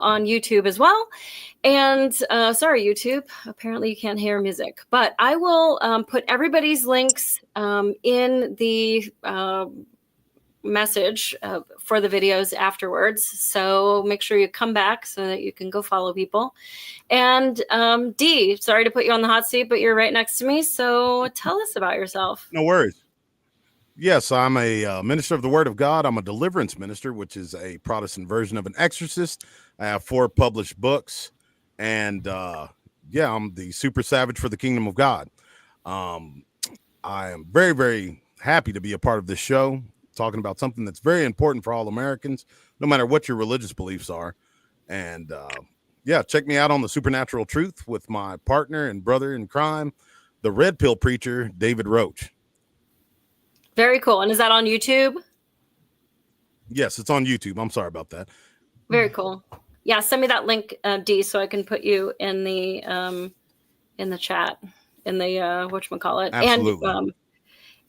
on YouTube as well. And sorry, YouTube, apparently you can't hear music, but I will put everybody's links in the message for the videos afterwards. So make sure you come back so that you can go follow people. And Dee, sorry to put you on the hot seat, but you're right next to me. So tell us about yourself. No worries. Yes, I'm a minister of the Word of God. I'm a deliverance minister, which is a Protestant version of an exorcist. I have 4 published books, and I'm the super savage for the kingdom of God. I am very, very happy to be a part of this show, talking about something that's very important for all Americans, no matter what your religious beliefs are. And check me out on the Supernatural Truth with my partner and brother in crime, the Red Pill Preacher, David Roach. Very cool. And is that on YouTube? Yes, it's on YouTube. I'm sorry about that. Very cool. Yeah, send me that link, Dee, so I can put you in the chat, in the whatchamacallit. Absolutely.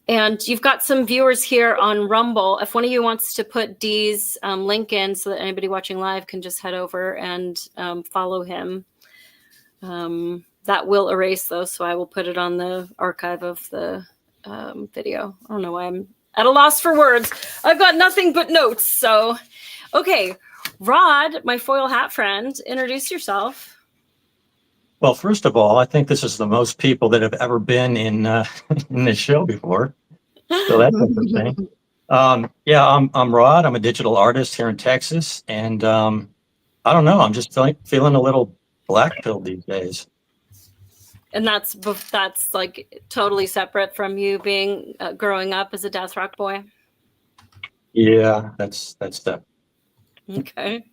And you've got some viewers here on Rumble. If one of you wants to put Dee's link in so that anybody watching live can just head over and follow him. That will erase those, so I will put it on the archive of the video. I don't know why I'm at a loss for words. I've got nothing but notes. So, okay, Rod, my foil hat friend, introduce yourself. Well, first of all, I think this is the most people that have ever been in this show before. So that's interesting. I'm Rod. I'm a digital artist here in Texas, and I don't know. I'm just feeling a little black pill these days. And that's like totally separate from you being growing up as a death rock boy. Yeah, that's that. Okay.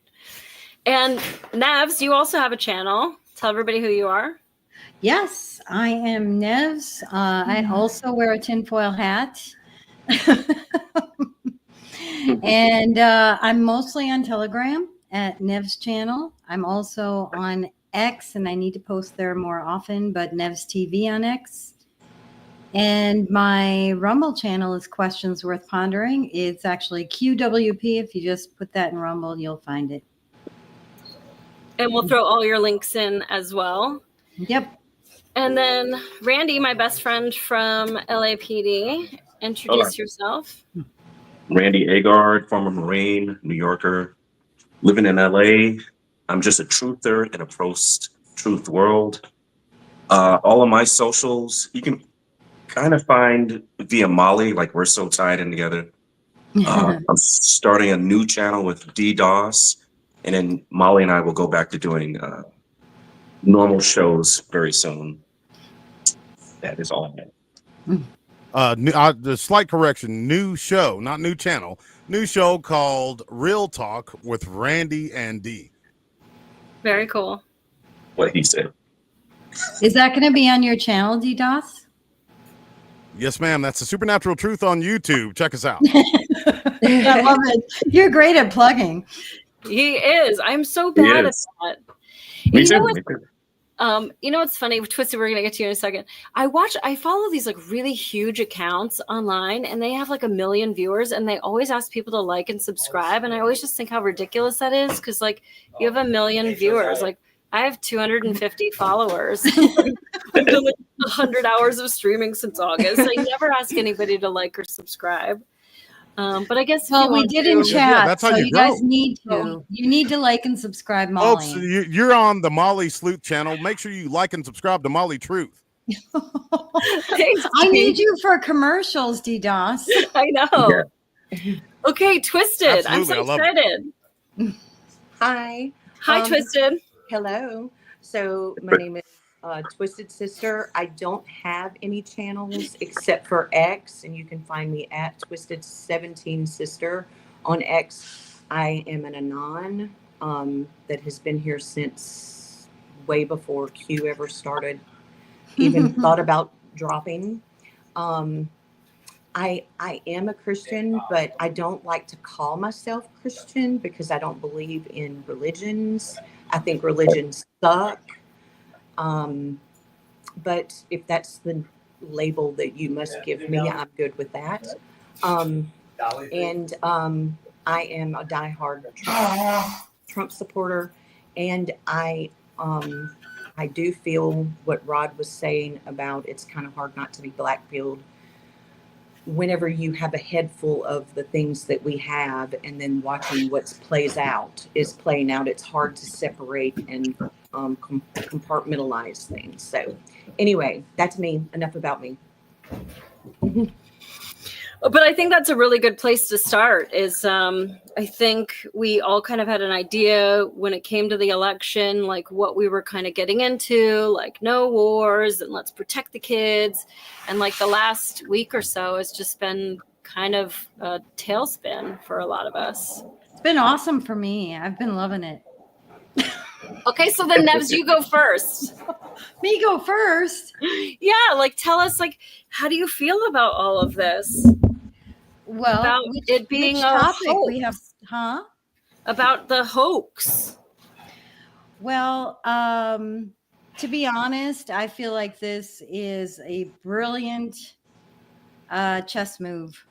And Nevs, you also have a channel. Tell everybody who you are. Yes, I am Nevs. I also wear a tinfoil hat. And I'm mostly on Telegram at Nevs channel. I'm also on X, and I need to post there more often, but Nevs TV on X. And my Rumble channel is Questions Worth Pondering. It's actually QWP. If you just put that in Rumble, you'll find it. And we'll throw all your links in as well. Yep. And then Randy, my best friend from LAPD, introduce yourself. Randy Agard, former Marine, New Yorker, living in LA. I'm just a truther in a post-truth world. All of my socials, you can kind of find via Molly, like we're so tied in together. I'm starting a new channel with DDoS, and then Molly and I will go back to doing normal shows very soon. That is all. The slight correction, new show, not new channel, new show called Real Talk with Randy and Dee. Very cool. What he said. Is that going to be on your channel, DDoS? Yes, ma'am. That's the Supernatural Truth on YouTube. Check us out. I love it. You're great at plugging. He is. I'm so bad at that. Me too. You know what's funny? Twisted, we're gonna get to you in a second. I follow these like really huge accounts online, and they have like 1 million viewers, and they always ask people to like and subscribe. And I always just think how ridiculous that is, because like you have 1 million viewers. Like I have 250 followers. I've done like 100 hours of streaming since August. I never ask anybody to like or subscribe. But I guess we did in chat, so you guys need to. You need to like and subscribe, Molly. Folks, you're on the Molly Sleuth channel. Make sure you like and subscribe to Molly Truth. I need you for commercials, DDoS. I know. Yeah. Okay, Twisted. Absolutely, I'm so excited. Hi. Hi, Twisted. Hello. So my name is Twisted Sister. I don't have any channels except for X, and you can find me at Twisted17 Sister on X. I am an anon that has been here since way before Q ever started. Even thought about dropping. I am a Christian, but I don't like to call myself Christian because I don't believe in religions. I think religions suck. But if that's the label that you must give me, I'm good with that. And I am a diehard Trump supporter. And I do feel what Rod was saying about it's kind of hard not to be black-pilled whenever you have a head full of the things that we have, and then watching what's playing out. It's hard to separate and compartmentalize things. So anyway, that's me. Enough about me. But I think that's a really good place to start is I think we all kind of had an idea when it came to the election, like what we were kind of getting into, like no wars and let's protect the kids. And like the last week or so has just been kind of a tailspin for a lot of us. It's been awesome for me. I've been loving it. Okay, so then Nevs, you go first. Me go first. Yeah, like tell us, like, how do you feel about all of this? Well, About it being which a topic hoax. we have, huh? About the hoax. Well, to be honest, I feel like this is a brilliant chess move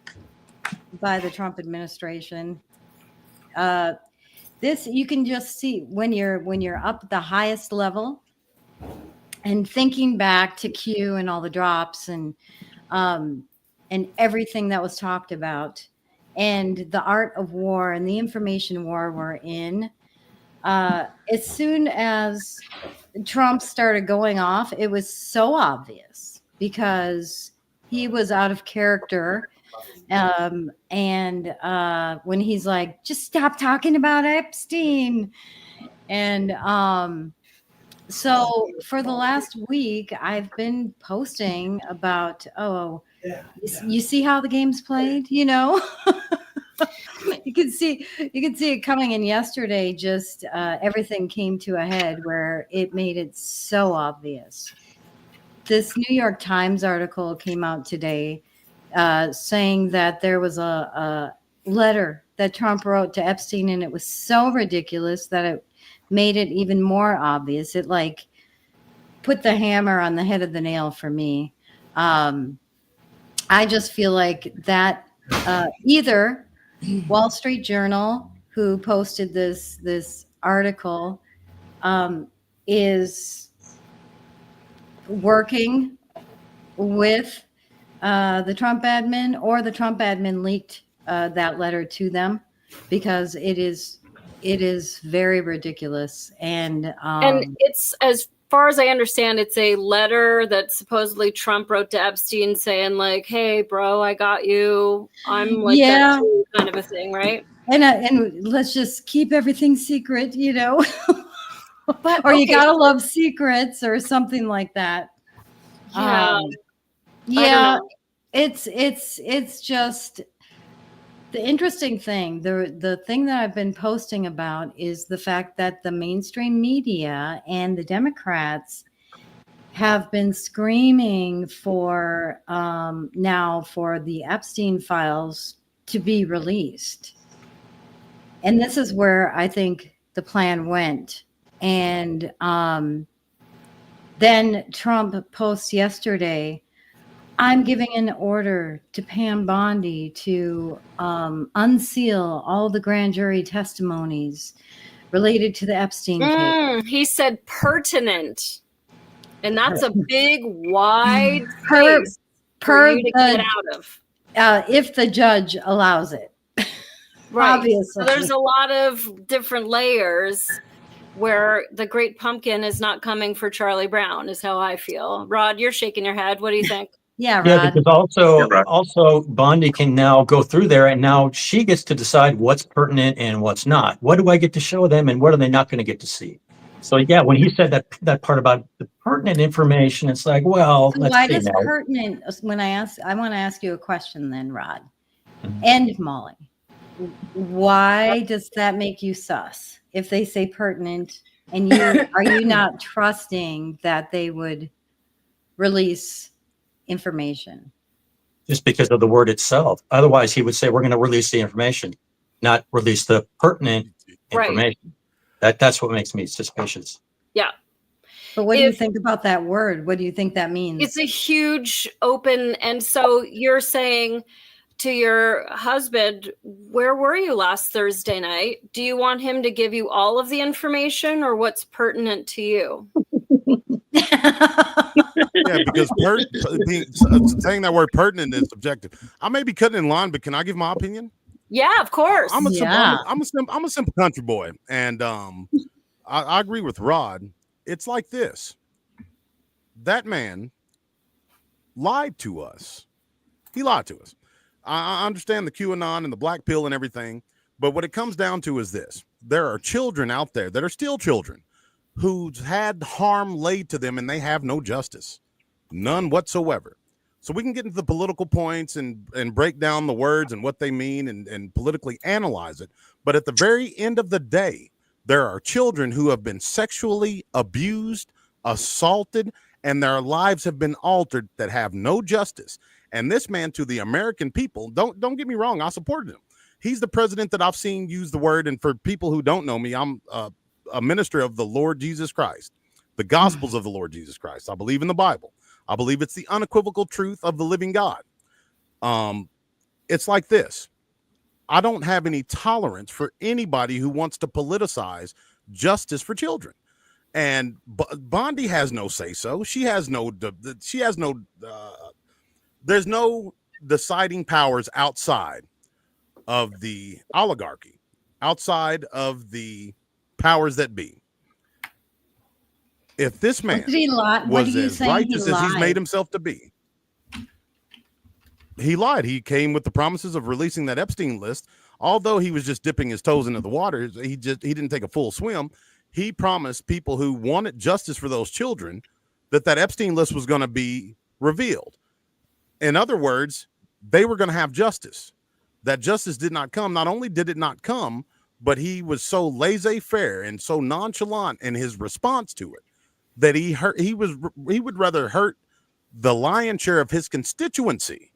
by the Trump administration. This you can just see when you're up at the highest level and thinking back to Q and all the drops and everything that was talked about and the art of war and the information war we're in. As soon as Trump started going off, it was so obvious because he was out of character. And when he's like, just stop talking about Epstein. And so for the last week, I've been posting about, you see how the game's played, you know? You can see it coming in yesterday. Just everything came to a head where it made it so obvious. This New York Times article came out today saying that there was a letter that Trump wrote to Epstein, and it was so ridiculous that it made it even more obvious. It like put the hammer on the head of the nail for me. I just feel like that either Wall Street Journal, who posted this article, is working with the Trump admin, or the Trump admin leaked that letter to them, because it is very ridiculous. And it's, as far as I understand, it's a letter that supposedly Trump wrote to Epstein saying like, hey bro, I got you, I'm like that too, kind of a thing, right? And let's just keep everything secret, you know. But or you gotta love secrets or something like that. Yeah. It's just the interesting thing. The thing that I've been posting about is the fact that the mainstream media and the Democrats have been screaming for now for the Epstein files to be released. And this is where I think the plan went. And then Trump posts yesterday, I'm giving an order to Pam Bondi to unseal all the grand jury testimonies related to the Epstein case. He said pertinent. And that's a big, wide space for you to get out of. If the judge allows it. Right. Obviously. So there's a lot of different layers where the great pumpkin is not coming for Charlie Brown, is how I feel. Rod, you're shaking your head. What do you think? Yeah, Rod. Yeah, because also Bondi can now go through there, and now she gets to decide what's pertinent and what's not. What do I get to show them, and what are they not going to get to see? So yeah, when he said that part about the pertinent information, it's like, well, so let's why see does now. pertinent? When I want to ask you a question, then, Rod and Molly. Why does that make you sus? If they say pertinent, and are you not trusting that they would release information? Just because of the word itself. Otherwise, he would say, we're going to release the information, not release the pertinent information. That's what makes me suspicious. Yeah. But what do you think about that word? What do you think that means? It's a huge open. And so you're saying to your husband, where were you last Thursday night? Do you want him to give you all of the information or what's pertinent to you? Yeah, because saying that word pertinent is subjective. I may be cutting in line, but can I give my opinion? Yeah, of course. I'm a simple country boy, and I agree with Rod. It's like this. That man lied to us. He lied to us. I understand the QAnon and the black pill and everything, but what it comes down to is this. There are children out there that are still children who's had harm laid to them, and they have no justice. None whatsoever. So we can get into the political points and break down the words and what they mean and politically analyze it. But at the very end of the day, there are children who have been sexually abused, assaulted, and their lives have been altered that have no justice. And this man, to the American people, don't get me wrong, I supported him. He's the president that I've seen use the word. And for people who don't know me, I'm a minister of the Lord Jesus Christ, the Gospels of the Lord Jesus Christ. I believe in the Bible. I believe it's the unequivocal truth of the living God. It's like this. I don't have any tolerance for anybody who wants to politicize justice for children. And Bondi has no say so. There's no deciding powers outside of the oligarchy, outside of the powers that be. If this man was as righteous as he's made himself to be, he lied. He came with the promises of releasing that Epstein list. Although he was just dipping his toes into the water, he didn't take a full swim. He promised people who wanted justice for those children that Epstein list was going to be revealed. In other words, they were going to have justice. That justice did not come. Not only did it not come, but he was so laissez-faire and so nonchalant in his response to it that he would rather hurt the lion's share of his constituency.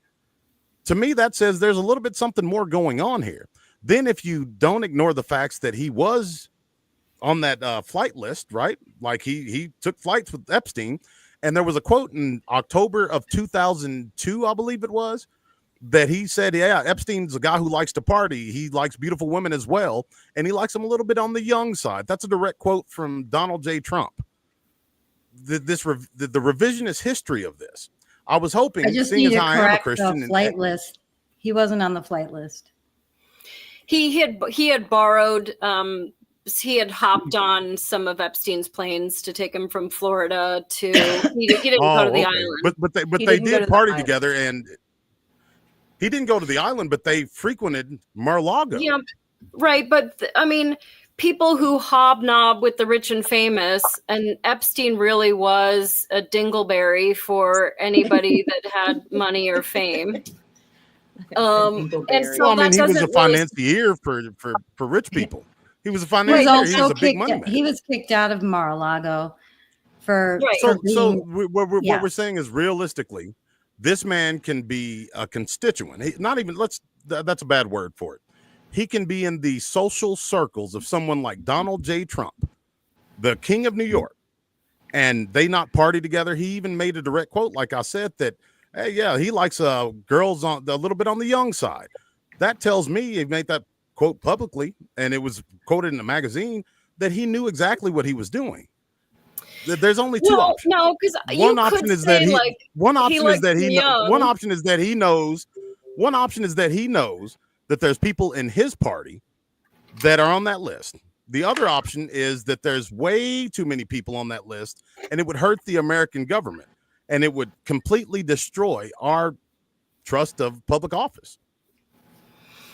To me, that says there's a little bit something more going on here. Then if you don't ignore the facts that he was on that flight list, right? Like he took flights with Epstein. And there was a quote in October of 2002, I believe it was, that he said, yeah, Epstein's a guy who likes to party. He likes beautiful women as well. And he likes them a little bit on the young side. That's a direct quote from Donald J. Trump. The revisionist history of this. I was hoping, I just seeing need as to how I am a correct Christian. the flight list. He wasn't on the flight list. He had borrowed, he had hopped on some of Epstein's planes to take him from Florida to, he didn't go to the island. But they did party together, and he didn't go to the island, but they frequented Mar-a-Lago. Yeah, right. But I mean, people who hobnob with the rich and famous, and Epstein really was a dingleberry for anybody that had money or fame. And so I mean, he was a financier for rich people. He was a financier. He was a big money man. He was kicked out of Mar-a-Lago for. Right. What we're saying is, realistically, this man can be a constituent. That's a bad word for it. He can be in the social circles of someone like Donald J. Trump, the king of New York, and they not party together. He even made a direct quote, like I said, that, hey, yeah, he likes girls on a little bit on the young side. That tells me he made that quote publicly, and it was quoted in a magazine, that he knew exactly what he was doing. There's only two options. No, because one option is that he knows that there's people in his party that are on that list. The other option is that there's way too many people on that list, and it would hurt the American government, and it would completely destroy our trust of public office.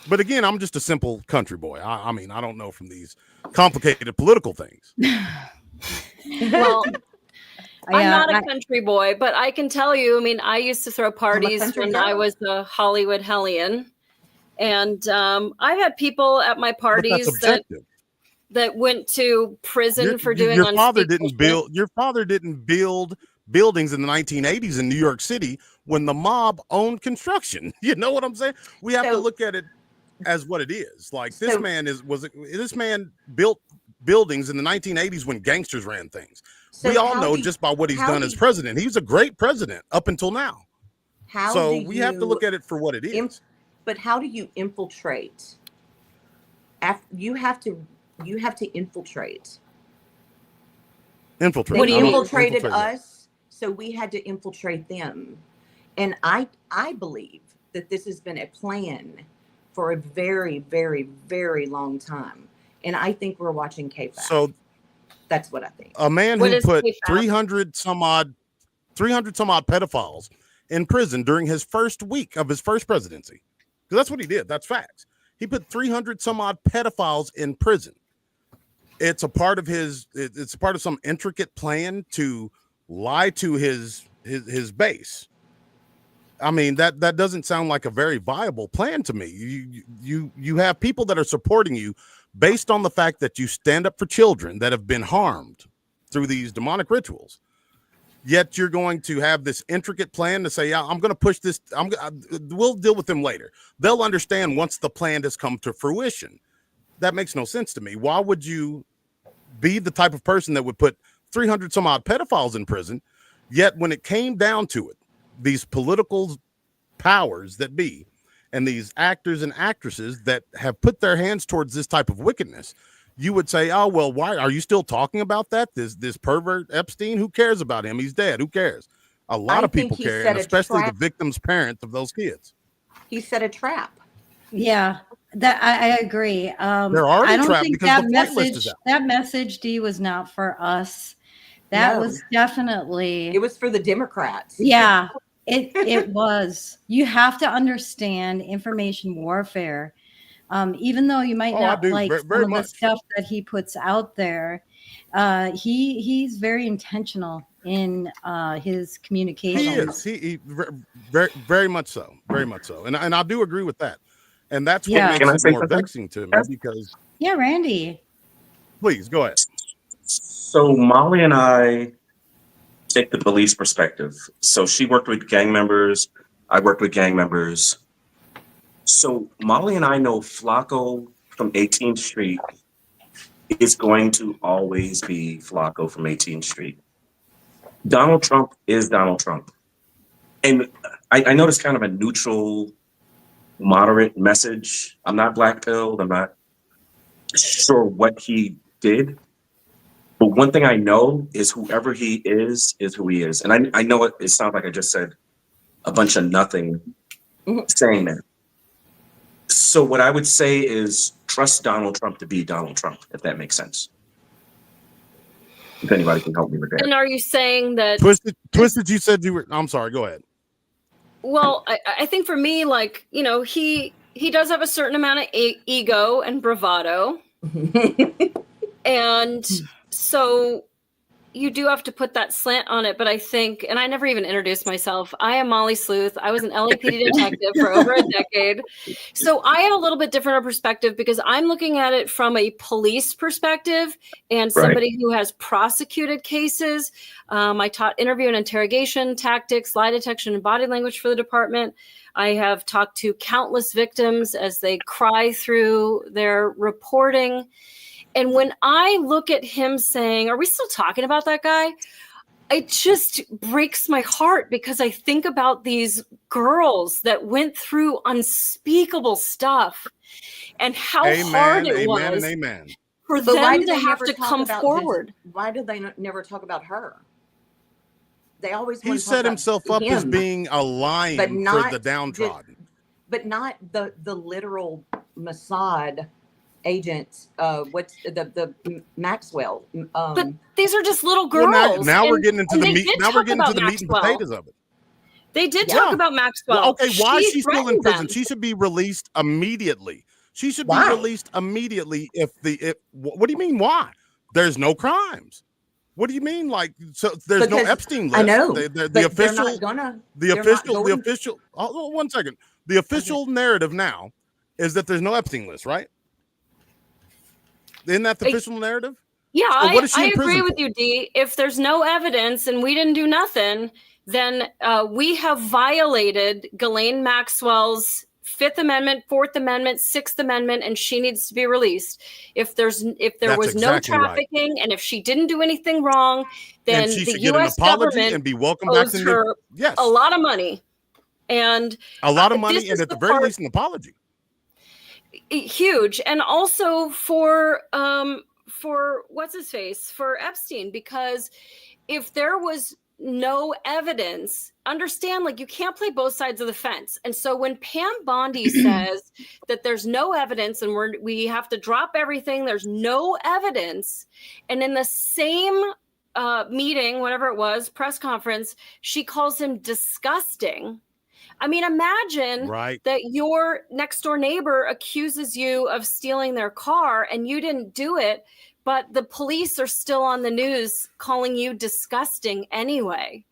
But again, I'm just a simple country boy. I mean, I don't know from these complicated political things. Well, I'm not a country boy, but I can tell you, I mean, I used to throw parties when I was a Hollywood hellion. And I've had people at my parties that went to prison for doing your father didn't build buildings in the 1980s in New York City when the mob owned construction. You know what I'm saying? We have to look at it as what it is. Like this man built buildings in the 1980s when gangsters ran things. We all know just by what he's done as president. He's a great president up until now. So we have to look at it for what it is. But how do you infiltrate? You have to infiltrate. Infiltrate. What do They you mean? infiltrated Infiltrate. us, so we had to infiltrate them. And I believe that this has been a plan for a very, very, very long time. And I think we're watching KFAB. So that's what I think. a man What who is put KFAB? 300 some odd pedophiles in prison during his first week of his first presidency. Because that's what he did. That's facts. He put 300 some odd pedophiles in prison. It's a part of it's a part of some intricate plan to lie to his base. I mean, that doesn't sound like a very viable plan to me. You have people that are supporting you based on the fact that you stand up for children that have been harmed through these demonic rituals. Yet you're going to have this intricate plan to say, yeah, I'm going to push this. We'll deal with them later. They'll understand once the plan has come to fruition. That makes no sense to me. Why would you be the type of person that would put 300 some odd pedophiles in prison? Yet when it came down to it, these political powers that be, and these actors and actresses that have put their hands towards this type of wickedness, you would say, oh, well, why are you still talking about that? This pervert Epstein, who cares about him? He's dead. Who cares? A lot of people care, and especially the victims' parents of those kids. He set a trap. Yeah, that I agree. They're already I don't trapped think because that the flight list is out. that message, D, was not for us. That No. was definitely. It was for the Democrats. Yeah, it was. You have to understand information warfare. Even though you might not like very some of the stuff that he puts out there, he's very intentional in his communications. He very, very much so, and I do agree with that, and that's what makes it more vexing to me because. Yeah, Randy. Please go ahead. So Molly and I take the police perspective. So she worked with gang members. I worked with gang members. So Molly and I know Flacco from 18th Street is going to always be Flacco from 18th Street. Donald Trump is Donald Trump. And I know it's kind of a neutral, moderate message. I'm not black-pilled. I'm not sure what he did. But one thing I know is whoever he is who he is. And I know it sounds like I just said a bunch of nothing saying that. So what I would say is trust Donald Trump to be Donald Trump, if that makes sense. If anybody can help me with that. And are you saying that Twisted, you said you were, I'm sorry, go ahead. Well, I think for me, like, you know, he does have a certain amount of ego and bravado. And so you do have to put that slant on it. But I think, and I never even introduced myself, I am Molly Sleuth. I was an LAPD detective for over a decade. So I have a little bit different perspective because I'm looking at it from a police perspective and somebody who has prosecuted cases. I taught interview and interrogation tactics, lie detection, and body language for the department. I have talked to countless victims as they cry through their reporting. And when I look at him saying, are we still talking about that guy? It just breaks my heart because I think about these girls that went through unspeakable stuff and how hard it was for them to have to come forward. Why did they never talk about her? They always he set himself up as being a lion for the downtrodden. But not the literal Mossad agent, what's the Maxwell. But these are just little girls. Well, now we're getting into the meat. Now we're getting to the meat and potatoes of it. They did talk about Maxwell. Well, okay, why is she still in prison? She should be released immediately. She should be released immediately. What do you mean? Why? There's no crimes. What do you mean? Like, so there's no Epstein list. I know. The official. Hold on 1 second. The official narrative now is that there's no Epstein list, right? Isn't that the official narrative? Yeah, So I agree with you, D. If there's no evidence and we didn't do nothing, then we have violated Ghislaine Maxwell's Fifth Amendment, Fourth Amendment, Sixth Amendment, and she needs to be released. If there was no trafficking and if she didn't do anything wrong, then she the should get an U.S. apology government and be welcomed back owes her a lot of money. And A lot of this money, is and at the the very part- least, an apology. Huge. And also for what's his face, for Epstein, because if there was no evidence, understand, like, you can't play both sides of the fence. And so when Pam Bondi says that there's no evidence and we have to drop everything, there's no evidence, and in the same meeting, whatever it was, press conference, she calls him disgusting. I mean, imagine that your next door neighbor accuses you of stealing their car and you didn't do it, but the police are still on the news calling you disgusting anyway.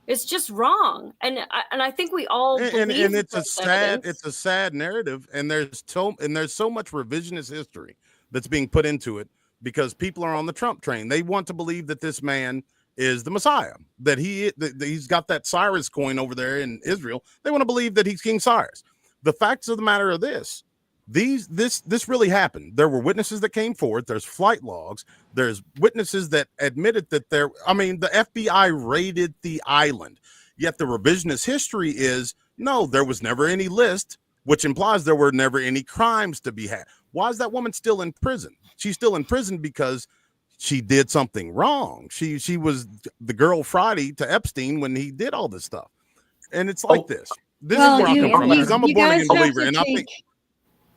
It's just wrong. And I think we all believe and it's evidence. a sad narrative, and there's so much revisionist history that's being put into it because people are on the Trump train. They want to believe that this man is the Messiah, that he's got that Cyrus coin over there in Israel. They want to believe that he's King Cyrus. The facts of the matter are this really happened. There were witnesses that came forward. There's flight logs. There's witnesses that admitted that the FBI raided the island. Yet the revisionist history is, no, there was never any list, which implies there were never any crimes to be had. Why is that woman still in prison? She's still in prison because she did something wrong. She was the girl Friday to Epstein when he did all this stuff. And it's like this. This is where I come from, because I'm a born again believer, and I think.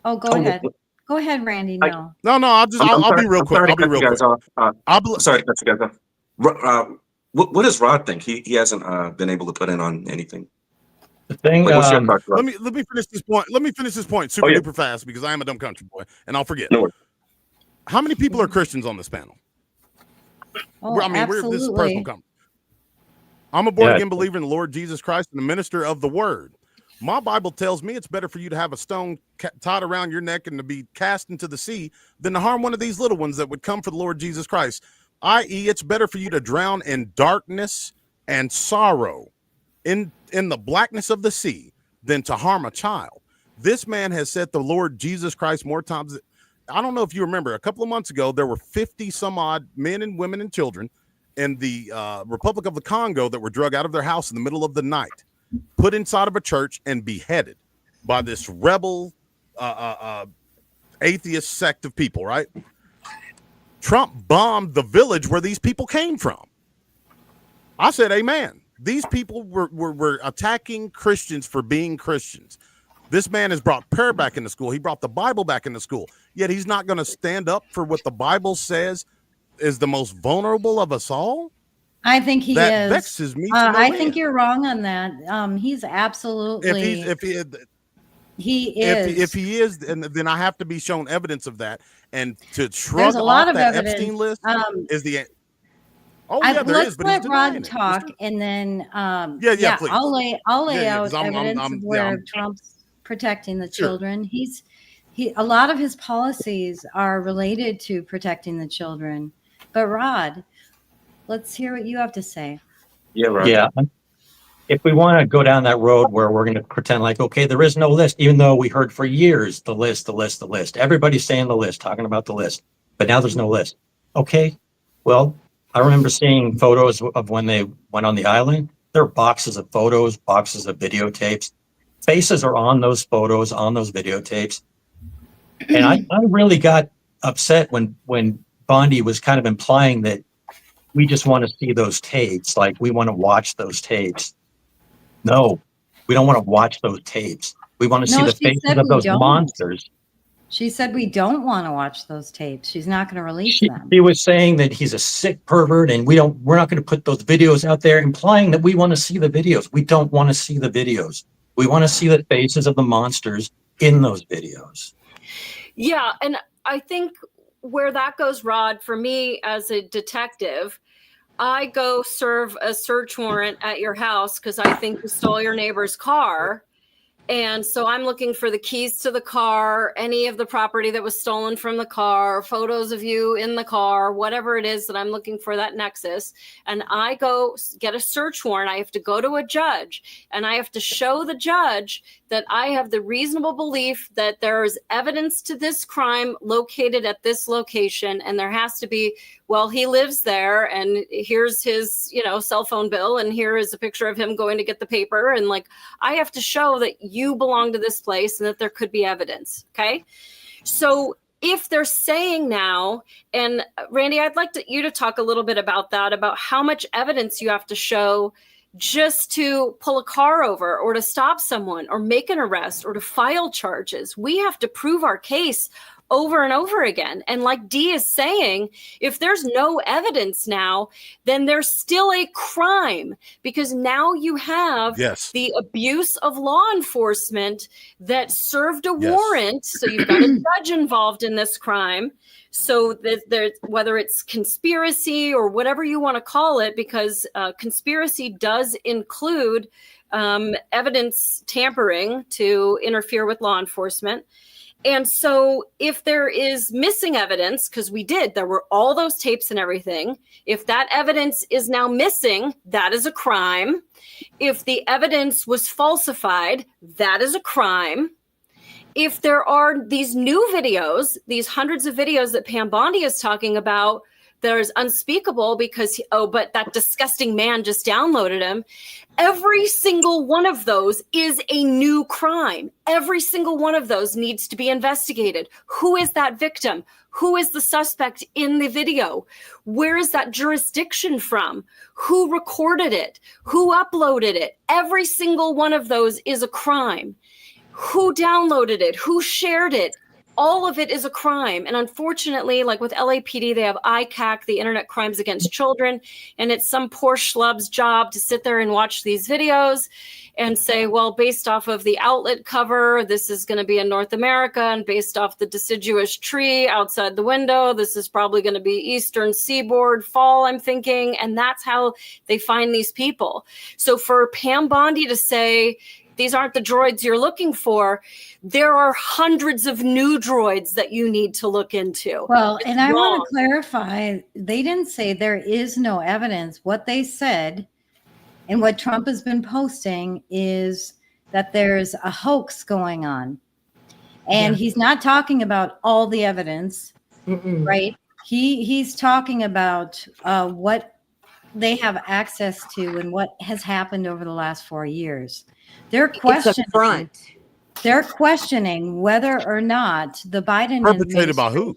Oh, go ahead. Go ahead, Randy. No. I'll be real quick. I'll be real quick. Sorry to cut you guys off. What does Rod think? He hasn't been able to put in on anything. The thing. Let me finish this point. Let me finish this point super duper fast, because I am a dumb country boy and I'll forget. No. How many people are Christians on this panel? Oh, absolutely. This is personal comment. I'm a born again believer in the Lord Jesus Christ and a minister of the word. My Bible tells me it's better for you to have a stone tied around your neck and to be cast into the sea than to harm one of these little ones that would come for the Lord Jesus Christ. I.e., it's better for you to drown in darkness and sorrow in the blackness of the sea than to harm a child. This man has said the Lord Jesus Christ more times. I don't know if you remember, a couple of months ago, there were 50 some odd men and women and children in the Republic of the Congo that were drug out of their house in the middle of the night, put inside of a church and beheaded by this rebel atheist sect of people, right? Trump bombed the village where these people came from. I said, amen. These people were attacking Christians for being Christians. This man has brought prayer back into school. He brought the Bible back into school. Yet he's not going to stand up for what the Bible says is the most vulnerable of us all. I think he that is. Vexes me. I think you're wrong on that. He's absolutely. If he is, then I have to be shown evidence of that. And to shrug off that Epstein list is the. Let's let Rod talk, and then please. I'll lay out evidence of where Trump's protecting the children. A lot of his policies are related to protecting the children. But Rod, let's hear what you have to say. Yeah, Rod. Yeah. If we want to go down that road where we're going to pretend like, okay, there is no list, even though we heard for years the list. Everybody's saying the list, talking about the list, but now there's no list. Okay, well, I remember seeing photos of when they went on the island. There are boxes of photos, boxes of videotapes. Faces are on those photos, on those videotapes. And I really got upset when Bondi was kind of implying that we just want to see those tapes, like we want to watch those tapes. No, we don't want to watch those tapes. We want to see the faces of those monsters. She said we don't want to watch those tapes. She's not going to release them. She was saying that he's a sick pervert and we're not going to put those videos out there, implying that we want to see the videos. We don't want to see the videos. We want to see the faces of the monsters in those videos. Yeah, and I think where that goes, Rod, for me as a detective, I go serve a search warrant at your house because I think you stole your neighbor's car. And so I'm looking for the keys to the car, any of the property that was stolen from the car, photos of you in the car, whatever it is that I'm looking for, that nexus. And I go get a search warrant. I have to go to a judge and I have to show the judge that I have the reasonable belief that there is evidence to this crime located at this location. And there has to be well, he lives there and here's his, cell phone bill. And here is a picture of him going to get the paper. And like, I have to show that you belong to this place and that there could be evidence. Okay. So if they're saying now, and Randy, I'd like you to talk a little bit about that, about how much evidence you have to show just to pull a car over or to stop someone or make an arrest or to file charges. We have to prove our case over and over again. And like Dee is saying, if there's no evidence now, then there's still a crime, because now you have the abuse of law enforcement that served a warrant. So you've got a judge involved in this crime. So there's whether it's conspiracy or whatever you want to call it, because conspiracy does include evidence tampering to interfere with law enforcement. And so if there is missing evidence, because there were all those tapes and everything, if that evidence is now missing, that is a crime. If the evidence was falsified, that is a crime. If there are these new videos, these hundreds of videos that Pam Bondi is talking about, there's unspeakable because, but that disgusting man just downloaded him. Every single one of those is a new crime. Every single one of those needs to be investigated. Who is that victim? Who is the suspect in the video? Where is that jurisdiction from? Who recorded it? Who uploaded it? Every single one of those is a crime. Who downloaded it? Who shared it? All of it is a crime. And unfortunately, like with LAPD, they have ICAC, the Internet Crimes Against Children, and it's some poor schlub's job to sit there and watch these videos and say, well, based off of the outlet cover, this is going to be in North America, and based off the deciduous tree outside the window, this is probably going to be Eastern Seaboard fall, I'm thinking. And that's how they find these people. So for Pam Bondi to say, these aren't the droids you're looking for, there are hundreds of new droids that you need to look into. Well, and I want to clarify, they didn't say there is no evidence. What they said, and what Trump has been posting, is that there's a hoax going on. And he's not talking about all the evidence, right? He's talking about what they have access to and what has happened over the last 4 years. They're questioning whether or not the Biden administration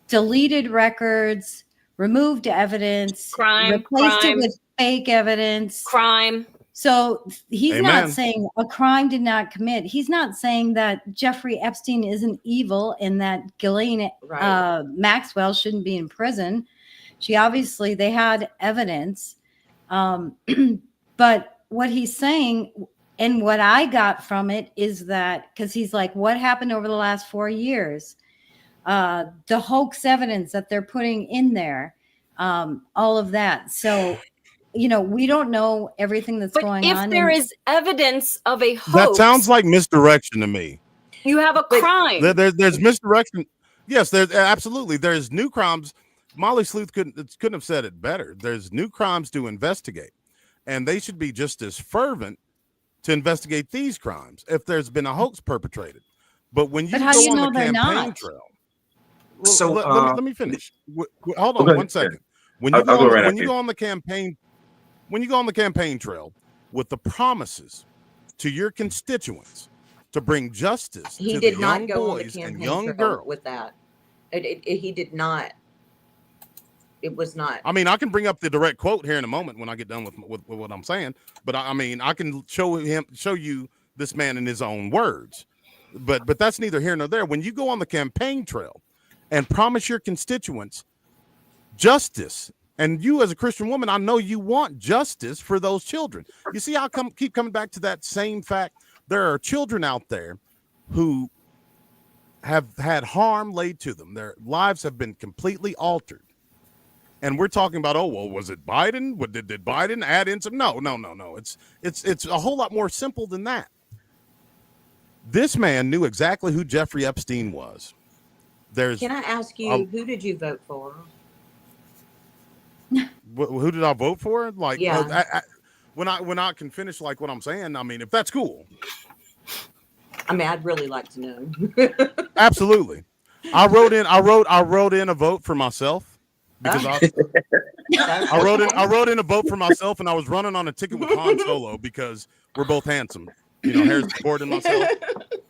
deleted records, removed evidence, replaced it with fake evidence. Crime. So he's not saying a crime did not commit. He's not saying that Jeffrey Epstein isn't evil and that Ghislaine Maxwell shouldn't be in prison. They had evidence. But what he's saying, and what I got from it, is that, because he's like, what happened over the last 4 years? The hoax evidence that they're putting in there, all of that. So, we don't know everything that's going on. If there is evidence of a hoax, that sounds like misdirection to me. You have a crime. There's misdirection. Yes, there's absolutely. There's new crimes. Molly Sleuth couldn't have said it better. There's new crimes to investigate, and they should be just as fervent to investigate these crimes if there's been a hoax perpetrated. But when you go on the campaign trail, so let me finish. Hold on 1 second. When you go on the campaign trail with the promises to your constituents to bring justice to the young boys and young girls with that. He did not. It was not. I mean, I can bring up the direct quote here in a moment when I get done with what I'm saying. But I mean, I can show you this man in his own words. But that's neither here nor there. When you go on the campaign trail and promise your constituents justice, and you as a Christian woman, I know you want justice for those children. You see, I keep coming back to that same fact. There are children out there who have had harm laid to them. Their lives have been completely altered. And we're talking about, was it Biden? Did Biden add in some? No. It's a whole lot more simple than that. This man knew exactly who Jeffrey Epstein was. Can I ask you, who did you vote for? Who did I vote for? Like, yeah. When I can finish like what I'm saying, I mean, if that's cool. I mean, I'd really like to know. Absolutely. I wrote in a vote for myself. because I wrote in a vote for myself, and I was running on a ticket with Han Solo because we're both handsome. Harrison Ford and myself.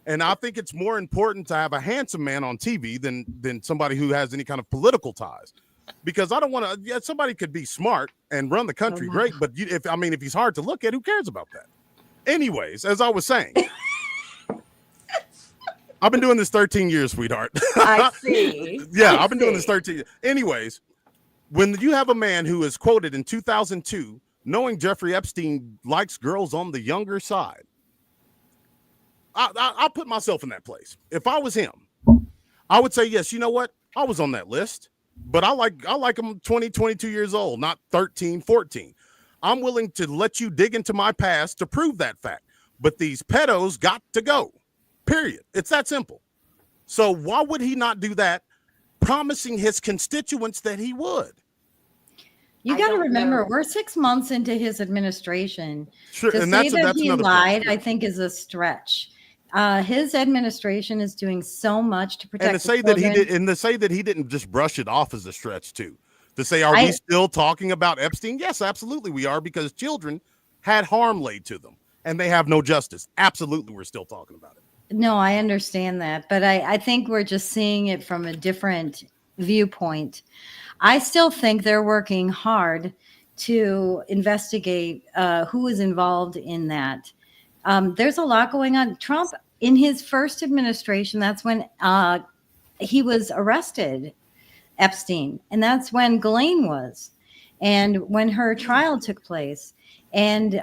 And I think it's more important to have a handsome man on TV than somebody who has any kind of political ties. Because I don't want to. Yeah, somebody could be smart and run the country great, but if he's hard to look at, who cares about that? Anyways, as I was saying, I've been doing this 13 years, sweetheart. I see. Yeah, I've been doing this 13 years. Anyways, when you have a man who is quoted in 2002, knowing Jeffrey Epstein likes girls on the younger side, I'll put myself in that place. If I was him, I would say, yes, you know what? I was on that list, but I like them 20, 22 years old, not 13, 14. I'm willing to let you dig into my past to prove that fact. But these pedos got to go. Period. It's that simple. So why would he not do that, promising his constituents that he would? You got to remember, we're 6 months into his administration. Sure, to and say that's that he another lied, point. I think, is a stretch. His administration is doing so much to protect. And to say that he didn't just brush it off as a stretch too. To say, are we still talking about Epstein? Yes, absolutely we are, because children had harm laid to them and they have no justice. Absolutely, we're still talking about it. No, I understand that, but I think we're just seeing it from a different viewpoint. I still think they're working hard to investigate who is involved in that. There's a lot going on. Trump, in his first administration, that's when he was arrested, Epstein, and that's when Ghislaine was, and when her trial took place. And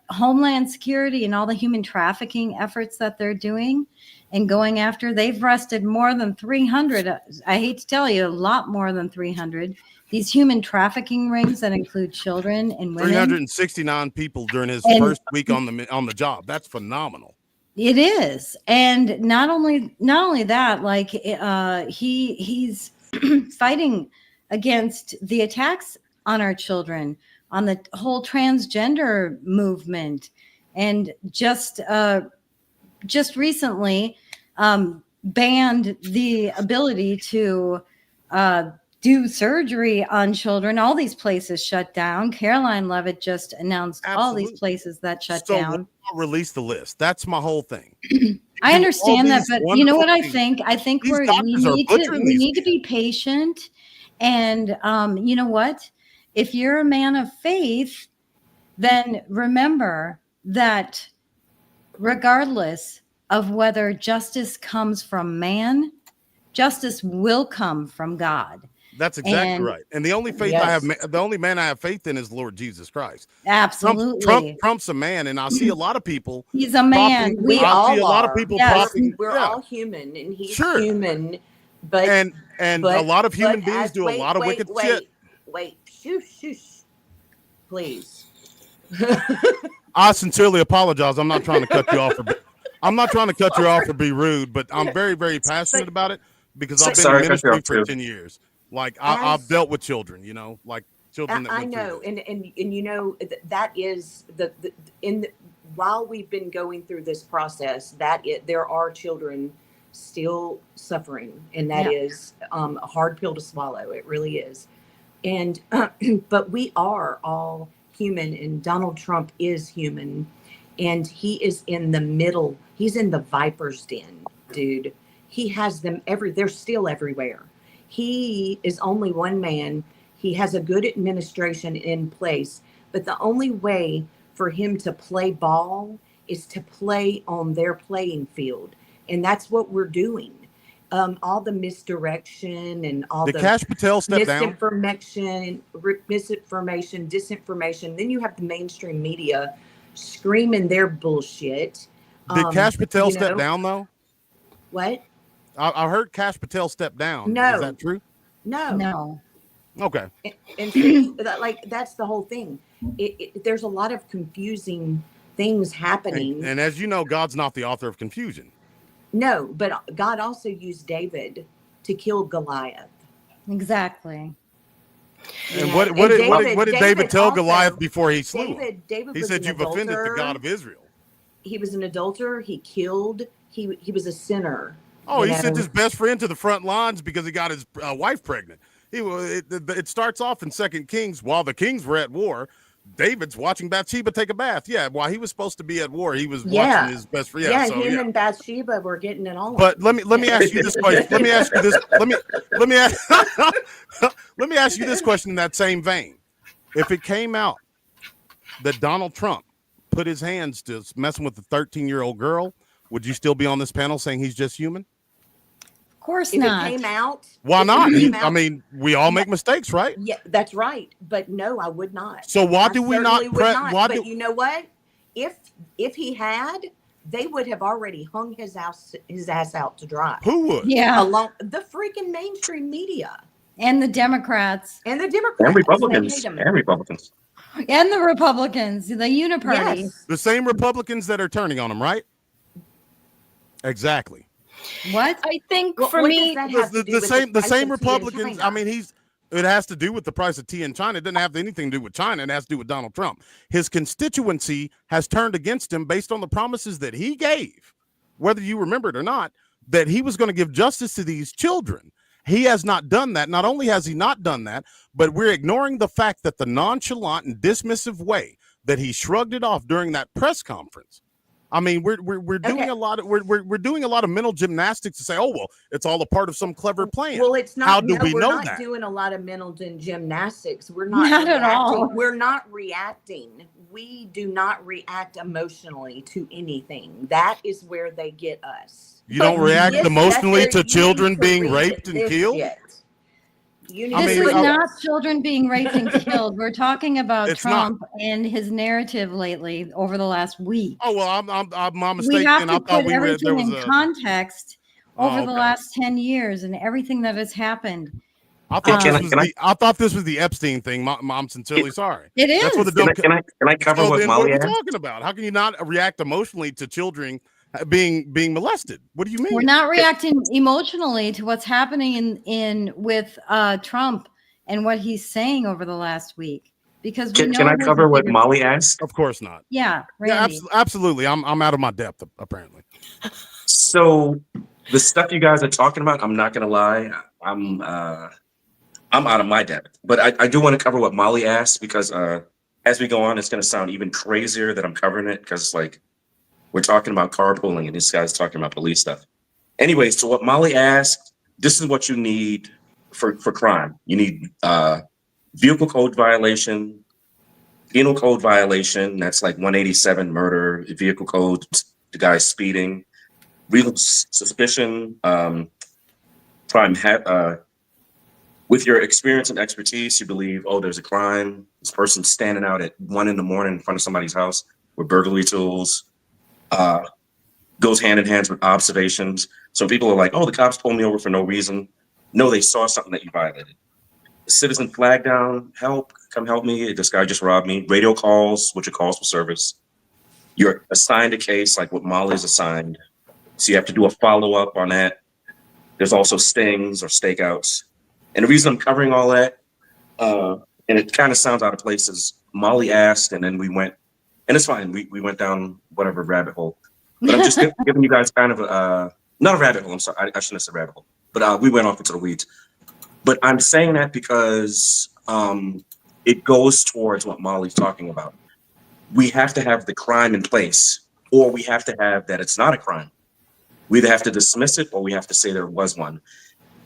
Homeland Security and all the human trafficking efforts that they're doing and going after, they've arrested more than 300. I hate to tell you, a lot more than 300. These human trafficking rings that include children and women. 369 people during his first week on the job. That's phenomenal. It is. And not only that, like he's fighting against the attacks on our children, on the whole transgender movement, and just recently banned the ability to do surgery on children. All these places shut down. Caroline Leavitt just announced all these places that shut down. Release the list. That's my whole thing. I understand that, but you know what I think? I think we need to be patient. And you know what? If you're a man of faith, then remember that regardless of whether justice comes from man, justice will come from God. That's exactly right. And the only faith I have, the only man I have faith in is the Lord Jesus Christ. Absolutely. Trump's a man, and I see a lot of people. He's a man. We all see a lot of people. Yes. We're all human, and he's human. But and a lot of human beings do a lot of wicked shit. Wait, shush, please. I sincerely apologize. I'm not trying to cut you off. I'm not trying to cut you off or be rude, but I'm very, very passionate about it because I've been in ministry for 10 years. Like I've dealt with children, like children. That I know, and that is while we've been going through this process, there are children still suffering, and that is a hard pill to swallow. It really is. And but we are all human, and Donald Trump is human, and he is in the middle. He's in the viper's den, dude. He has them they're still everywhere. He is only one man. He has a good administration in place, but the only way for him to play ball is to play on their playing field, and that's what we're doing. All the misdirection and all the Kash Patel step misinformation, disinformation. Then you have the mainstream media screaming their bullshit. Did Kash Patel step down though? What? I heard Kash Patel step down. No. Is that true? No. Okay. And so, that's the whole thing. There's a lot of confusing things happening. And as you know, God's not the author of confusion. No, but God also used David to kill Goliath. Exactly. And what did David tell Goliath before he slew him? David he said, "You've offended the God of Israel." He was an adulterer. He killed. He was a sinner. Oh, he sent his best friend to the front lines because he got his wife pregnant. It starts off in 2 Kings. While the kings were at war, David's watching Bathsheba take a bath. Yeah, while he was supposed to be at war, he was watching his best friend. Yeah, him and Bathsheba were getting it on. But let me ask you this question. Let me ask you this. Let me ask you this question in that same vein. If it came out that Donald Trump put his hands to messing with a 13-year-old girl, would you still be on this panel saying he's just human? Of course if not. it came out, Why not? I mean, we all make mistakes, right? yeah, that's right. But no, I would not. So why I do we certainly not? would not. But you know what? If he had, they would have already hung his ass out to dry. Who would? Yeah. Along the freaking mainstream media And the Democrats. and the Democrats And Republicans. They hate him. And Republicans. And the Republicans. The uniparty. Yes. The same Republicans that are turning on him, right? Exactly. What? I think What for does me, that have to do with The price same of tea in Republicans. China? I mean, it has to do with the price of tea in China. It doesn't have anything to do with China. It has to do with Donald Trump. His constituency has turned against him based on the promises that he gave, whether you remember it or not, that he was going to give justice to these children. He has not done that. Not only has he not done that, but we're ignoring the fact that the nonchalant and dismissive way that he shrugged it off during that press conference. I mean, we're doing a lot of we're doing a lot of mental gymnastics to say, oh well, it's all a part of some clever plan. Well, it's not. How do we we're know not that? doing a lot of mental gymnastics. We're not. Not at all. reacting. We're not reacting. We do not react emotionally to anything. That is where they get us. You don't But react yes, emotionally that's to where you children need to being read raped and this killed? shit. You need I This mean, is oh, not children being raped and killed. We're talking about It's not. Trump and his narrative lately over the last week. Oh well, I'm We mistaken. have I to thought put we were there everything was in a. context over the okay. last 10 years and everything that has happened. I thought Can this was I thought this was the Epstein thing. I'm sincerely sorry. It is. That's what the Can dumb. I cover So what then Molly what are we asked? talking about? How can you not react emotionally to children being molested? What do you mean? We're not reacting emotionally to what's happening in with Trump and what he's saying over the last week because we know Can I there's a cover what bigger- Molly asked? Of course not. Yeah, Yeah, Randy. absolutely. I'm out of my depth apparently. So the stuff you guys are talking about, I'm not gonna lie, I'm out of my depth. But I do want to cover what Molly asked because as we go on, it's gonna sound even crazier that I'm covering it because like we're talking about carpooling and this guy's talking about police stuff. Anyway, so what Molly asked, this is what you need for crime. You need vehicle code violation, penal code violation. That's like 187 murder, vehicle code, the guy's speeding, real suspicion, crime. With your experience and expertise, you believe, oh, there's a crime. This person's standing out at 1 a.m. in front of somebody's house with burglary tools. Goes hand in hand with observations. So people are like, oh, the cops pulled me over for no reason. No, they saw something that you violated. Citizen flag down, help, come help me. This guy just robbed me. Radio calls, which are calls for service. You're assigned a case like what Molly's assigned. So you have to do a follow-up on that. There's also stings or stakeouts. And the reason I'm covering all that, and it kind of sounds out of place, is Molly asked, and then we went, and it's fine. We went down whatever rabbit hole. But I'm just giving you guys kind of not a rabbit hole. I'm sorry, I shouldn't have said rabbit hole. But we went off into the weeds. But I'm saying that because it goes towards what Molly's talking about. We have to have the crime in place, or we have to have that it's not a crime. We either have to dismiss it, or we have to say there was one.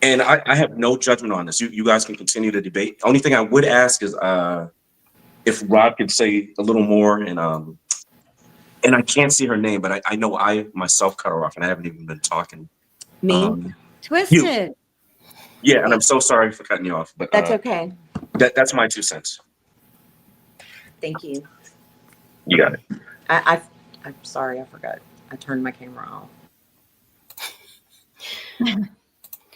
And I have no judgment on this. You guys can continue to debate. Only thing I would ask is if Rod could say a little more. And I can't see her name, but I know I myself cut her off, and I haven't even been talking. Me? Twisted. Yeah, and I'm so sorry for cutting you off, but That's okay. That's my 2 cents. Thank you. You got it. I'm sorry, I forgot. I turned my camera off.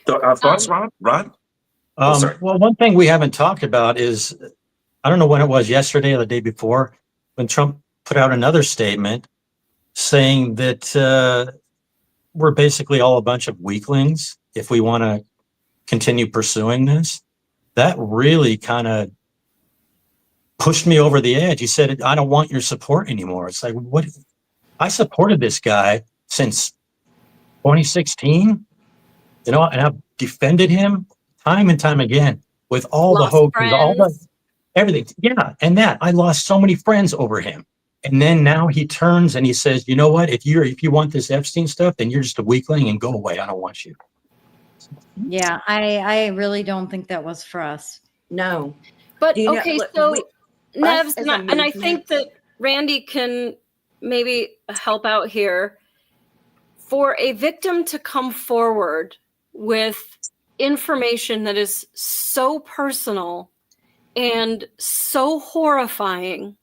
So, thoughts, Rod? Oh, sorry. Well, one thing we haven't talked about is, I don't know when it was, yesterday or the day before, when Trump put out another statement saying that we're basically all a bunch of weaklings if we want to continue pursuing this. That really kind of pushed me over the edge. He said, I don't want your support anymore. It's like, what? I supported this guy since 2016, and I've defended him time and time again. with all the Lost hoaxes, all the friends. everything. Yeah, and that I lost so many friends over him. And then now he turns and he says, "You know what? If you want this Epstein stuff, then you're just a weakling and go away. I don't want you." Yeah, I really don't think that was for us. No. But Do you know- okay, look, so we- Nevs, as and a I think movement- that Randy can maybe help out here. For a victim to come forward with information that is so personal and so horrifying,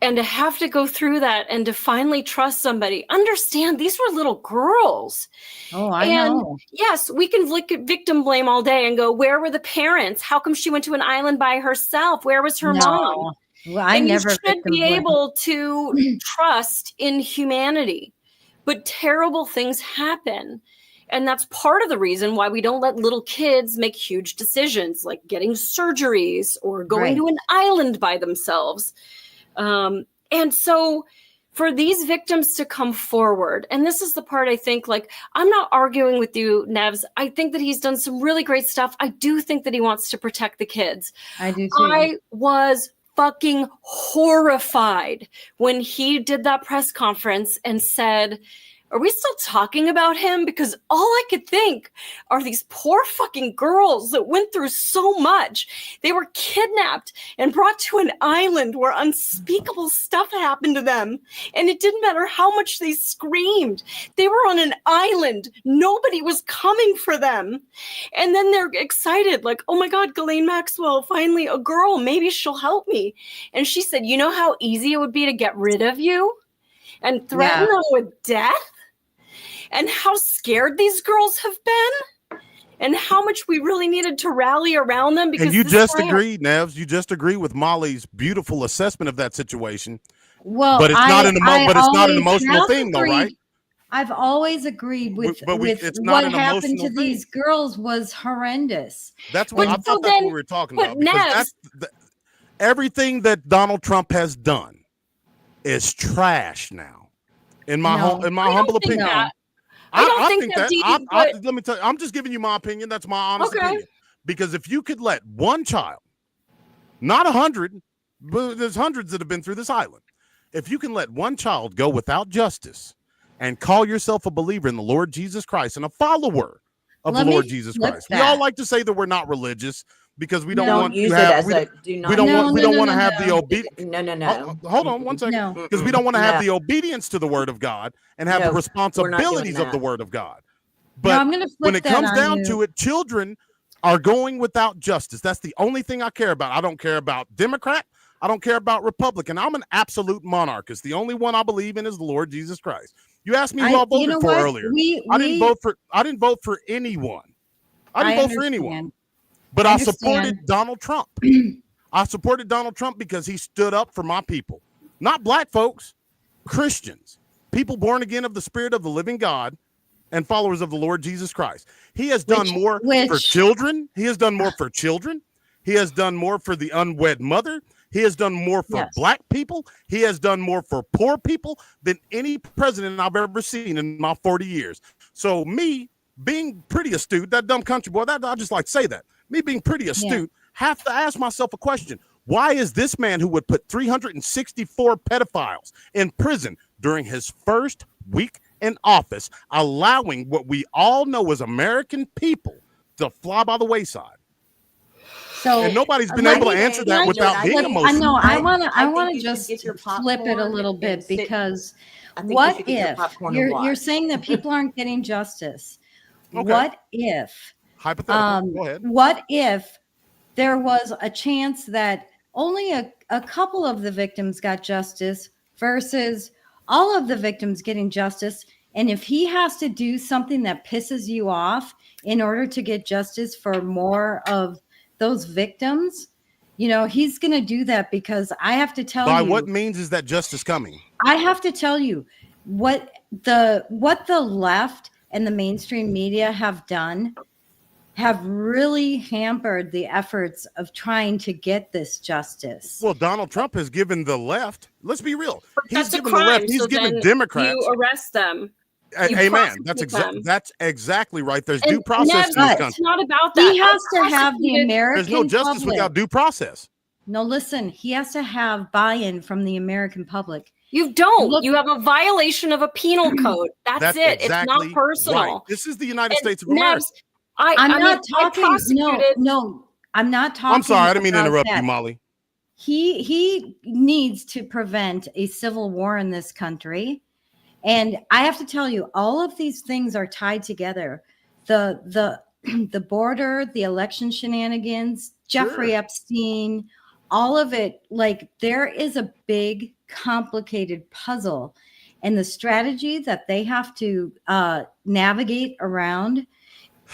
and to have to go through that and to finally trust somebody, understand these were little girls. Oh, I And know. yes, we can victim blame all day and go, where were the parents? How come she went to an island by herself? Where was her mom? Well, I And never you should victim be blame. able to trust in humanity. But terrible things happen. And that's part of the reason why we don't let little kids make huge decisions like getting surgeries or going to an island by themselves. And so for these victims to come forward, and this is the part I think, like, I'm not arguing with you, Nevs. I think that he's done some really great stuff. I do think that he wants to protect the kids. I do too. I was fucking horrified when he did that press conference and said, are we still talking about him? Because all I could think are these poor fucking girls that went through so much. They were kidnapped and brought to an island where unspeakable stuff happened to them. And it didn't matter how much they screamed. They were on an island. Nobody was coming for them. And then they're excited, like, oh my God, Ghislaine Maxwell, finally a girl, maybe she'll help me. And she said, you know how easy it would be to get rid of you and threaten them with death? And how scared these girls have been, and how much we really needed to rally around them. Because and you just agree, Nevs. You just agree with Molly's beautiful assessment of that situation. Well, but it's not an emotional thing, agreed, though, right? I've always agreed with it's not what an happened to emotional these girls was horrendous. That's what I thought. That's what we were talking about. Because everything that Donald Trump has done is trash now. In my humble opinion. I think that. Let me tell you, I'm just giving you my opinion. That's my honest opinion. Because if you could let one child, not 100, but there's hundreds that have been through this island. If you can let one child go without justice and call yourself a believer in the Lord Jesus Christ and a follower of the Lord Jesus Christ. We all like to say that we're not religious because we don't want to have we don't want to have the obedience. No. Hold on one second. Because we don't want to have the obedience to the word of God and have the responsibilities of the word of God. But when it comes down to it, children are going without justice. That's the only thing I care about. I don't care about Democrat. I don't care about Republican. I'm an absolute monarchist. The only one I believe in is the Lord Jesus Christ. You asked me who I voted for earlier. I didn't vote for anyone. I didn't vote for anyone. But I supported Donald Trump. I supported Donald Trump because he stood up for my people. Not black folks, Christians, people born again of the Spirit of the living God and followers of the Lord Jesus Christ. He has done more for children. He has done more for children. He has done more for the unwed mother. He has done more for black people. He has done more for poor people than any president I've ever seen in my 40 years. So me being pretty astute, that dumb country boy, I just like to say that. Me being pretty astute, have to ask myself a question. Why is this man who would put 364 pedophiles in prison during his first week in office allowing what we all know as American people to fly by the wayside? So, and nobody's been able to answer that without being emotional. I want to just flip it a little bit because what if you're saying that people aren't getting justice? Okay. What if hypothetical? Go ahead. What if there was a chance that only a couple of the victims got justice versus all of the victims getting justice? And if he has to do something that pisses you off in order to get justice for more of those victims, you know, he's going to do that because I have to tell you. By what means is that justice coming? I have to tell you what the left and the mainstream media have done have really hampered the efforts of trying to get this justice. Well, Donald Trump has given the left, let's be real. He's given the left, he's given Democrats. You arrest them. You Amen. prosecute them. That's exactly right. There's And due process in this Nevs, country. it's not about that. He has to have the Prosecuted- American There's no justice public. without due process. No, listen, he has to have buy-in from the American public. You don't. Look- You have a violation of a penal code. That's it. Exactly It's not personal. right. This is the United And States of America. Nevs, I'm not talking. prosecuted. No, I'm not talking. I'm sorry, I didn't mean to about interrupt that. you, Molly. He needs to prevent a civil war in this country. And I have to tell you, all of these things are tied together. The the border, the election shenanigans, Jeffrey Epstein, all of it. Like, there is a big, complicated puzzle, and the strategy that they have to navigate around,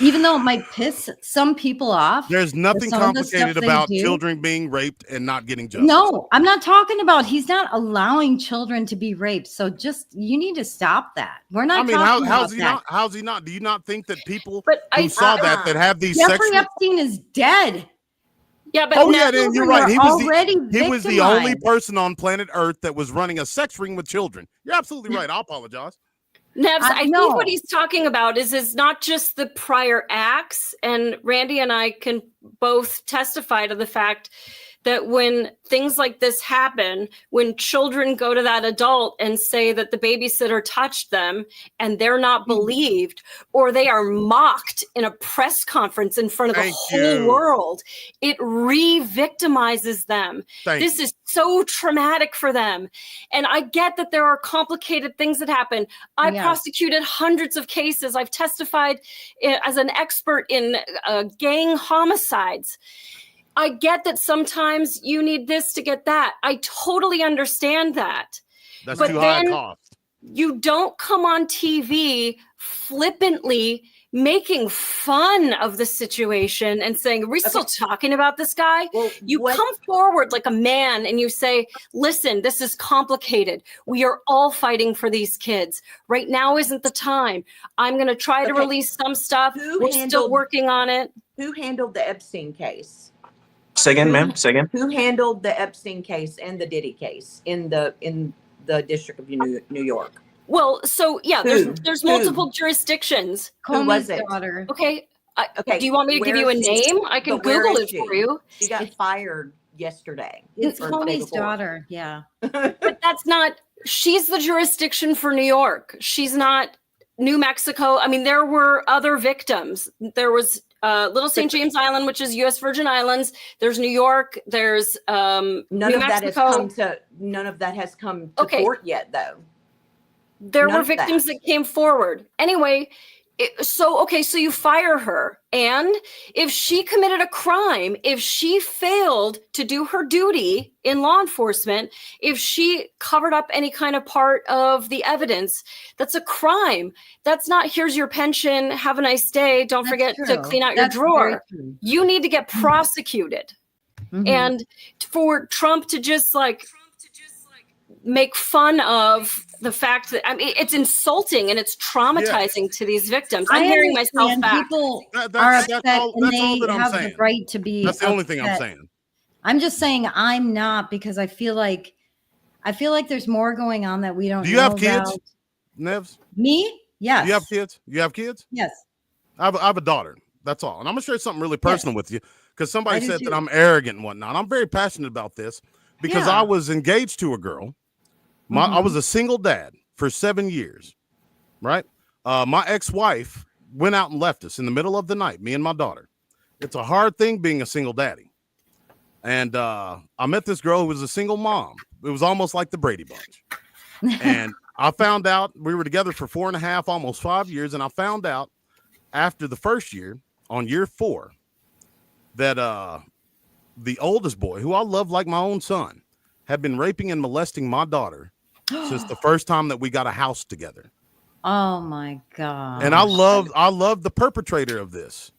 even though it might piss some people off. There's nothing some of the complicated stuff they about do. children being raped and not getting justice. No, I'm not talking about, he's not allowing children to be raped. So just, you need to stop that. We're not I mean, talking how's about he that. not? How's he not? Do you not think that people But who saw that have these Jeffrey sexual? Epstein is dead. Yeah, but Oh yeah, Nevs, then you're Children right. are already He was the only victimized. person on planet Earth that was running a sex ring with children. You're absolutely right. I apologize. Nevs, I I think know. what he's talking about is not just the prior acts, and Randy and I can both testify to the fact that when things like this happen, when children go to that adult and say that the babysitter touched them and they're not believed, or they are mocked in a press conference in front of the Thank whole you. world, it re-victimizes them. Thank This you. is so traumatic for them. And I get that there are complicated things that happen. I Yes. prosecuted hundreds of cases. I've testified as an expert in gang homicides. I get that sometimes you need this to get that. I totally understand that. That's But too high a then- cost. You don't come on TV flippantly making fun of the situation and saying, are we still talking about this guy? Well, You what- come forward like a man and you say, listen, this is complicated. We are all fighting for these kids. Right now isn't the time. I'm going to try to Okay. release some stuff. Who We're still handled- working on it. Who handled the Epstein case? Say again, ma'am. Say again. Who handled the Epstein case and the Diddy case in the District of New York? Well, so yeah, Who? there's Who? multiple jurisdictions. Who was Comey's it? daughter. Okay. Okay, Do you want me to give you a where is she? name? I can But where Google is it she? for you. She got fired yesterday. It's or the day Comey's before. daughter. Yeah. But that's not, she's the jurisdiction for New York. She's not New Mexico. I mean, there were other victims. There was Little St. James Island, which is U.S. Virgin Islands. There's New York. There's None New of that has Mexico. come to Okay. court yet, though. There None were of that. victims that came forward. Anyway, so you fire her. And if she committed a crime, if she failed to do her duty in law enforcement, if she covered up any kind of part of the evidence, that's a crime. That's not, here's your pension, have a nice day, don't That's forget to true. clean out That's your very drawer. true. You need to get prosecuted. Mhm. And for Trump to just make fun of the fact that, I mean, it's insulting and it's traumatizing to these victims. I'm I hearing myself understand back. people That's are all- upset that's and all they that I'm have saying. the right to be. That's the only thing I'm upset. saying. I'm just saying I'm not, because I feel like there's more going on that we don't Do you know have kids, about. Nevs? Me? Yes. Do you have kids? You have kids? Yes. I have a daughter. That's all. And I'm gonna share something really personal with you, because somebody I do said too. that I'm arrogant and whatnot. I'm very passionate about this because Yeah. I was engaged to a girl. I was a single dad for 7 years, right? My ex-wife went out and left us in the middle of the night, me and my daughter. It's a hard thing being a single daddy. And I met this girl who was a single mom. It was almost like the Brady Bunch. And I found out we were together for 4.5, almost 5 years. And I found out after the first year, on year 4, that the oldest boy, who I love like my own son, had been raping and molesting my daughter since the first time that we got a house together. Oh my God. And I love the perpetrator of this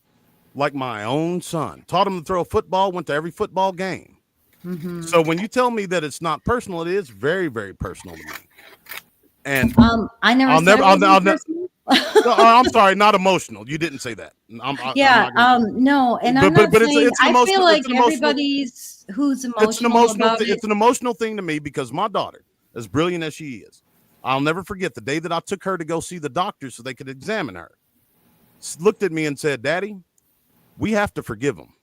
like my own son. Taught him to throw a football, went to every football game. Mhm. So when you tell me that it's not personal, it is very, very personal to me. And I never. I'll said never- it I'll- was I'll ne- personal. I'm sorry, not emotional. You didn't say that. I'm Yeah. not gonna- No, and But- I'm but- not but it's- saying. it's an I emotional- feel like it's an emotional- everybody's who's emotional it's an emotional about it. it's an emotional thing to me because my daughter, as brilliant as she is, I'll never forget the day that I took her to go see the doctor so they could examine her. Looked at me and said, "Daddy, we have to forgive them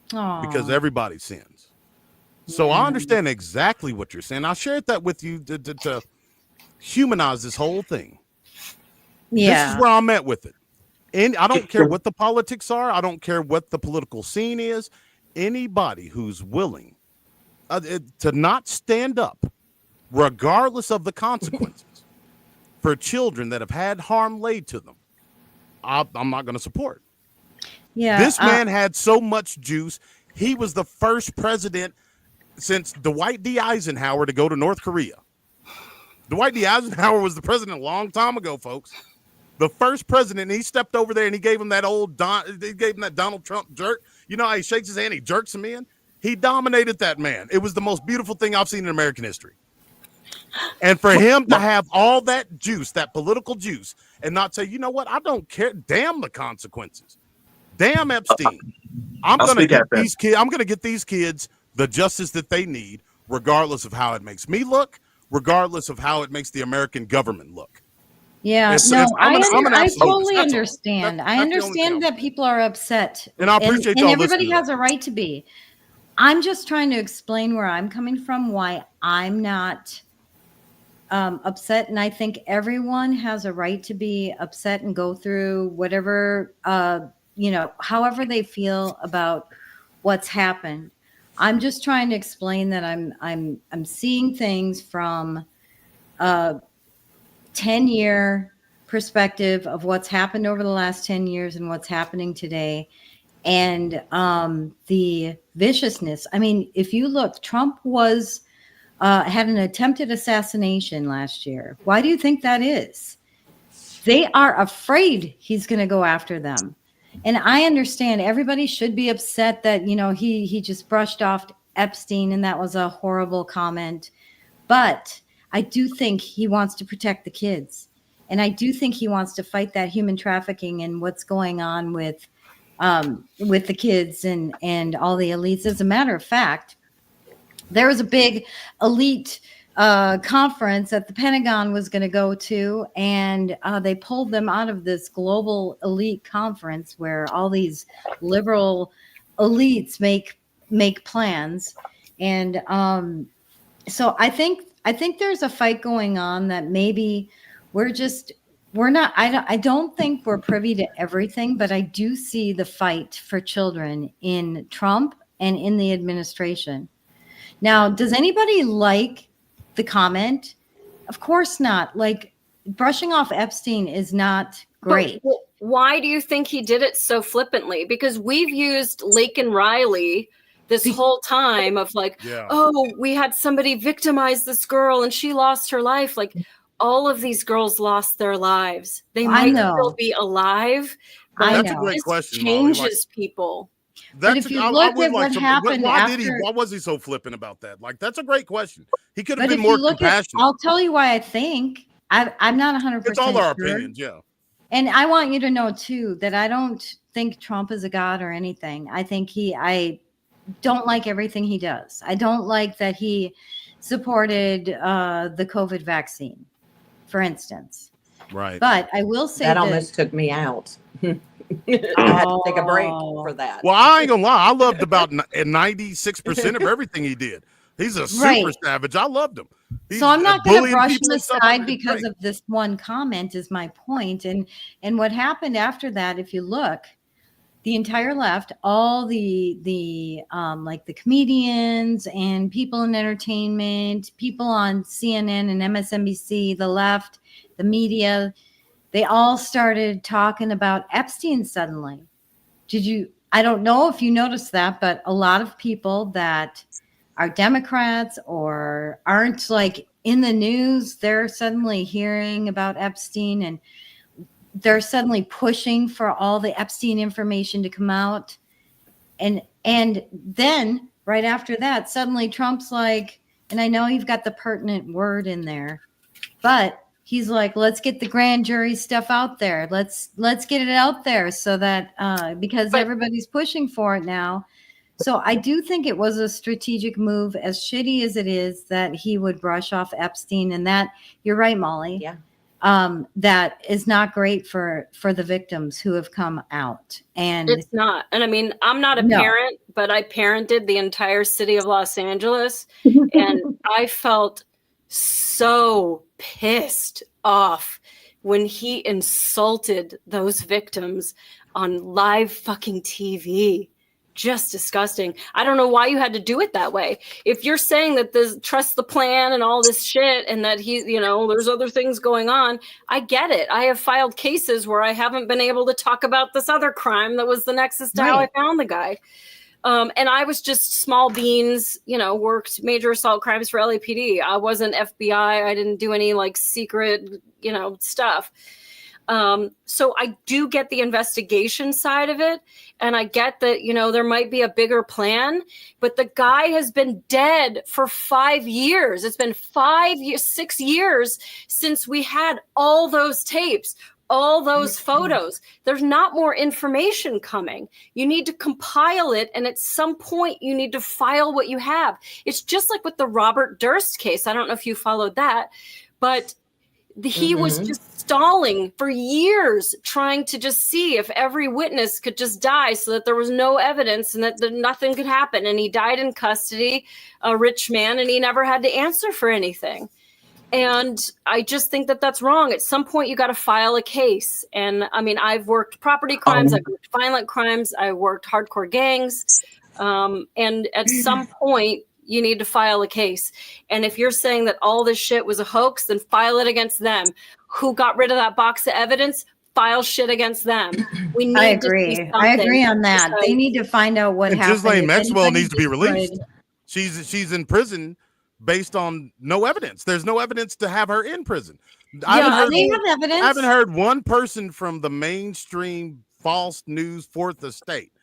because everybody sins." So I understand exactly what you're saying. I shared that with you to humanize this whole thing. Yeah. This is where I'm at with it. And I don't care what the politics are. I don't care what the political scene is. Anybody who's willing to not stand up, regardless of the consequences, for children that have had harm laid to them, I'm not going to support. Yeah. This man had so much juice. He was the first president since Dwight D. Eisenhower to go to North Korea. Dwight D. Eisenhower was the president a long time ago, folks. The first president, he stepped over there and he gave him that Donald Trump jerk. You know how he shakes his hand, he jerks him in? He dominated that man. It was the most beautiful thing I've seen in American history. And for him to have all that juice, that political juice, and not say, you know what, I don't care. Damn the consequences. Damn Epstein. I'm going to get these kids the justice that they need, regardless of how it makes me look, regardless of how it makes the American government look. Yeah, I totally understand. I understand that people are upset, and I appreciate and y'all everybody listening. has a right to be. I'm just trying to explain where I'm coming from, why I'm not upset, and I think everyone has a right to be upset and go through whatever however they feel about what's happened. I'm just trying to explain that I'm seeing things from 10-year perspective of what's happened over the last 10 years and what's happening today, and the viciousness. I mean, if you look, Trump had an attempted assassination last year. Why do you think that is? They are afraid he's going to go after them. And I understand everybody should be upset that, he just brushed off Epstein and that was a horrible comment. But I do think he wants to protect the kids. And I do think he wants to fight that human trafficking and what's going on with the kids and all the elites. As a matter of fact, there was a big elite conference that the Pentagon was going to go to, and they pulled them out of this global elite conference where all these liberal elites make plans. And so I think there's a fight going on that maybe I don't think we're privy to everything, but I do see the fight for children in Trump and in the administration. Now, does anybody like the comment? Of course not. Like, brushing off Epstein is not great. But why do you think he did it so flippantly? Because we've used Laken Riley this whole time of oh, we had somebody victimize this girl and she lost her life. Like, all of these girls lost their lives. They might still be alive, but that's a great question, changes people. But if you look at what happened why was he so flippant about that? Like, that's a great question. He could have been more compassionate. I'll tell you why I think. I'm not 100% It's all our sure. opinions, yeah. And I want you to know, too, that I don't think Trump is a god or anything. I think I don't like everything he does. I don't like that he supported the COVID vaccine, for instance. Right. But I will say that almost took me out. I had to take a break for that. Well, I ain't gonna lie. I loved about 96% of everything he did. He's a super savage. I loved him. So I'm not going to brush him aside because of this one comment is my point. And what happened after that, if you look, the entire left, all the like the comedians and people in entertainment, people on CNN and MSNBC, the left, the media, they all started talking about Epstein suddenly. I don't know if you noticed that, but a lot of people that are Democrats or aren't like in the news, they're suddenly hearing about Epstein and they're suddenly pushing for all the Epstein information to come out. And then right after that, suddenly Trump's like, and I know you've got the pertinent word in there, but he's like, let's get the grand jury stuff out there. Let's get it out there so that because everybody's pushing for it now. So I do think it was a strategic move, as shitty as it is, that he would brush off Epstein, and that you're right, Molly. Yeah. That is not great for the victims who have come out. And It's not. And I mean, I'm not a parent, but I parented the entire city of Los Angeles, and I felt so pissed off when he insulted those victims on live fucking TV. Just disgusting. I don't know why you had to do it that way. If you're saying that there's trust the plan and all this shit, and that he, you know, there's other things going on, I get it. I have filed cases where I haven't been able to talk about this other crime that was the nexus to how I found the guy. And I was just small beans, you know, worked major assault crimes for LAPD. I wasn't FBI. I didn't do any like secret, you know, stuff. So I do get the investigation side of it. And I get that, you know, there might be a bigger plan, but the guy has been dead for 5 years. It's been 6 years since we had all those tapes, all those photos. There's not more information coming. You need to compile it. And at some point you need to file what you have. It's just like with the Robert Durst case. I don't know if you followed that, but he was just stalling for years, trying to just see if every witness could just die so that there was no evidence and that nothing could happen. And he died in custody, a rich man, and he never had to answer for anything. And I just think that that's wrong. At some point, you got to file a case. And I mean, I've worked property crimes, I've worked violent crimes, I worked hardcore gangs. And at some point, you need to file a case. And if you're saying that all this shit was a hoax, then file it against them. Who got rid of that box of evidence? File shit against them. We need I agree. I agree on that. They need to find out what happened. Ghislaine Maxwell needs to be released. She's in prison based on no evidence. There's no evidence to have her in prison. They have evidence. I haven't heard one person from the mainstream false news fourth estate.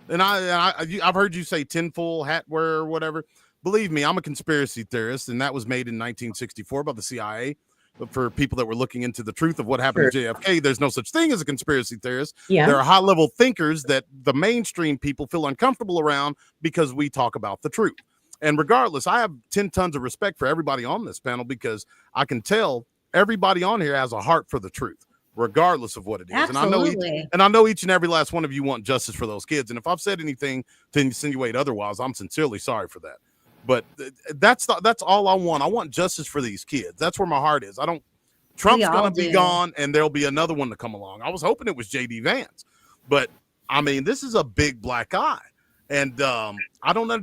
And I've heard you say tinfoil hat wear or whatever. Believe me, I'm a conspiracy theorist, and that was made in 1964 by the CIA. But for people that were looking into the truth of what happened to JFK, there's no such thing as a conspiracy theorist. Yeah. There are high-level thinkers that the mainstream people feel uncomfortable around because we talk about the truth. And regardless, I have 10 tons of respect for everybody on this panel because I can tell everybody on here has a heart for the truth, regardless of what it is. Absolutely. And I know each and every last one of you want justice for those kids. And if I've said anything to insinuate otherwise, I'm sincerely sorry for that. But that's all I want. I want justice for these kids. That's where my heart is. Trump's going to be gone, and there'll be another one to come along. I was hoping it was J.D. Vance. But, I mean, this is a big black eye. And I don't know.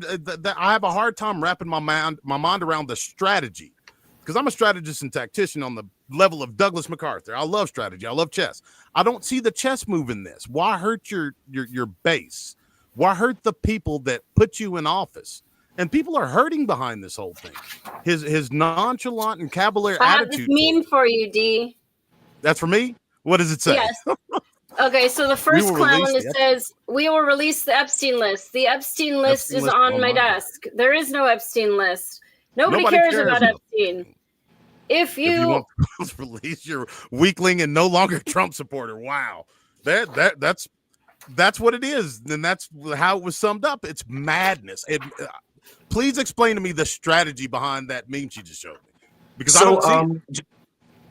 I have a hard time wrapping my mind around the strategy. Because I'm a strategist and tactician on the level of Douglas MacArthur. I love strategy. I love chess. I don't see the chess move in this. Why hurt your base? Why hurt the people that put you in office? And people are hurting behind this whole thing. His nonchalant and cavalier attitude. I have this meme for you, D. That's for me? What does it say? Yes. Okay, so the first clown says, we will release the Epstein list. The Epstein list is on my desk. There is no Epstein list. Nobody cares about Epstein. If you want to release your weakling and no longer Trump supporter, wow. That's what it is. And that's how it was summed up. It's madness. Please explain to me the strategy behind that meme she just showed me. Because I don't see it.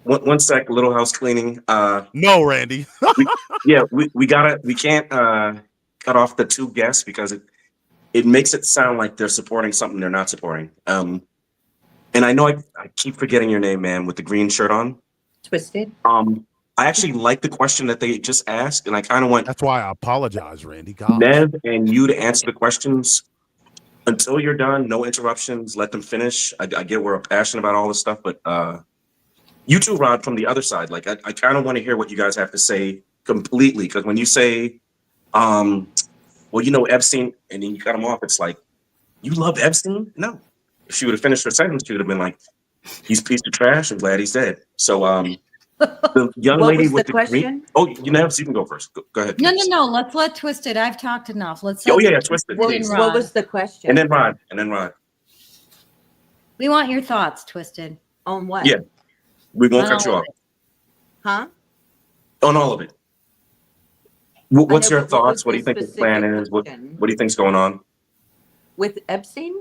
One sec, a little house cleaning. No, Randy. we can't cut off the two guests because it makes it sound like they're supporting something they're not supporting. And I know I keep forgetting your name, man, with the green shirt on. Twisted. I actually like the question that they just asked, and I kind of want. That's why I apologize, Randy. God. Nev and you to answer the questions until you're done. No interruptions. Let them finish. I get we're passionate about all this stuff, but you too, Rod, from the other side. Like I kind of want to hear what you guys have to say completely, because when you say, well, you know Epstein, and then you cut him off, it's like, you love Epstein? No. If she would have finished her sentence, she would have been like, he's a piece of trash. I'm glad he's dead. So the young lady with the question? You can go first. Go ahead. No. Let's let Twisted. I've talked enough. Let's. Twisted. What was the question? And then Rod. We want your thoughts, Twisted. On what? Yeah, we won't cut you off. Huh? On all of it. What's your thoughts? What do you think the plan is? What do you think's going on? With Epstein?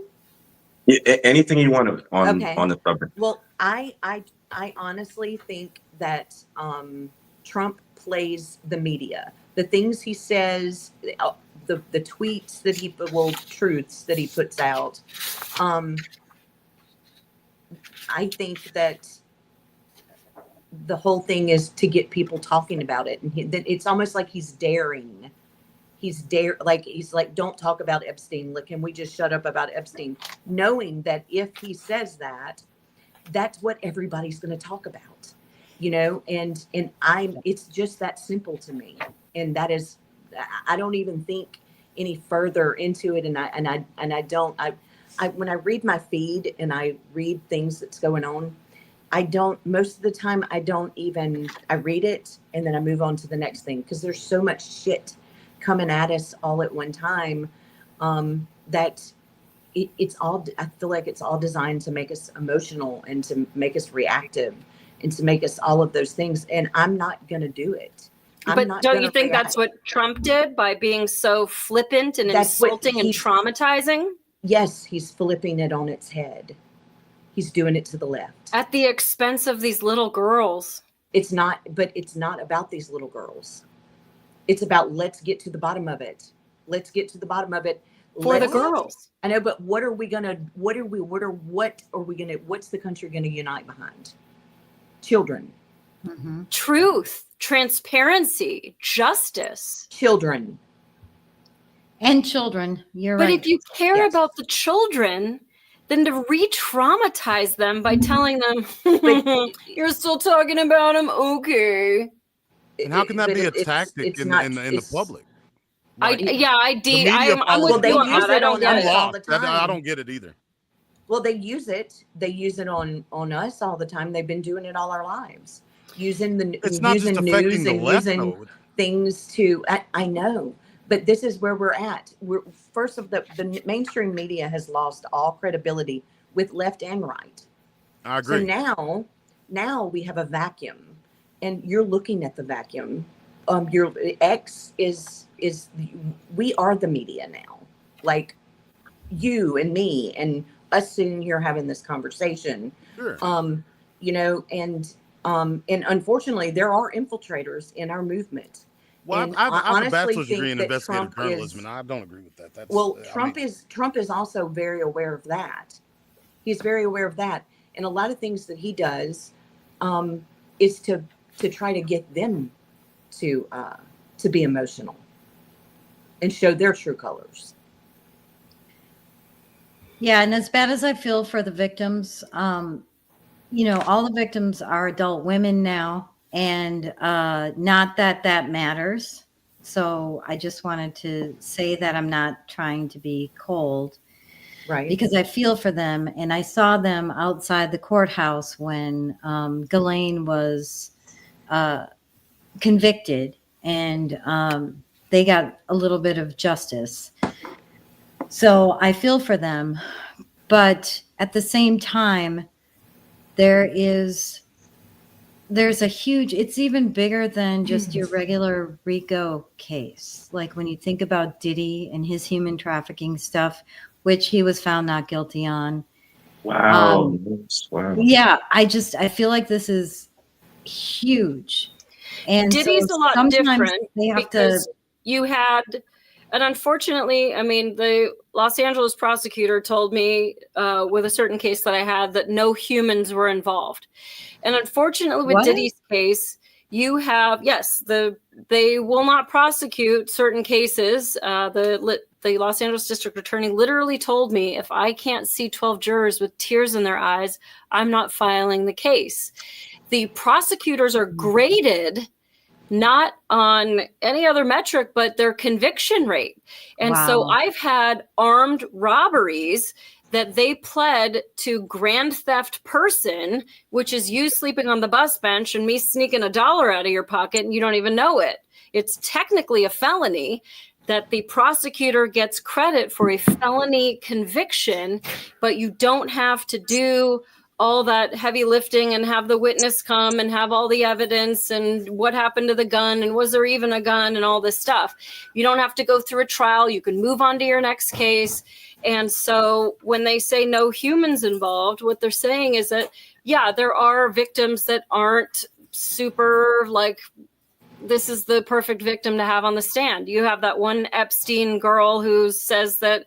Anything you want to Okay. on the subject. Well, I honestly think that Trump plays the media. The things he says, the tweets that truths that he puts out. I think that the whole thing is to get people talking about it, and it's almost like he's daring. He's like, don't talk about Epstein. Like, can we just shut up about Epstein? Knowing that if he says that, that's what everybody's going to talk about, and it's just that simple to me. And that is, I don't even think any further into it. And I don't, when I read my feed and I read things that's going on, most of the time, I read it and then I move on to the next thing. 'Cause there's so much shit coming at us all at one time, that it's all, I feel like it's all designed to make us emotional and to make us reactive and to make us all of those things. And I'm not going to do it. But don't you think that's what Trump did by being so flippant and insulting and traumatizing? Yes, he's flipping it on its head. He's doing it to the left. At the expense of these little girls. It's not about these little girls. It's about, let's get to the bottom of it. Let's get to the bottom of it. For the girls. I know, but what's the country going to unite behind? Children. Mm-hmm. Truth, transparency, justice. Children. And children, you're right. But if you care about the children, then to re-traumatize them by telling them, you're still talking about them, okay. And how can that be a tactic in the public? I'm with you on that. I don't get it all the time. I don't get it either. Well, they use it on us all the time. They've been doing it all our lives. Using news and using things to, I know, but this is where we're at. The mainstream media has lost all credibility with left and right. I agree. So now we have a vacuum, and you're looking at the vacuum. Your X is we are the media now, like you and me and us sitting here having this conversation. Sure. And unfortunately there are infiltrators in our movement. Well, I have a bachelor's degree in investigative journalism, and I don't agree with that. Trump is also very aware of that. He's very aware of that, and a lot of things that he does is to try to get them to be emotional and show their true colors. Yeah, and as bad as I feel for the victims, all the victims are adult women now, and not that matters. So I just wanted to say that I'm not trying to be cold, right? Because I feel for them, and I saw them outside the courthouse when Ghislaine was convicted, and they got a little bit of justice. So I feel for them, but at the same time, there's a huge, it's even bigger than just your regular RICO case. Like when you think about Diddy and his human trafficking stuff, which he was found not guilty on. Wow. Wow. Yeah, I feel like this is huge. And Diddy's a lot different they have because you had, and unfortunately, I mean, the Los Angeles prosecutor told me with a certain case that I had that no humans were involved. And unfortunately, with Diddy's case, you have, they will not prosecute certain cases. The Los Angeles district attorney literally told me, if I can't see 12 jurors with tears in their eyes, I'm not filing the case. The prosecutors are graded not on any other metric, but their conviction rate. And so I've had armed robberies that they pled to grand theft person, which is you sleeping on the bus bench and me sneaking $1 out of your pocket and you don't even know it. It's technically a felony that the prosecutor gets credit for a felony conviction, but you don't have to do all that heavy lifting and have the witness come and have all the evidence and what happened to the gun and was there even a gun and all this stuff. You don't have to go through a trial. You can move on to your next case. And so when they say no humans involved, what they're saying is that, yeah, there are victims that aren't super like, this is the perfect victim to have on the stand. You have that one Epstein girl who says that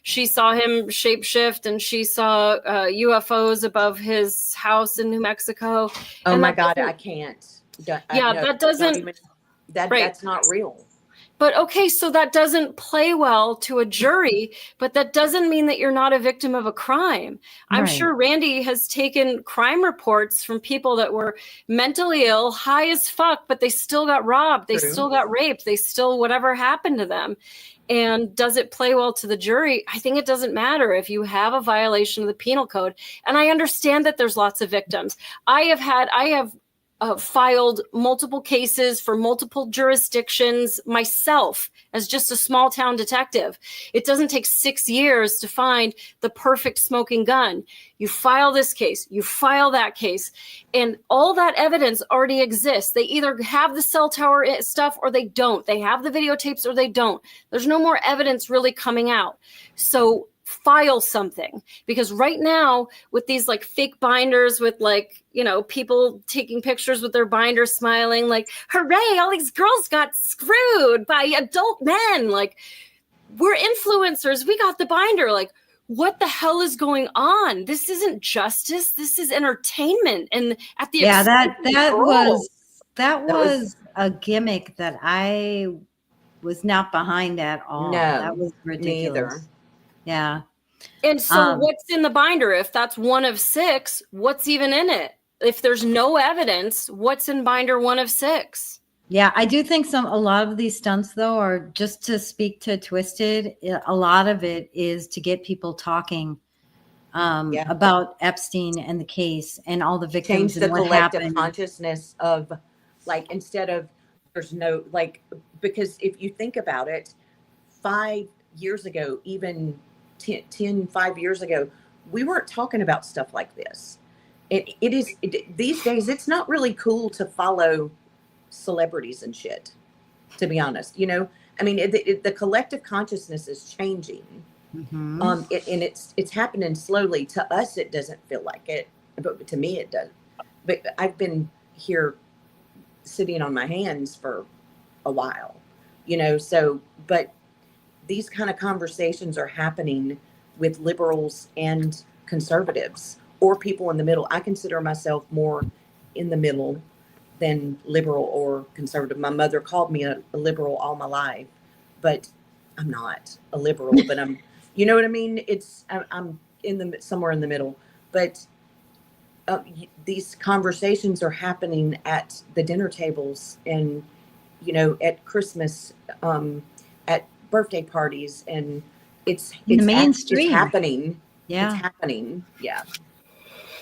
she saw him shapeshift and she saw UFOs above his house in New Mexico. Oh and my God, I can't. That doesn't. Right. That's not real. But okay, so that doesn't play well to a jury, but that doesn't mean that you're not a victim of a crime. I'm Right. sure Randy has taken crime reports from people that were mentally ill, high as fuck, but they still got robbed. They True. still got raped. They still, whatever happened to them. And does it play well to the jury? I think it doesn't matter if you have a violation of the penal code. And I understand that there's lots of victims. I have filed multiple cases for multiple jurisdictions myself as just a small town detective. It doesn't take 6 years to find the perfect smoking gun. You file this case, you file that case, and all that evidence already exists. They either have the cell tower stuff or they don't. They have the videotapes or they don't. There's no more evidence really coming out. So file something, because right now with these like fake binders with like, you know, people taking pictures with their binder smiling like, hooray, all these girls got screwed by adult men. Like, we're influencers. We got the binder. Like, what the hell is going on? This isn't justice. This is entertainment. And at the Yeah, expense of that girls. was a gimmick that I was not behind at all. No, That was me ridiculous. either. Yeah. And so what's in the binder? If that's 1 of 6, what's even in it? If there's no evidence, what's in binder 1 of 6? Yeah, I do think a lot of these stunts, though, are just to speak to Twisted. A lot of it is to get people talking about Epstein and the case and all the victims Change the and what collective happened. consciousness of, like, instead of there's no, like, because if you think about it, 5 years ago, even 5 years ago, we weren't talking about stuff like this. These days, it's not really cool to follow celebrities and shit, to be honest. You know, I mean, the collective consciousness is changing. Mhm. And it's happening slowly. To us, it doesn't feel like it, but to me, it does. But I've been here sitting on my hands for a while, you know. So, but these kind of conversations are happening with liberals and conservatives or people in the middle. I consider myself more in the middle than liberal or conservative. My mother called me a liberal all my life, but I'm not a liberal, but I'm, you know what I mean? I'm somewhere in the middle, but these conversations are happening at the dinner tables and, you know, at Christmas, at birthday parties, and it's mainstream. It's happening. Yeah. It's happening. Yeah.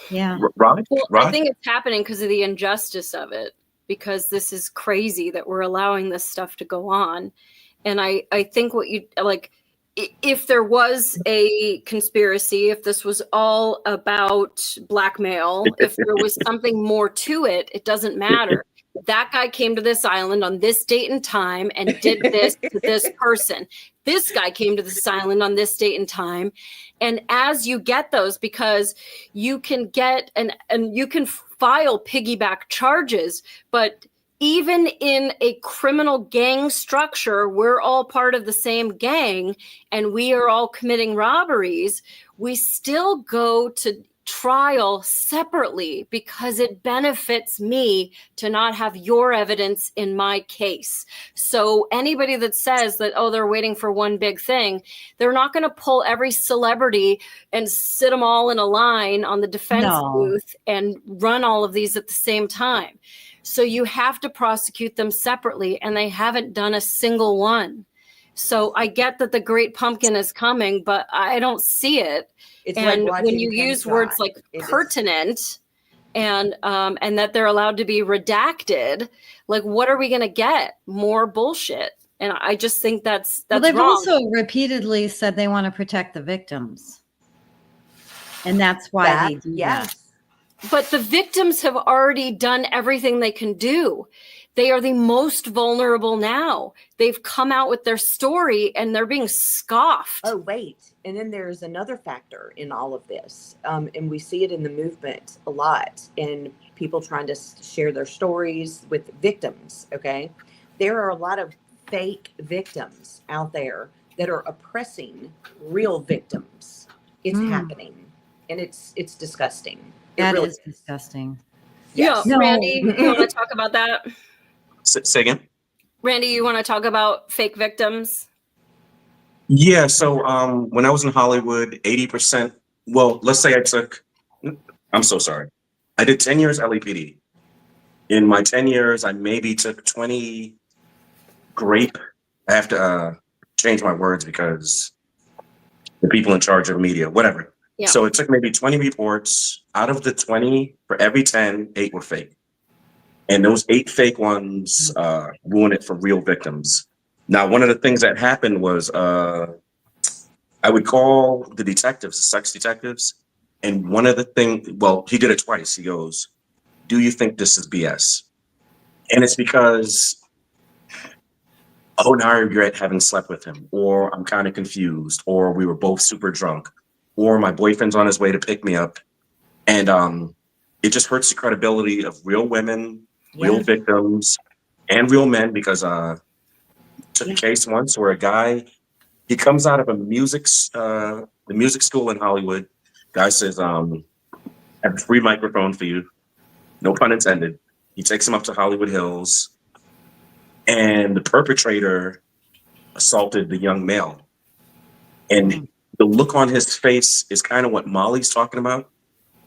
Yeah. Rod? Well, I think it's happening because of the injustice of it, because this is crazy that we're allowing this stuff to go on. And I think what you like, if there was a conspiracy, if this was all about blackmail, if there was something more to it, it doesn't matter. That guy came to this island on this date and time and did this to this person. This guy came to this island on this date and time. And as you get those, because you can get and you can file piggyback charges, but even in a criminal gang structure, we're all part of the same gang and we are all committing robberies. We still go to trial separately because it benefits me to not have your evidence in my case. So anybody that says that, oh, they're waiting for one big thing, they're not going to pull every celebrity and sit them all in a line on the defense booth and run all of these at the same time. So you have to prosecute them separately, and they haven't done a single one. So I get that the great pumpkin is coming, but I don't see it. It's and like when you paint use dry. words like pertinent and that they're allowed to be redacted, like what are we going to get? More bullshit. And I just think that's Well, they've wrong. also repeatedly said they want to protect the victims. And that's why they do that. But the victims have already done everything they can do. They are the most vulnerable now. They've come out with their story and they're being scoffed. Oh, wait. And then there's another factor in all of this. And we see it in the movement a lot, in people trying to share their stories with victims. Okay. There are a lot of fake victims out there that are oppressing real victims. It's happening, and it's disgusting. That really is disgusting. Yes. Yeah, No. Randy, you want to talk about that? Say again? Randy, you want to talk about fake victims? Yeah. So when I was in Hollywood, 80%, well, let's say I'm so sorry. I did 10 years LAPD. In my 10 years, I maybe took 20 grape. I have to change my words because the people in charge of media, whatever. Yeah. So it took maybe 20 reports. Out of the 20, for every 10, 8 were fake. And those 8 fake ones ruined it for real victims. Now, one of the things that happened was I would call the detectives, the sex detectives, and one of the things, well, he did it twice. He goes, "Do you think this is BS?" And it's because, oh, now I regret having slept with him, or I'm kind of confused, or we were both super drunk, or my boyfriend's on his way to pick me up. And it just hurts the credibility of real women, real victims, and real men, because took a case once where a guy, he comes out of the music school in Hollywood. Guy says, I have a free microphone for you. No pun intended. He takes him up to Hollywood Hills, and the perpetrator assaulted the young male. And the look on his face is kind of what Molly's talking about.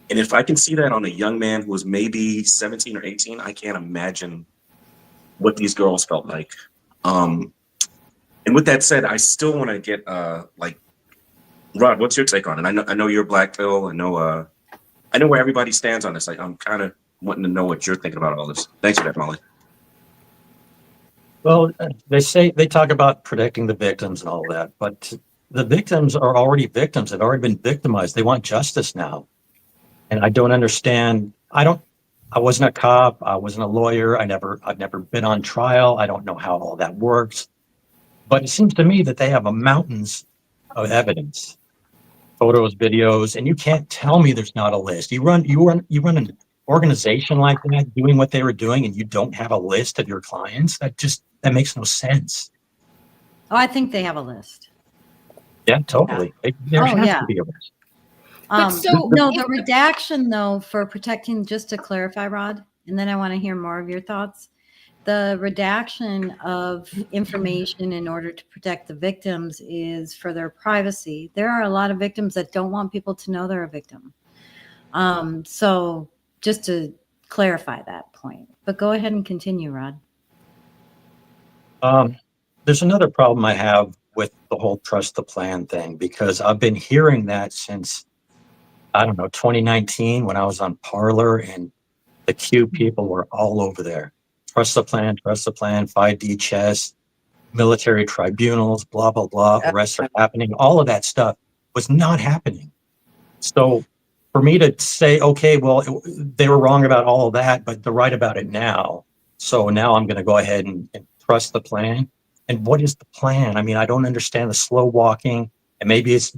And if I can see that on a young man who was maybe 17 or 18, I can't imagine what these girls felt like. And with that said, I still want to get like, Rod, what's your take on it? I know you're Black pill. I know where everybody stands on this. Like, I'm kind of wanting to know what you're thinking about all this. Thanks for that, Molly. Well, they talk about protecting the victims and all that, but the victims are already victims. They've already been victimized. They want justice now. And I don't understand. I wasn't a cop. I wasn't a lawyer. I've never been on trial. I don't know how all that works. But it seems to me that they have a mountains of evidence, photos, videos, and you can't tell me there's not a list. You run an organization like that doing what they were doing, and you don't have a list of your clients. That makes no sense. Oh, I think they have a list. Yeah, totally. There has yeah. to be a list. But so No, the redaction, though, for protecting, just to clarify, Rod, and then I want to hear more of your thoughts. The redaction of information in order to protect the victims is for their privacy. There are a lot of victims that don't want people to know they're a victim. So just to clarify that point. But go ahead and continue, Rod. There's another problem I have with the whole trust the plan thing, because I've been hearing that since, I don't know, 2019, when I was on Parler, and the Q people were all over there. Trust the plan, 5D chess, military tribunals, blah, blah, blah, arrests are happening. All of that stuff was not happening. So for me to say, okay, well, they were wrong about all of that, but they're right about it now. So now I'm going to go ahead and trust the plan. And what is the plan? I mean, I don't understand the slow walking, and maybe it's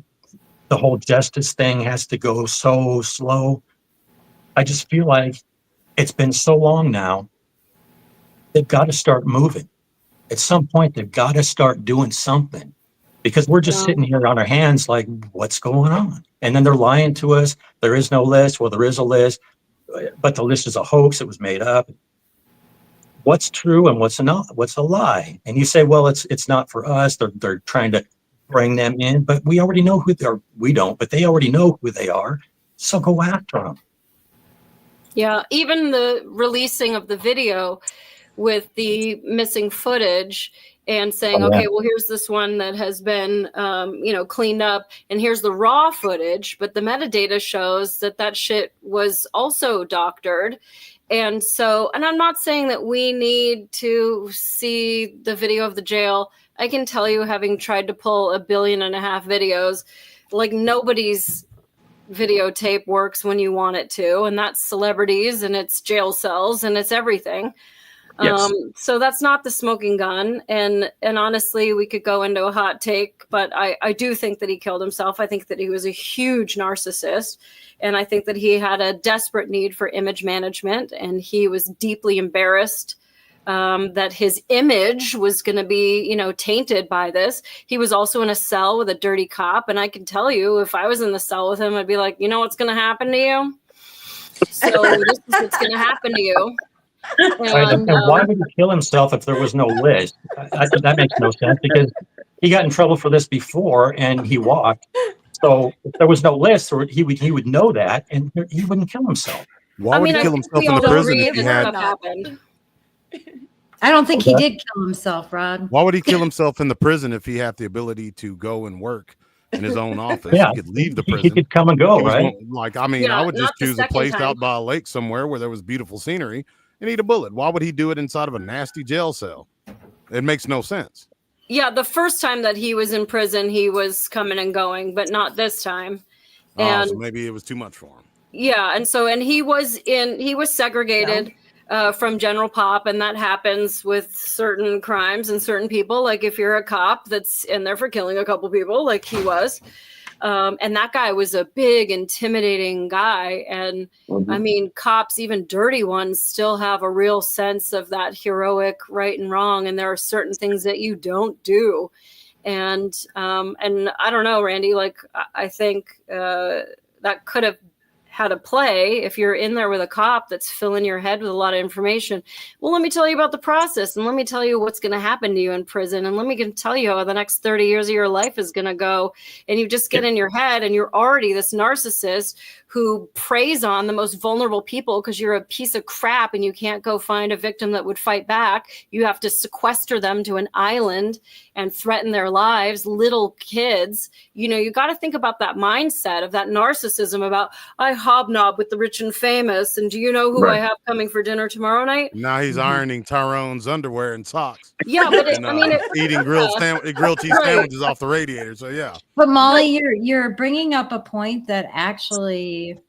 the whole justice thing has to go so slow. I just feel like it's been so long now. They've got to start moving. At some point, they've got to start doing something, because we're just sitting here on our hands like, what's going on? And then they're lying to us. There is no list. Well, there is a list, but the list is a hoax. It was made up. What's true and what's not? What's a lie? And you say, well, it's not for us. They're trying to bring them in, but we already know who they are. We don't, but they already know who they are. So go after them. yeah, even the releasing of the video with the missing footage and saying, okay, well, here's this one that has been, cleaned up, and here's the raw footage, but the metadata shows that shit was also doctored. And so, and I'm not saying that we need to see the video of the jail. I can tell you, having tried to pull 1.5 billion videos, like nobody's videotape works when you want it to, and that's celebrities and it's jail cells and it's everything. Yes. So that's not the smoking gun. And honestly, we could go into a hot take, but I do think that he killed himself. I think that he was a huge narcissist. And I think that he had a desperate need for image management. And he was deeply embarrassed that his image was going to be, you know, tainted by this. He was also in a cell with a dirty cop. And I can tell you, if I was in the cell with him, I'd be like, you know what's going to happen to you? So this is what's going to happen to you. And why would he kill himself if there was no list? That makes no sense, because he got in trouble for this before and he walked. So if there was no list, or he would know that, and he wouldn't kill himself. Why would he kill himself in the prison if he had? Happened. I don't think he did kill himself, Rod. Why would he kill himself in the prison if he had the ability to go and work in his own office? Yeah, he could leave the prison. He could come and go, right? Like, I mean, I would just choose a place out by a lake somewhere where there was beautiful scenery and eat a bullet. Why would he do it inside of a nasty jail cell? It makes no sense. Yeah, the first time that he was in prison, he was coming and going, but not this time. And so maybe it was too much for him. Yeah, and he was segregated from general pop, and that happens with certain crimes and certain people. Like if you're a cop that's in there for killing a couple people, like he was. And that guy was a big, intimidating guy. And I mean, cops, even dirty ones, still have a real sense of that heroic right and wrong. And there are certain things that you don't do. And I don't know, Randy, like, I think that could have had a play if you're in there with a cop that's filling your head with a lot of information. Well, let me tell you about the process, and let me tell you what's going to happen to you in prison, and let me tell you how the next 30 years of your life is going to go. And you just get in your head, and you're already this narcissist who preys on the most vulnerable people because you're a piece of crap and you can't go find a victim that would fight back. You have to sequester them to an island and threaten their lives, little kids. You know, you got to think about that mindset of that narcissism about, I hobnob with the rich and famous, and do you know who I have coming for dinner tomorrow night? Now he's ironing Tyrone's underwear and socks. Yeah, but eating grilled cheese sandwiches off the radiator. So yeah. But Molly, you're bringing up a point that actually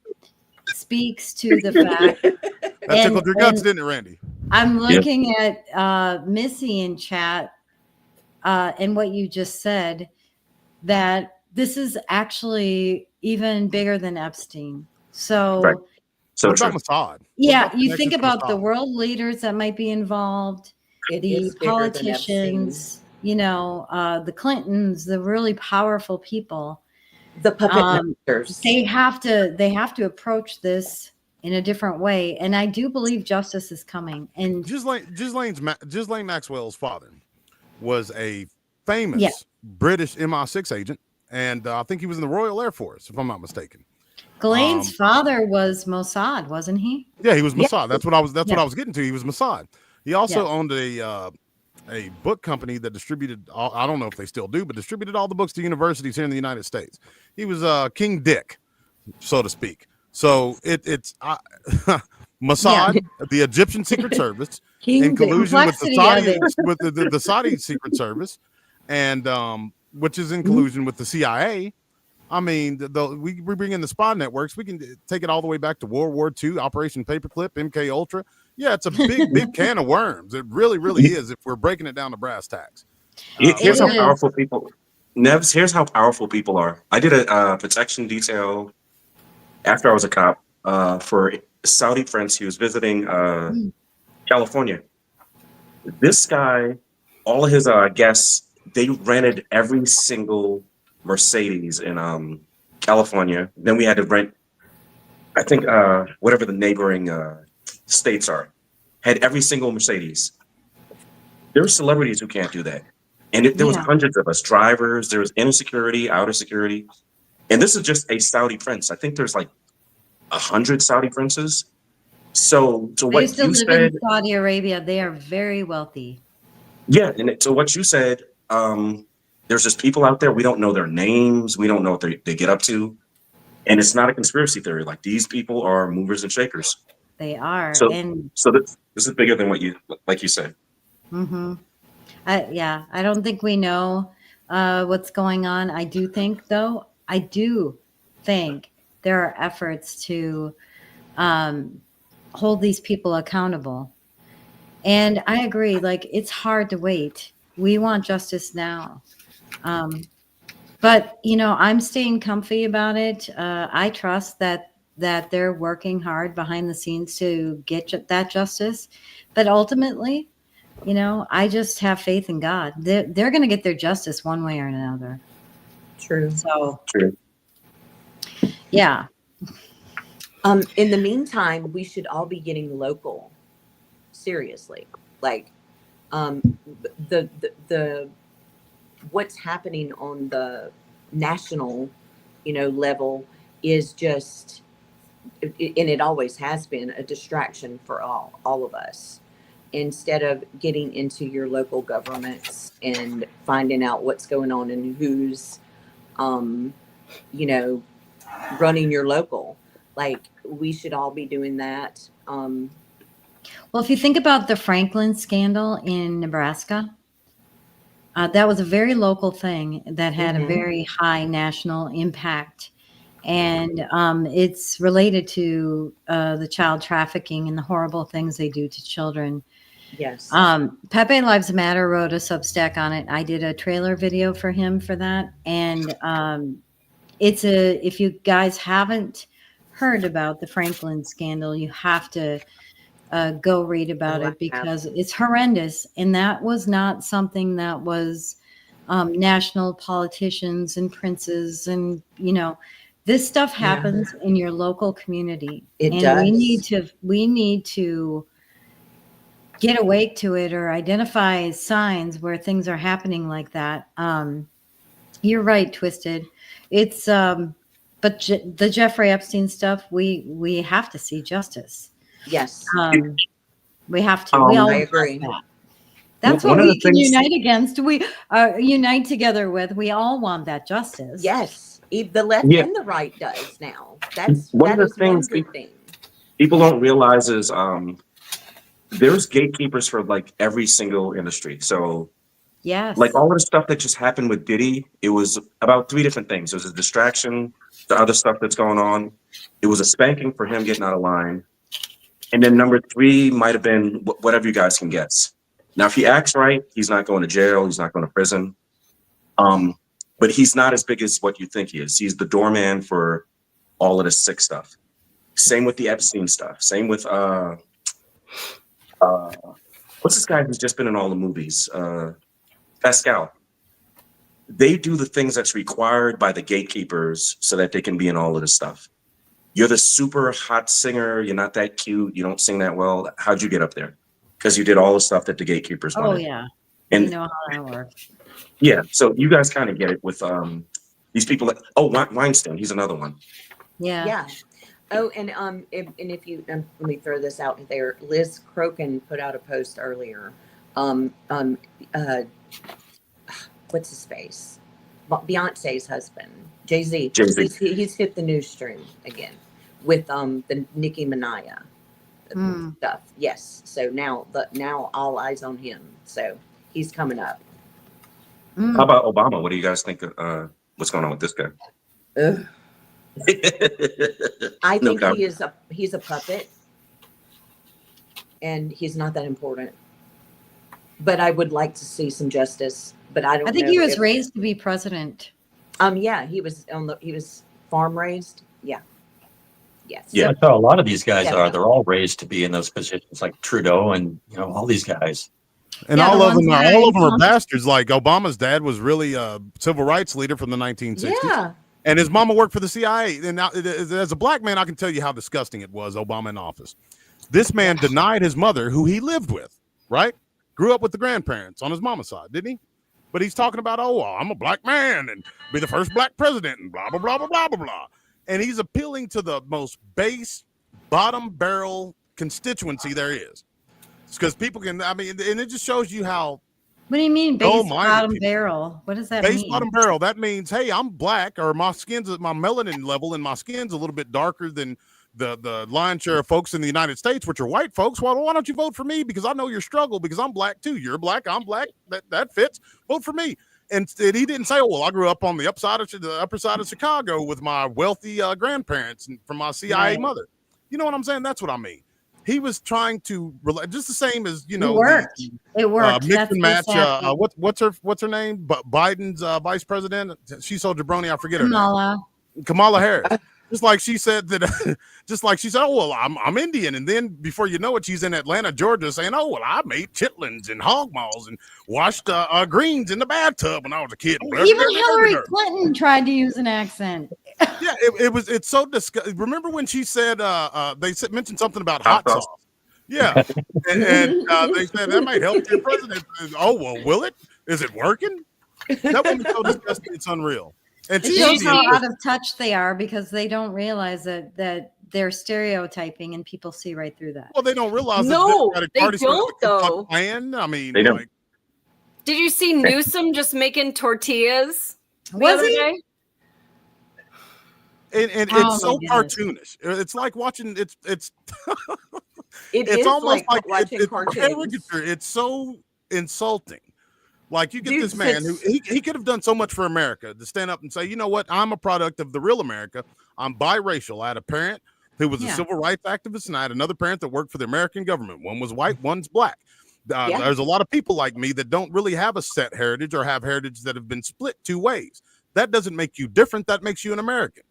speaks to the fact that tickled your guts, didn't it, Randy? I'm looking at Missy in chat and what you just said, that this is actually even bigger than Epstein. So, So what about Mossad? Yeah, you think about the world leaders that might be involved, the politicians, you know, the Clintons, the really powerful people, the puppet masters. They have to approach this in a different way, and I do believe justice is coming. And Ghislaine Maxwell's father was a famous British MI6 agent, and I think he was in the Royal Air Force, if I'm not mistaken. Ghislaine's father was Mossad, wasn't he? Yeah, he was Mossad. That's what I was getting to. He was Mossad. He also owned a book company that distributed I don't know if they still do, but distributed all the books to universities here in the United States. He was King Dick, so to speak. So it's Mossad, the Egyptian Secret Service, in collusion with the Saudi Secret Service, and which is in collusion with the CIA. I mean, we bring in the spy networks. We can take it all the way back to World War II, Operation Paperclip, MK Ultra. Yeah, it's a big can of worms. It really, really is. If we're breaking it down to brass tacks. Here's how powerful people. Nevs, here's how powerful people are. I did a protection detail after I was a cop for Saudi friends. He was visiting California. This guy, all of his guests, they rented every single Mercedes in California. Then we had to rent, I think, whatever the neighboring states are, had every single Mercedes. There are celebrities who can't do that. And there was hundreds of us, drivers, there was inner security, outer security. And this is just a Saudi prince. I think there's like 100 Saudi princes. So what you said, in Saudi Arabia, they are very wealthy. Yeah, and so what you said, there's just people out there, we don't know their names, we don't know what they get up to. And it's not a conspiracy theory. Like, these people are movers and shakers. They are. So this is bigger than what you said. Mm-hmm. I don't think we know what's going on. I do think there are efforts to hold these people accountable. And I agree, like, it's hard to wait. We want justice now. But, you know, I'm staying comfy about it. I trust that they're working hard behind the scenes to get that justice. But ultimately, you know, I just have faith in God. They're going to get their justice one way or another. True. So, True. yeah. In the meantime, we should all be getting local. Seriously, like, the what's happening on the national, you know, level is just, and it always has been, a distraction for all of us. Instead of getting into your local governments and finding out what's going on and who's, you know, running your local, like, we should all be doing that. Well, if you think about the Franklin scandal in Nebraska, that was a very local thing that had a very high national impact. And it's related to the child trafficking and the horrible things they do to children. Yes. Pepe Lives Matter wrote a Substack on it. I did a trailer video for him for that. And if you guys haven't heard about the Franklin scandal, you have to go read about it, because it's horrendous. And that was not something that was national politicians and princes and, you know, this stuff happens in your local community. It and does. we need to get awake to it, or identify signs where things are happening like that. You're right, Twisted. It's but the Jeffrey Epstein stuff, we have to see justice. Yes. We have to. We all I agree. that. That's One what of we the can things- unite against. We unite together with. We all want that justice. Yes. The left and the right does now. That is one good thing. People don't realize is there's gatekeepers for like every single industry. So yes, like all of the stuff that just happened with Diddy, it was about three different things. It was a distraction, the other stuff that's going on. It was a spanking for him getting out of line. And then number three might have been whatever you guys can guess. Now, if he acts right, he's not going to jail. He's not going to prison. But he's not as big as what you think he is. He's the doorman for all of the sick stuff. Same with the Epstein stuff. Same with what's this guy who's just been in all the movies? Pascal. They do the things that's required by the gatekeepers so that they can be in all of this stuff. You're the super hot singer. You're not that cute. You don't sing that well. How'd you get up there? Because you did all the stuff that the gatekeepers wanted. Oh yeah, and you know how that works. Yeah, so you guys kind of get it with these people. That, Weinstein, he's another one. Yeah. Yeah. Oh, and if you let me throw this out there. Liz Crokin put out a post earlier. What's his face? Beyonce's husband, Jay-Z. He's hit the news stream again with the Nicki Minaj stuff. Yes. So now all eyes on him. So he's coming up. How about Obama? What do you guys think? What's going on with this guy? I think he's a puppet, and he's not that important. But I would like to see some justice. But I don't. I think he was raised to be president. Yeah, he was farm raised. Yeah. Yes. Yeah, that's how a lot of these guys are. They're all raised to be in those positions, like Trudeau and all these guys. And all of them are bastards. Like Obama's dad was really a civil rights leader from the 1960s. Yeah. And his mama worked for the CIA. And now, as a black man, I can tell you how disgusting it was, Obama in office. This man denied his mother, who he lived with, right? Grew up with the grandparents on his mama's side, didn't he? But he's talking about, I'm a black man and be the first black president and blah, blah, blah, blah, blah, blah, blah. And he's appealing to the most base, bottom barrel constituency there is. It's because people can, and it just shows you how. What do you mean base bottom barrel? What does that mean? Base bottom barrel. That means, hey, I'm black, or my melanin level and my skin's a little bit darker than the lion's share of folks in the United States, which are white folks. Well, why don't you vote for me? Because I know your struggle, because I'm black too. You're black, I'm black. That fits. Vote for me. And he didn't say, "Oh, well, I grew up on the upper side of Chicago with my wealthy grandparents and from my CIA mother." You know what I'm saying? That's what I mean. He was trying to relate, just the same as It worked. It worked. Mix That's and match. exactly. What's her name? Biden's vice president. She's so jabroni, I forget her Kamala. name. Kamala Harris. Just like she said that. Just like she said, "Oh well, I'm Indian," and then before you know it, she's in Atlanta, Georgia, saying, "Oh well, I made chitlins and hog maws and washed greens in the bathtub when I was a kid." Even Hillary Clinton tried to use an accent. Yeah, it's so disgusting. Remember when she said they mentioned something about hot sauce? Yeah, and they said that might help your president. Oh well, will it? Is it working? That woman's so disgusting. It's unreal. And It shows how out of touch they are because they don't realize that they're stereotyping and people see right through that. Well, they don't realize. No, they don't though. Plan. I mean, They don't. like, Did you see Newsom just making tortillas the Was other he? day? and Oh, it's so my cartoonish. It's like watching. It's It it's is almost like watching it's cartoons. caricature. It's so insulting. Like you get Dude, this man who he could have done so much for America to stand up and say, you know what, I'm a product of the real America. I'm biracial. I had a parent who was a civil rights activist, and I had another parent that worked for the American government. One was white, one's black. There's a lot of people like me that don't really have a set heritage or have heritage that have been split two ways. That doesn't make you different. That makes you an American.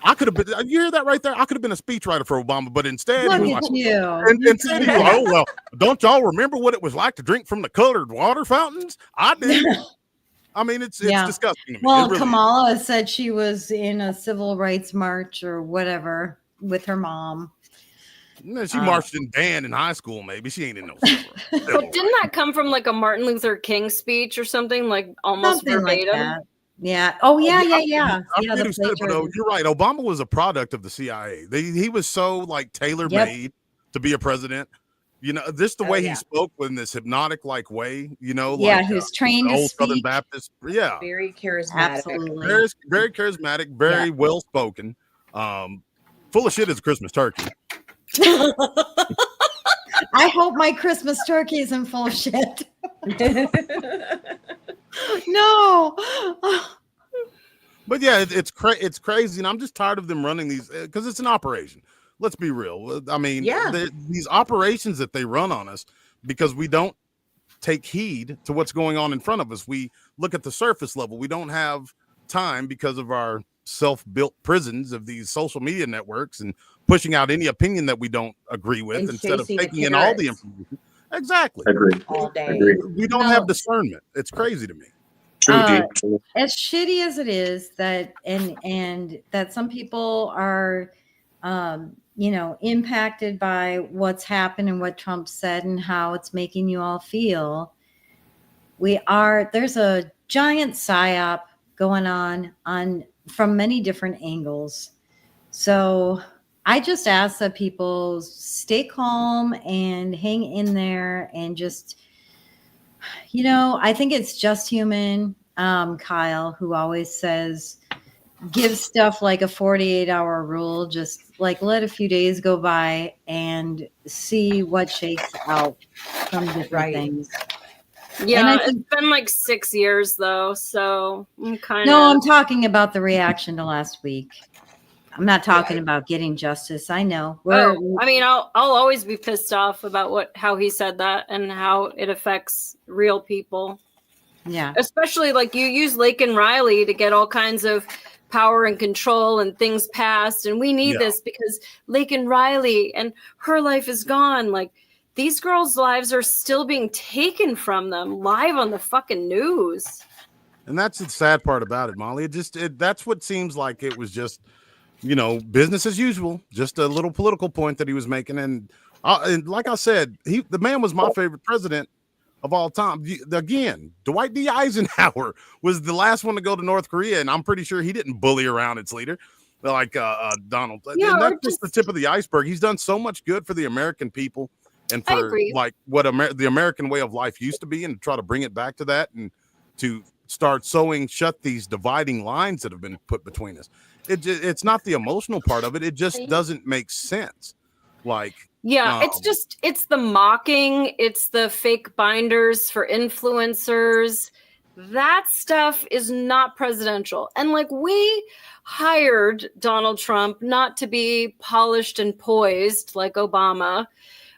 I could have been, you hear that right there? I could have been a speechwriter for Obama, but instead, Look he at was you. and instead he was like, "Oh well, don't y'all remember what it was like to drink from the colored water fountains? I do." I mean, it's disgusting to me. Well, It really Kamala said she was in a civil rights march or whatever with her mom. is. She marched in Dan in high school, maybe. She ain't in no civil But didn't that come from like a Martin Luther King speech or something, like almost Something like verbatim? that. Yeah. Oh, yeah. I Yeah, forget the who said it, but plagiarism. you're right. Obama was a product of the CIA. He was so like tailor-made to be a president. You know, this the way he spoke in this hypnotic like way. You know, Yeah, like he was trained to old Southern speak. Baptist. Yeah, Very charismatic. Absolutely. very charismatic, very well spoken. Full of shit as a Christmas turkey. I hope my Christmas turkey isn't full of shit. No. But yeah, it's crazy, and I'm just tired of them running these because it's an operation. Let's be real. I mean, these operations that they run on us because we don't take heed to what's going on in front of us. We look at the surface level. We don't have time because of our self-built prisons of these social media networks and pushing out any opinion that we don't agree with And instead of chasing the taking in all the carrots. information. Exactly. Agree. All day. Agree. We don't have discernment. It's crazy to me. True, Uh, True. As shitty as it is that and that some people are impacted by what's happened and what Trump said and how it's making you all feel, there's a giant psyop going on from many different angles. So I just ask that people stay calm and hang in there and just, I think it's just human. Kyle, who always says, give stuff like a 48-hour rule, just like let a few days go by and see what shakes out from different things. Yeah, it's been like 6 years though, so I'm kind of. No, I'm talking about the reaction to last week. I'm not talking about getting justice. I know. I'll always be pissed off about how he said that and how it affects real people. Yeah. Especially like you use Laken Riley to get all kinds of power and control and things passed. And we need this because Laken Riley and her life is gone. Like these girls' lives are still being taken from them live on the fucking news. And that's the sad part about it, Molly. That's what seems like it was just, business as usual, just a little political point that he was making. And like I said, the man was my favorite president of all time. Again, Dwight D. Eisenhower was the last one to go to North Korea, and I'm pretty sure he didn't bully around its leader like Donald. Yeah, and that's just the tip of the iceberg. He's done so much good for the American people and for like what the American way of life used to be, and try to bring it back to that and to start shut these dividing lines that have been put between us. It's not the emotional part of it. It just doesn't make sense. Like, it's the mocking, it's the fake binders for influencers, That stuff is not presidential. And like, we hired Donald Trump not to be polished and poised like Obama.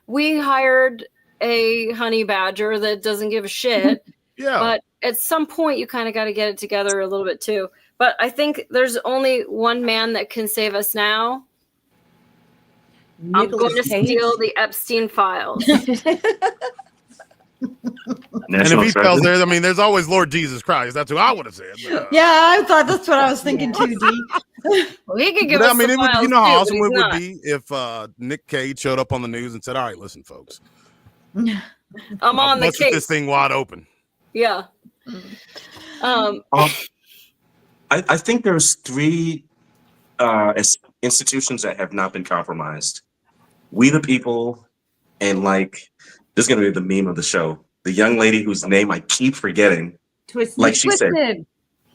We hired a honey badger that doesn't give a shit. Yeah. But at some point, you kind of got to get it together a little bit too. But I think there's only one man that can save us now. I'm going to steal the Epstein files. And if he tells there, I mean, there's always Lord Jesus Christ. That's who I would have said. But, Yeah, I thought that's what I was thinking too, Dee. Well, he could give us it would, you know how awesome it would not. be if Nick Cage showed up on the news and said, "All right, listen, folks, I'm on the let's case. get this thing wide open." Yeah. I think there's 3 institutions that have not been compromised. We the People, and like, this is going to be the meme of the show. The young lady whose name I keep forgetting. Twisted. Like she said. Twisted.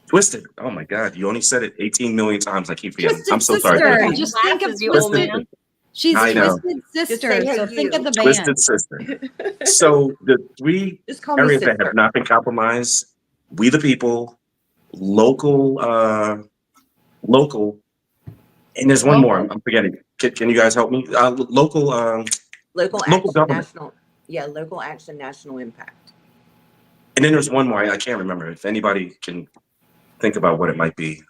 Twisted. Oh my God. You only said it 18 million times. I keep forgetting. Twisted I'm so Sister. sorry. Just think of You old Twisted. man. She's I know. Twisted Just Sister. say So hey, think you. of the band. Twisted Sister. So the 3 Just call me areas that sister. have not been compromised: We the People, local, and there's one more. I'm forgetting. Can you guys help me? Local Action, government. national. Yeah, local action, national impact. And then there's one more. I can't remember. If anybody can think about what it might be.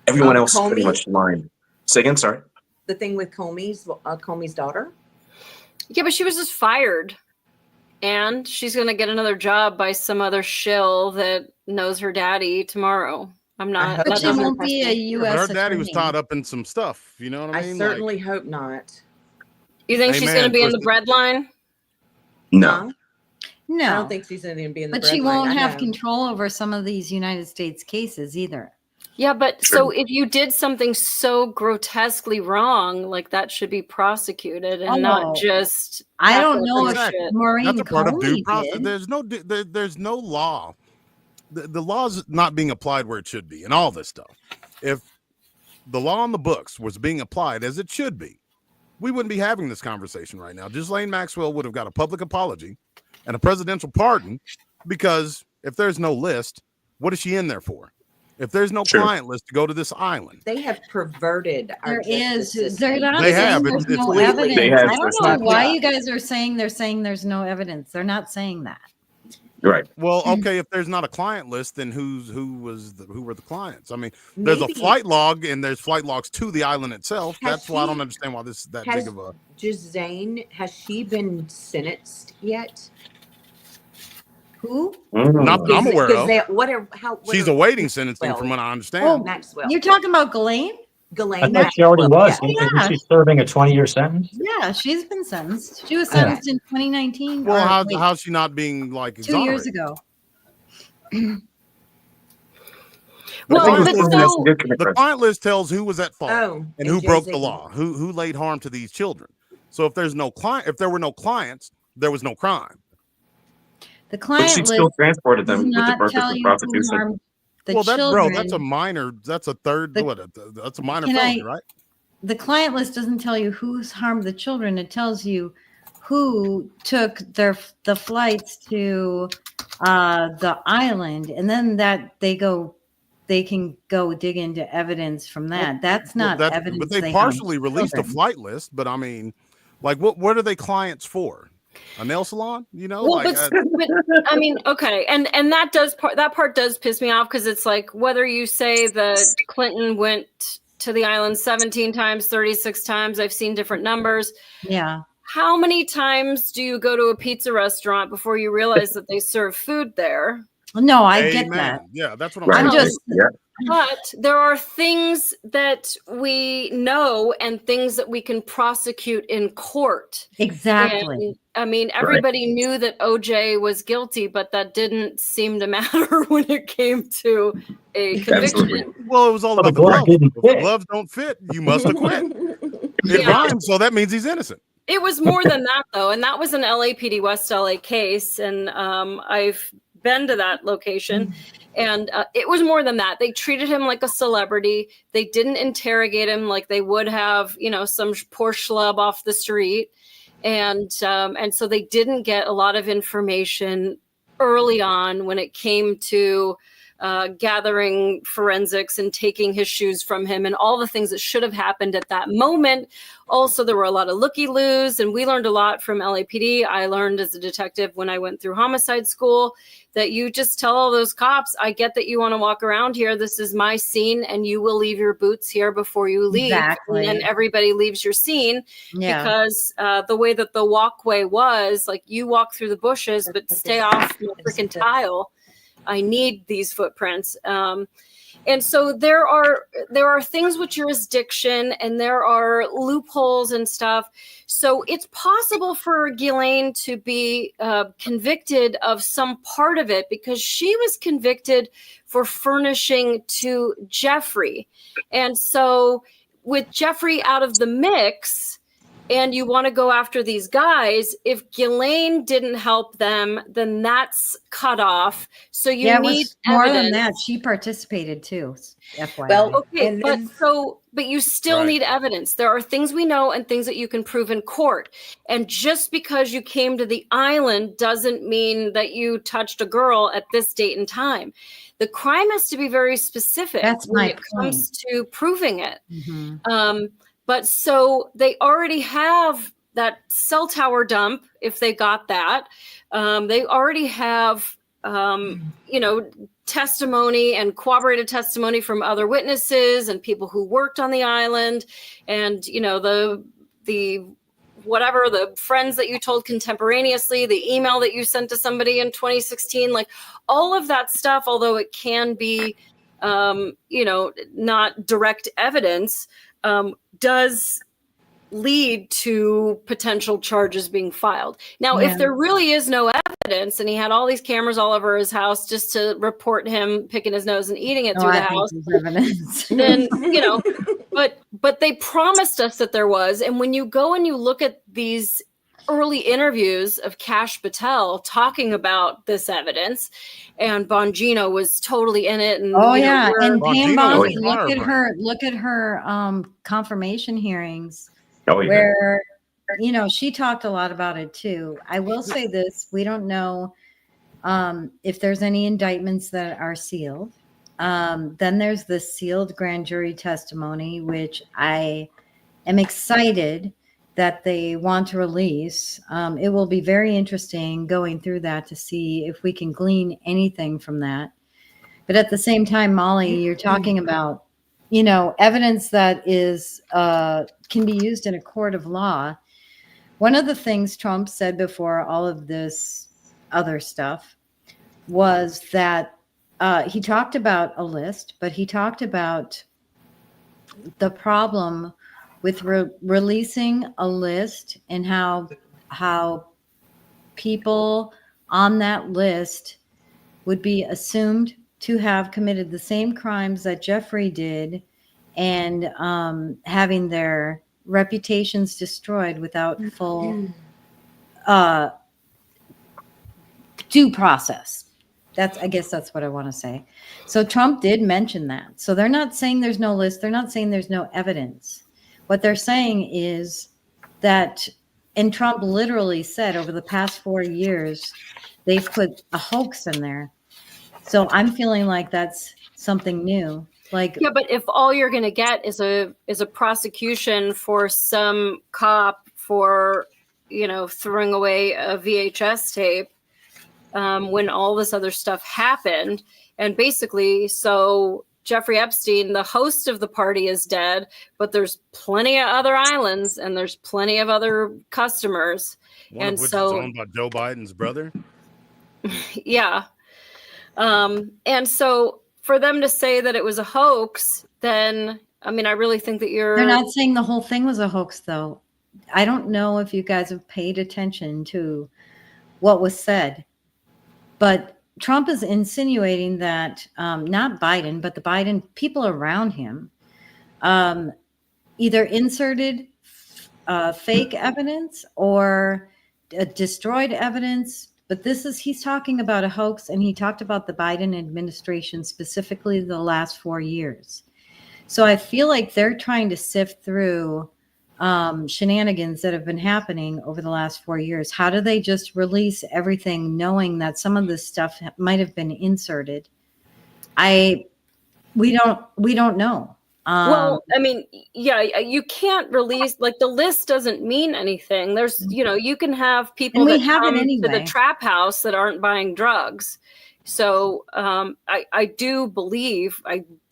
Everyone else is pretty Comey? much lined. Say again, sorry. The thing with Comey's daughter. Yeah, but she was just fired. And she's going to get another job by some other shill that knows her daddy tomorrow. I'm not. hope But that she doesn't won't be a impress me. U.S. But her daddy was attorney. tied up in some stuff. You know what I mean? I certainly hope not. You think she's going to Amen, be in the Twisted. bread line? No. Huh? No. I don't think she's going to be in the But she bread line, won't I have know. control over some of these United States cases either. Yeah, but Sure. so if you did something so grotesquely wrong, like that should be prosecuted and not Oh. just. I don't packed know up if and shit. Maureen That's a part of due Comey process. did. There's no law. The law's not being applied where it should be, and all this stuff. If the law on the books was being applied as it should be, we wouldn't be having this conversation right now. Ghislaine Maxwell would have got a public apology and a presidential pardon, because if there's no list, what is she in there for? If there's no Sure. client list to go to this island, They have perverted our There justice is. system. They're not They saying have. there's It's no legal. evidence. They have. I don't It's know not why legal. you guys are saying there's no evidence. They're not saying that. Right. well, okay, if there's not a client list, then who were the clients? I mean, there's Maybe a flight log, and there's flight logs to the island itself. Has That's why I she- don't understand why this is that has big of a. Ghislaine, has she been sentenced yet? Who? Not that I'm aware of. She's awaiting sentencing, from what I understand. Oh, Maxwell. You're talking about Ghislaine? I Ghislaine thought she already Maxwell, was. yeah. Isn't she serving a 20-year sentence? Yeah, she's been sentenced. She was Yeah. sentenced in 2019. Well, or, wait, how's she not being like 2 years exonerated? ago. Well, client but list- so- The client list tells who was at fault Oh, and who broke the Jay-Z. law, who laid harm to these children. So if there were no clients, there was no crime. The But client she list still transported does them with the not purpose tell of you who prostitution. harmed the Well, children. that's a minor. That's a third. That's a minor Can felony, I- right? The client list doesn't tell you who's harmed the children. It tells you who took the flights to the island, and then that they can go dig into evidence from that. That's not evidence. But they harmed partially released a children. flight list. But I mean, like, what are they clients for? A nail salon? You know, Well, like, but I mean, okay, and that part does piss me off, because it's like, whether you say that Clinton went to the island 17 times, 36 times, I've seen different numbers. Yeah. How many times do you go to a pizza restaurant before you realize that they serve food there? No, I get amen. that. Yeah, that's what Right. I'm I'm saying. just Yeah. But there are things that we know and things that we can prosecute in court. exactly. And, I mean, everybody knew that OJ was guilty, but that didn't seem to matter when it came to a conviction. Absolutely. Well, it was all Well, about the the glove gloves. didn't If the fit. gloves don't fit, you must acquit. It Yeah. rhymes, so that means he's innocent. It was more than that, though, and that was an LAPD West LA case, and I've been to that location, and it was more than that. They treated him like a celebrity. They didn't interrogate him like they would have, some poor schlub off the street, and so they didn't get a lot of information early on when it came to gathering forensics and taking his shoes from him and all the things that should have happened at that moment. Also, there were a lot of looky-loos, and we learned a lot from LAPD. I learned as a detective when I went through homicide school that you just tell all those cops, I get that you want to walk around here. This is my scene, and you will leave your boots here before you leave. Exactly. And then everybody leaves your scene because the way that the walkway was, like, you walk through the bushes, but stay off the freaking tile. I need these footprints. And so there are things with jurisdiction, and there are loopholes and stuff. So it's possible for Ghislaine to be convicted of some part of it because she was convicted for furnishing to Jeffrey. And so with Jeffrey out of the mix, and you want to go after these guys, if Ghislaine didn't help them, then that's cut off. So you need more evidence. than that. She participated too. FYI. Well, Okay, but you still need evidence. There are things we know and things that you can prove in court. And just because you came to the island doesn't mean that you touched a girl at this date and time. The crime has to be very specific when it comes to proving it. Mm-hmm. But so they already have that cell tower dump, if they got that. They already have, testimony and corroborated testimony from other witnesses and people who worked on the island. And, the friends that you told contemporaneously, the email that you sent to somebody in 2016, like all of that stuff, although it can be, not direct evidence, does lead to potential charges being filed. Now, if there really is no evidence and he had all these cameras all over his house just to report him picking his nose and eating it through the house, then, but they promised us that there was. And when you go and you look at these early interviews of Kash Patel talking about this evidence, and Bongino was totally in it. And and Pam Bondi, Bongino, look at her confirmation hearings, Oh, yeah. where she talked a lot about it too. I will say this: we don't know if there's any indictments that are sealed. Then there's the sealed grand jury testimony, which I am excited that they want to release. It will be very interesting going through that to see if we can glean anything from that. But at the same time, Molly, you're talking about, evidence that is can be used in a court of law. One of the things Trump said before all of this other stuff was that he talked about a list, but he talked about the problem with releasing a list and how people on that list would be assumed to have committed the same crimes that Jeffrey did, and having their reputations destroyed without full due process. I guess that's what I want to say. So Trump did mention that. So they're not saying there's no list. They're not saying there's no evidence. What they're saying is that, and Trump literally said over the past 4 years, they've put a hoax in there. So I'm feeling like that's something new. Like, yeah, but if all you're going to get is a prosecution for some cop for, throwing away a VHS tape, when all this other stuff happened, and basically, so Jeffrey Epstein, the host of the party, is dead, but there's plenty of other islands and there's plenty of other customers. One of which is owned by Joe Biden's brother. Yeah. And so for them to say that it was a hoax, then, I really think that they're not saying the whole thing was a hoax, though. I don't know if you guys have paid attention to what was said, but Trump is insinuating that not Biden, but the Biden people around him either inserted fake evidence or destroyed evidence. But he's talking about a hoax, and he talked about the Biden administration, specifically the last 4 years. So I feel like they're trying to sift through shenanigans that have been happening over the last 4 years. How do they just release everything knowing that some of this stuff might have been inserted? We don't know. Well, I mean, yeah, you can't release, like, the list doesn't mean anything. There's, you can have people And we that have it come to anyway. the trap house that aren't buying drugs. So I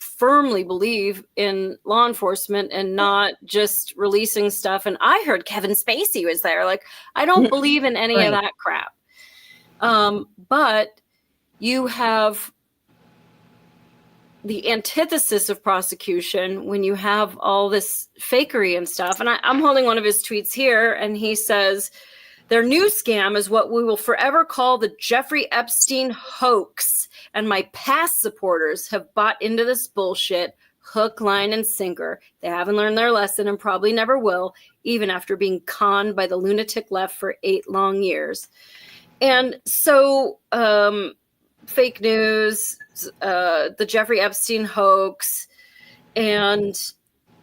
firmly believe in law enforcement and not just releasing stuff. And I heard Kevin Spacey was there. Like, I don't believe in any of Right. that crap. But you have the antithesis of prosecution when you have all this fakery and stuff. And I'm holding one of his tweets here, and he says, their new scam is what we will forever call the Jeffrey Epstein hoax. And my past supporters have bought into this bullshit hook, line, and sinker. They haven't learned their lesson and probably never will, even after being conned by the lunatic left for 8 long years. And so fake news, the Jeffrey Epstein hoax, and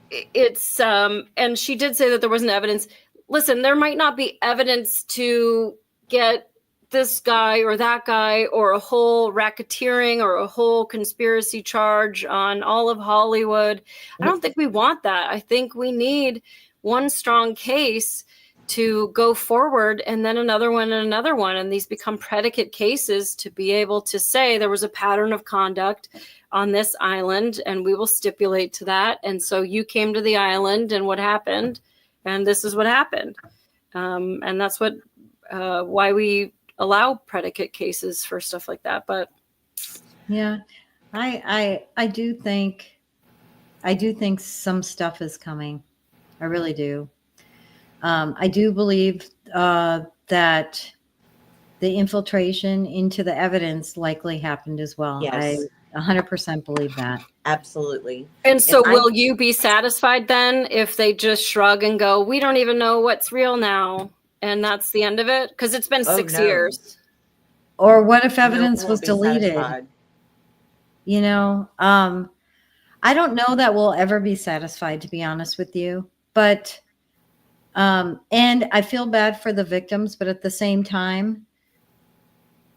it's and she did say that there wasn't evidence. Listen, there might not be evidence to get this guy or that guy or a whole racketeering or a whole conspiracy charge on all of Hollywood. I don't think we want that. I think we need one strong case to go forward, and then another one and another one. And these become predicate cases to be able to say there was a pattern of conduct on this island, and we will stipulate to that. And so you came to the island, and what happened? And this is what happened. And that's what why we allow predicate cases for stuff like that. But yeah, I do think some stuff is coming. I really do. I do believe that the infiltration into the evidence likely happened as well. Yes. I 100% believe that. Absolutely. and so And will you be satisfied then if they just shrug and go, we don't even know what's real now, and that's the end of it? Because it's been Oh, 6 no. years. Or what if No, evidence won't was be deleted? satisfied. I don't know that we'll ever be satisfied, to be honest with you. But and I feel bad for the victims, but at the same time,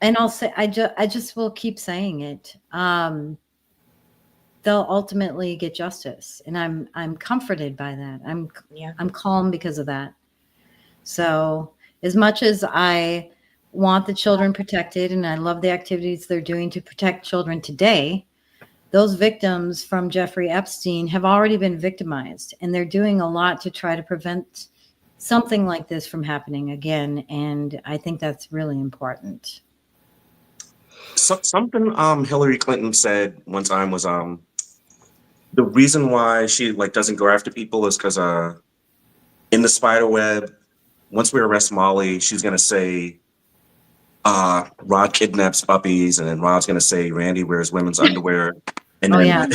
and I'll say, I just will keep saying it. They'll ultimately get justice, and I'm comforted by that. I'm calm because of that. So as much as I want the children protected, and I love the activities they're doing to protect children today, those victims from Jeffrey Epstein have already been victimized, and they're doing a lot to try to prevent something like this from happening again. And I think that's really important. Something Hillary Clinton said one time was the reason why she doesn't go after people is because in the spider web, once we arrest Molly, she's gonna say Rod kidnaps puppies, and then Rod's gonna say Randy wears women's underwear, and then yeah.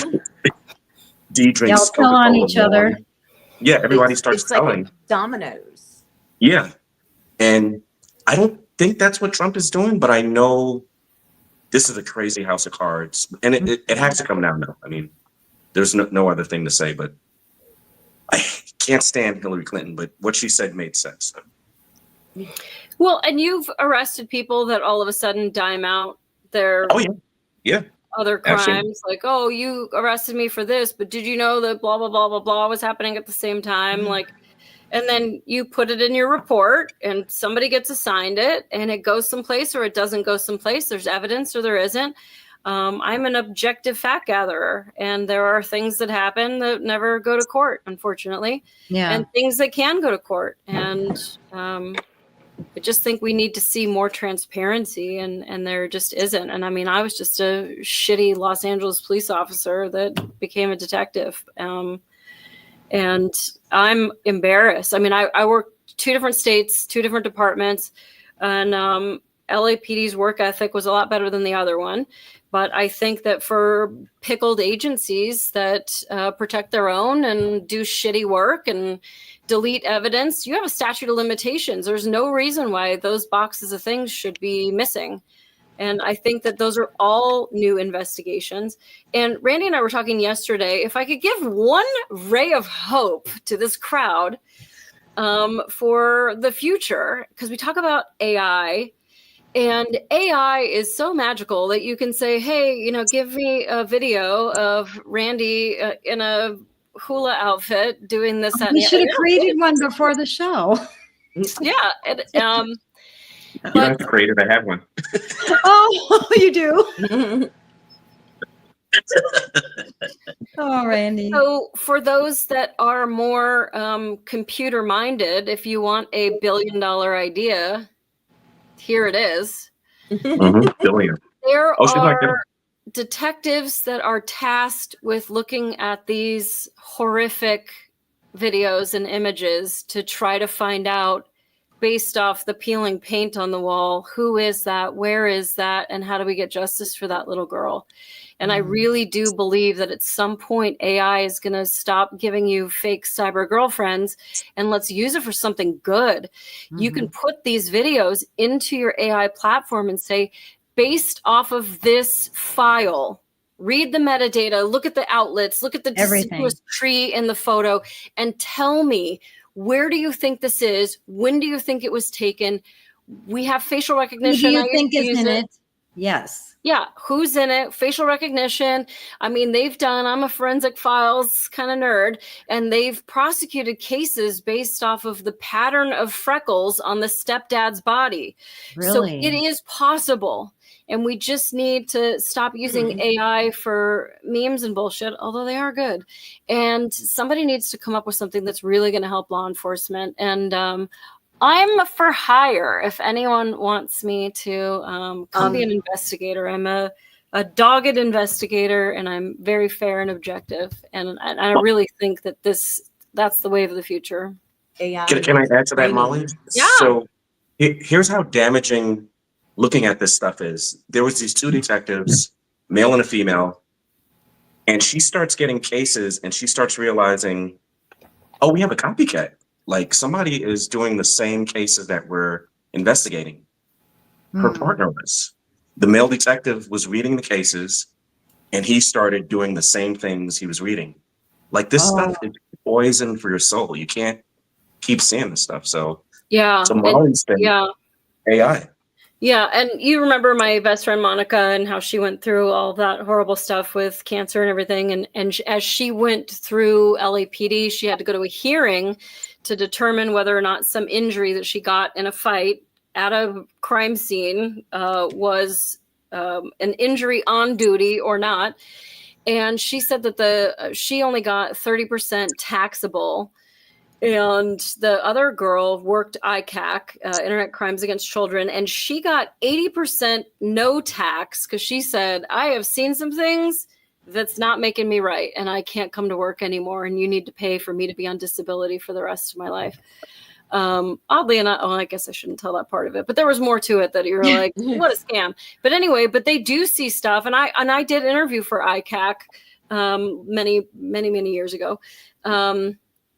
D drinks Y'all tell on Coca-Cola each other. water. Yeah, everybody starts It's like telling. dominoes. Yeah, and I don't think that's what Trump is doing, but I know this is a crazy house of cards, and it has to come down now. I mean, there's no other thing to say, but I can't stand Hillary Clinton, but what she said made sense. Well, and you've arrested people that all of a sudden dime out their Oh yeah, other crimes. absolutely. Like, oh, you arrested me for this, but did you know that blah, blah, blah, blah, blah was happening at the same time? Like, and then you put it in your report, and somebody gets assigned it, and it goes someplace or it doesn't go someplace. There's evidence or there isn't. I'm an objective fact gatherer, and there are things that happen that never go to court, unfortunately, Yeah. and things that can go to court. And I just think we need to see more transparency, and there just isn't. And I mean, I was just a shitty Los Angeles police officer that became a detective. And I'm embarrassed. I mean, I worked 2 different states, 2 different departments, and LAPD's work ethic was a lot better than the other one. But I think that for pickled agencies that protect their own and do shitty work and delete evidence, you have a statute of limitations. There's no reason why those boxes of things should be missing. And I think that those are all new investigations. And Randy and I were talking yesterday, if I could give one ray of hope to this crowd for the future, because we talk about AI, and AI is so magical that you can say, hey, you know, give me a video of Randy in a hula outfit doing this. That, We and should have the created one before the show. yeah. And, You don't have to create it, I have one. Oh, you do? Oh, Randy. so for those that are more computer minded, if you want a $1 billion idea, here it is. Billion. There Oh, she's not kidding. are detectives that are tasked with looking at these horrific videos and images to try to find out, based off the peeling paint on the wall, who is that, where is that, and how do we get justice for that little girl? And I really do believe that at some point AI is going to stop giving you fake cyber girlfriends, and let's use it for something good. You can put these videos into your AI platform and say, based off of this file, read the metadata, look at the outlets, look at the deciduous tree in the photo, and tell me, where do you think this is? When do you think it was taken? We have facial recognition. Who do you think is in it? Yes. Yeah, who's in it? Facial recognition. I mean, I'm a forensic files kind of nerd, and they've prosecuted cases based off of the pattern of freckles on the stepdad's body. Really? So it is possible. And we just need to stop using AI for memes and bullshit, although they are good. And somebody needs to come up with something that's really going to help law enforcement. And I'm for hire if anyone wants me to come be an investigator. I'm a dogged investigator, and I'm very fair and objective. And I really think that that's the way of the future. AI. Can I add to that, Molly? Yeah. So here's how damaging looking at this stuff is. There was these two detectives, male and a female, and she starts getting cases and she starts realizing, oh, we have a copycat. Like somebody is doing the same cases that we're investigating. Her partner was. The male detective was reading the cases and he started doing the same things he was reading. Like this stuff is poison for your soul. You can't keep seeing this stuff. So Molly's been AI. Yeah, and you remember my best friend Monica and how she went through all that horrible stuff with cancer and everything. And as she went through LAPD, she had to go to a hearing to determine whether or not some injury that she got in a fight at a crime scene was an injury on duty or not. And she said that she only got 30% taxable. And the other girl worked ICAC, Internet Crimes Against Children, and she got 80% no tax because she said, I have seen some things that's not making me right, and I can't come to work anymore, and you need to pay for me to be on disability for the rest of my life. Oddly enough, I guess I shouldn't tell that part of it, but there was more to it that you're like, what a scam. But anyway, but they do see stuff, and I did interview for ICAC many years ago.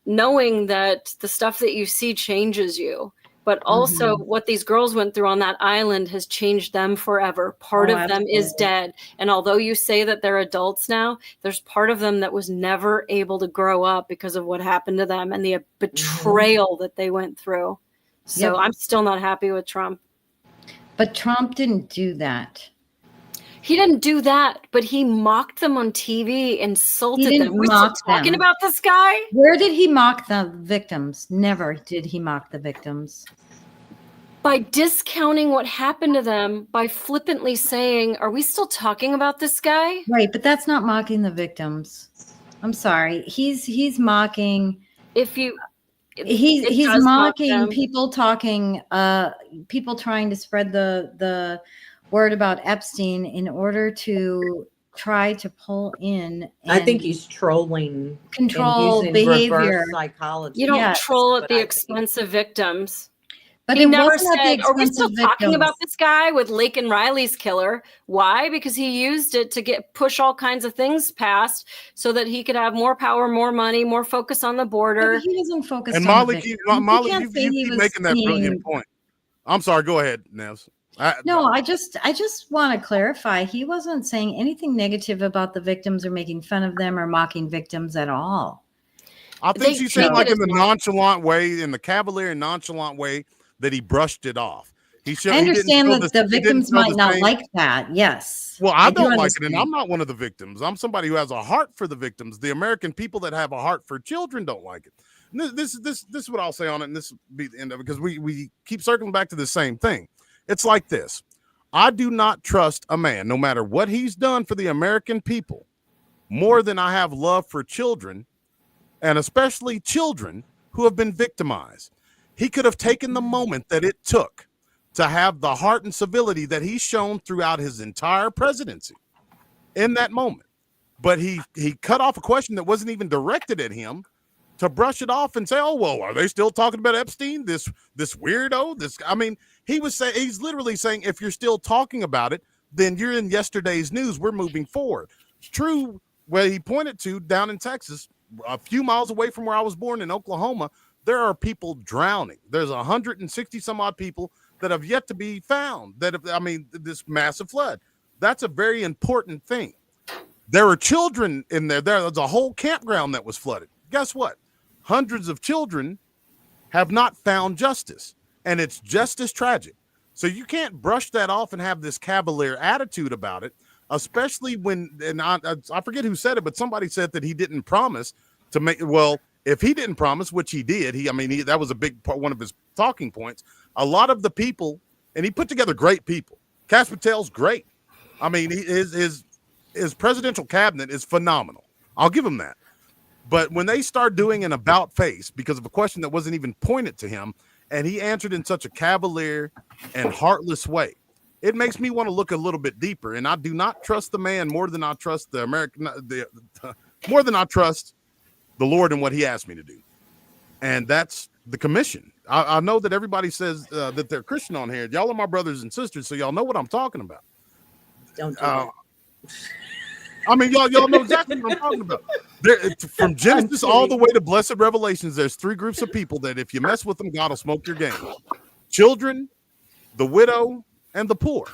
Knowing that the stuff that you see changes you, but also what these girls went through on that island has changed them forever. Part of them is dead. And although you say that they're adults now, there's part of them that was never able to grow up because of what happened to them and the betrayal that they went through. So I'm still not happy with Trump. But Trump didn't do that. He didn't do that, but he mocked them on TV, insulted He them. didn't We're mock still talking them. about this guy? Where did he mock the victims? Never did he mock the victims. By discounting what happened to them, by flippantly saying, are we still talking about this guy? Right, but that's not mocking the victims. I'm sorry. He's mocking. If you, He's does mock mocking them. people talking, people trying to spread the word about Epstein in order to try to pull in. I think he's trolling, control and using behavior. reverse psychology. You don't Yes. troll at But the I think- expense of victims. But He it never wasn't at the said, are we expense still of talking victims. about this guy with Lake and Riley's killer? Why? Because he used it to push all kinds of things past so that he could have more power, more money, more focus on the border. But he wasn't focused And on Molly, the keep, victims. Molly, can't you say he keep was making that being- brilliant point. I'm sorry. Go ahead, Nevs. No, I just want to clarify. He wasn't saying anything negative about the victims or making fun of them or mocking victims at all. I think she's saying like in the not. nonchalant way, in the cavalier and nonchalant way that he brushed it off. I understand that the victims might not like that. Yes. Well, I don't like it, and I'm not one of the victims. I'm somebody who has a heart for the victims. The American people that have a heart for children don't like it. And this is what I'll say on it, and this will be the end of it, because we keep circling back to the same thing. It's like this. I do not trust a man, no matter what he's done for the American people, more than I have love for children, and especially children who have been victimized. He could have taken the moment that it took to have the heart and civility that he's shown throughout his entire presidency in that moment. But he cut off a question that wasn't even directed at him to brush it off and say, oh, well, are they still talking about Epstein? This weirdo? He's literally saying, if you're still talking about it, then you're in yesterday's news. We're moving forward. True, where he pointed to down in Texas, a few miles away from where I was born in Oklahoma, there are people drowning. There's 160 some odd people that have yet to be found. This massive flood. That's a very important thing. There were children in there. There's a whole campground that was flooded. Guess what? Hundreds of children have not found justice, and it's just as tragic. So you can't brush that off and have this cavalier attitude about it, especially when, and I forget who said it, but somebody said that he didn't promise to make, well, if he didn't promise, which he did, that was a big part, one of his talking points. A lot of the people, and he put together great people. Cash Patel's great. I mean, his presidential cabinet is phenomenal. I'll give him that. But when they start doing an about face because of a question that wasn't even pointed to him, and he answered in such a cavalier and heartless way, it makes me want to look a little bit deeper. And I do not trust the man more than I trust more than I trust the Lord and what he asked me to do. And that's the commission. I know that everybody says that they're Christian on here. Y'all are my brothers and sisters, so y'all know what I'm talking about. Don't do that. Y'all know exactly what I'm talking about. From Genesis all the way to Blessed Revelations, there's three groups of people that if you mess with them, God will smoke your game. Children, the widow, and the poor.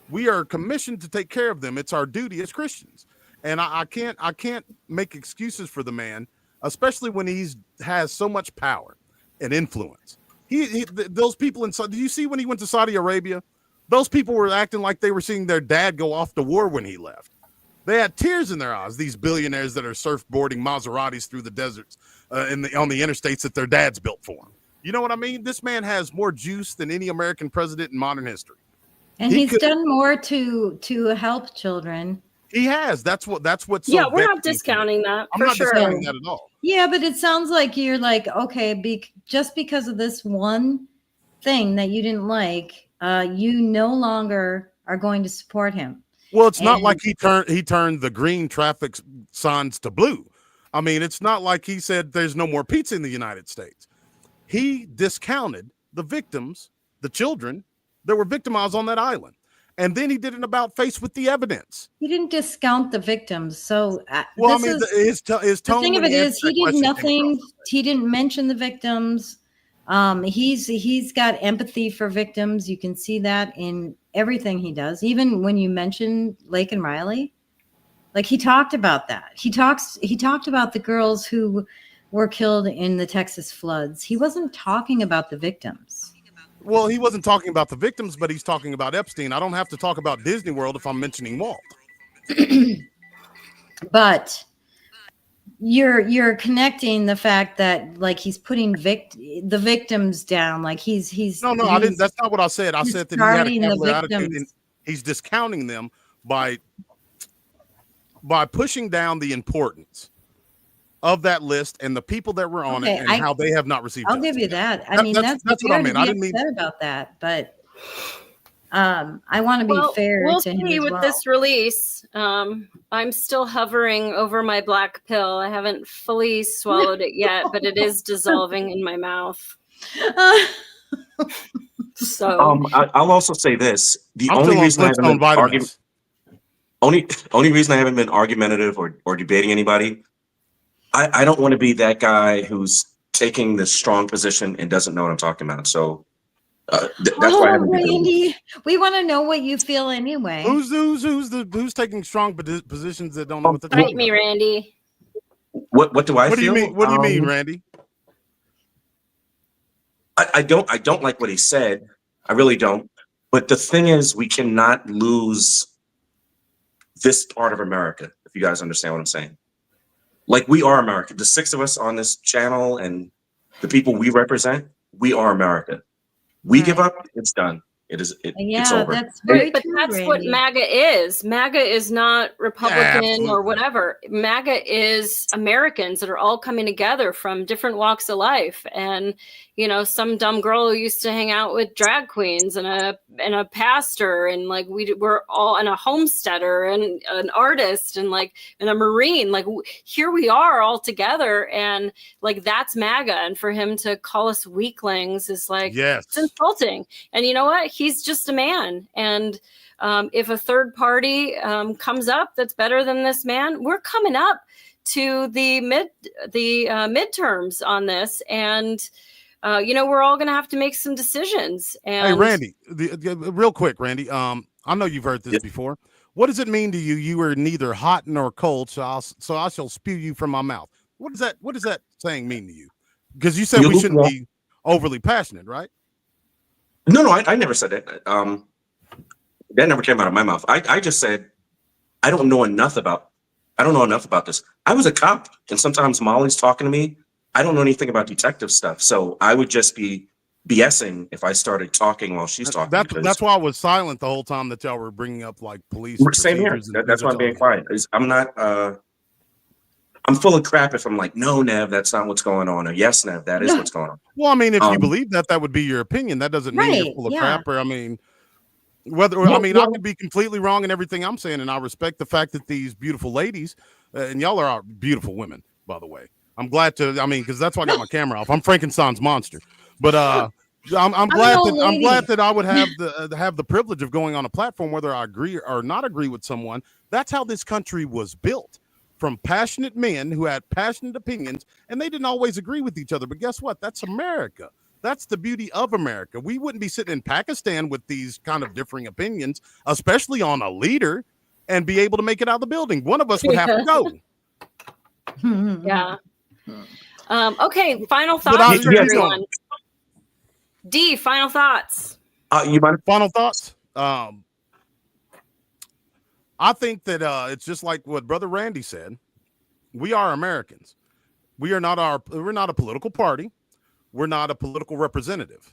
We are commissioned to take care of them. It's our duty as Christians. And I can't make excuses for the man, especially when he has so much power and influence. Those people inside. Did you see when he went to Saudi Arabia? Those people were acting like they were seeing their dad go off to war when he left. They had tears in their eyes. These billionaires that are surfboarding Maseratis through the deserts on the interstates that their dads built for them. You know what I mean? This man has more juice than any American president in modern history. And he's done more to help children. He has. That's what's. Yeah, we're not discounting that. I'm not discounting that at all. Yeah, but it sounds like you're like, okay, just because of this one thing that you didn't like, you no longer are going to support him. Well, it's not like he turned the green traffic signs to blue. I mean, it's not like he said there's no more pizza in the United States. He discounted the victims, the children that were victimized on that island. And then he did an about face with the evidence. He didn't discount the victims. So his tone. The thing of it is, he did nothing. He didn't mention the victims. He's got empathy for victims. You can see that in everything he does. Even when you mention Lake and Riley, like he talked about that. He talked about the girls who were killed in the Texas floods. He wasn't talking about the victims. Well, he wasn't talking about the victims, but he's talking about Epstein. I don't have to talk about Disney World if I'm mentioning Walt. But you're connecting the fact that like he's putting the victims down, like he's I didn't. That's not what I said. I said that he had a cavalier attitude, and he's discounting them by pushing down the importance of that list and the people that were on it and how they have not received. I'll give you that. I mean, that's what I meant. I didn't mean about that, but I want to be fair to him as well. With this release, I'm still hovering over my black pill. I haven't fully swallowed it yet, but it is dissolving in my mouth. So I'll also say this: the only reason I haven't been argumentative or debating anybody, I don't want to be that guy who's taking this strong position and doesn't know what I'm talking about. So That's why I haven't been doing Randy, we want to know what you feel anyway. Who's taking strong positions that don't know what they're Fight talking me, about? Randy. What do I What do you feel? mean? What do you mean, Randy? I don't like what he said. I really don't. But the thing is, we cannot lose this part of America, if you guys understand what I'm saying. Like, we are America. The 6 of us on this channel and the people we represent, we are America. We give up, it's done. It's over. That's very But true, that's what Randy. MAGA is. MAGA is not Republican or absolutely. whatever. MAGA is Americans that are all coming together from different walks of life. And, you know, some dumb girl who used to hang out with drag queens and a pastor, and like we're all, and a homesteader and an artist and a Marine. Like, here we are all together, and like, that's MAGA. And for him to call us weaklings is like, Yes. it's insulting. And you know what? He's just a man. And if a third party comes up that's better than this man, we're coming up to the midterms on this. And, you know, we're all going to have to make some decisions. And Hey, Randy, real quick, Randy. I know you've heard this before. What does it mean to you? You are neither hot nor cold, so I shall spew you from my mouth. What does that saying mean to you? Because you said we shouldn't be overly passionate, right? No, I never said that. That never came out of my mouth. I just said I don't know enough about this. I was a cop, and sometimes Molly's talking to me. I don't know anything about detective stuff, so I would just be BSing if I started talking while she's talking. That's why I was silent the whole time that y'all were bringing up like police. Same here. That's why I'm being quiet. I'm not. I'm full of crap if I'm like, no, Nev, that's not what's going on, or yes, Nev, that is what's going on. Well, I mean, if you believe that would be your opinion. That doesn't mean you're full of crap. Or I mean, I could be completely wrong in everything I'm saying, and I respect the fact that these beautiful ladies, and y'all are beautiful women, by the way. I'm glad to. I mean, because that's why I got my camera off. I'm Frankenstein's monster, but I'm glad that I would have the privilege of going on a platform, whether I agree or not agree with someone. That's how this country was built. From passionate men who had passionate opinions, and they didn't always agree with each other. But guess what? That's America. That's the beauty of America. We wouldn't be sitting in Pakistan with these kind of differing opinions, especially on a leader, and be able to make it out of the building. One of us would have to go. Yeah. Okay. Final thoughts for everyone. D, final thoughts. You mind? Final thoughts. I think that it's just like what Brother Randy said. We are Americans. We're not a political party. We're not a political representative.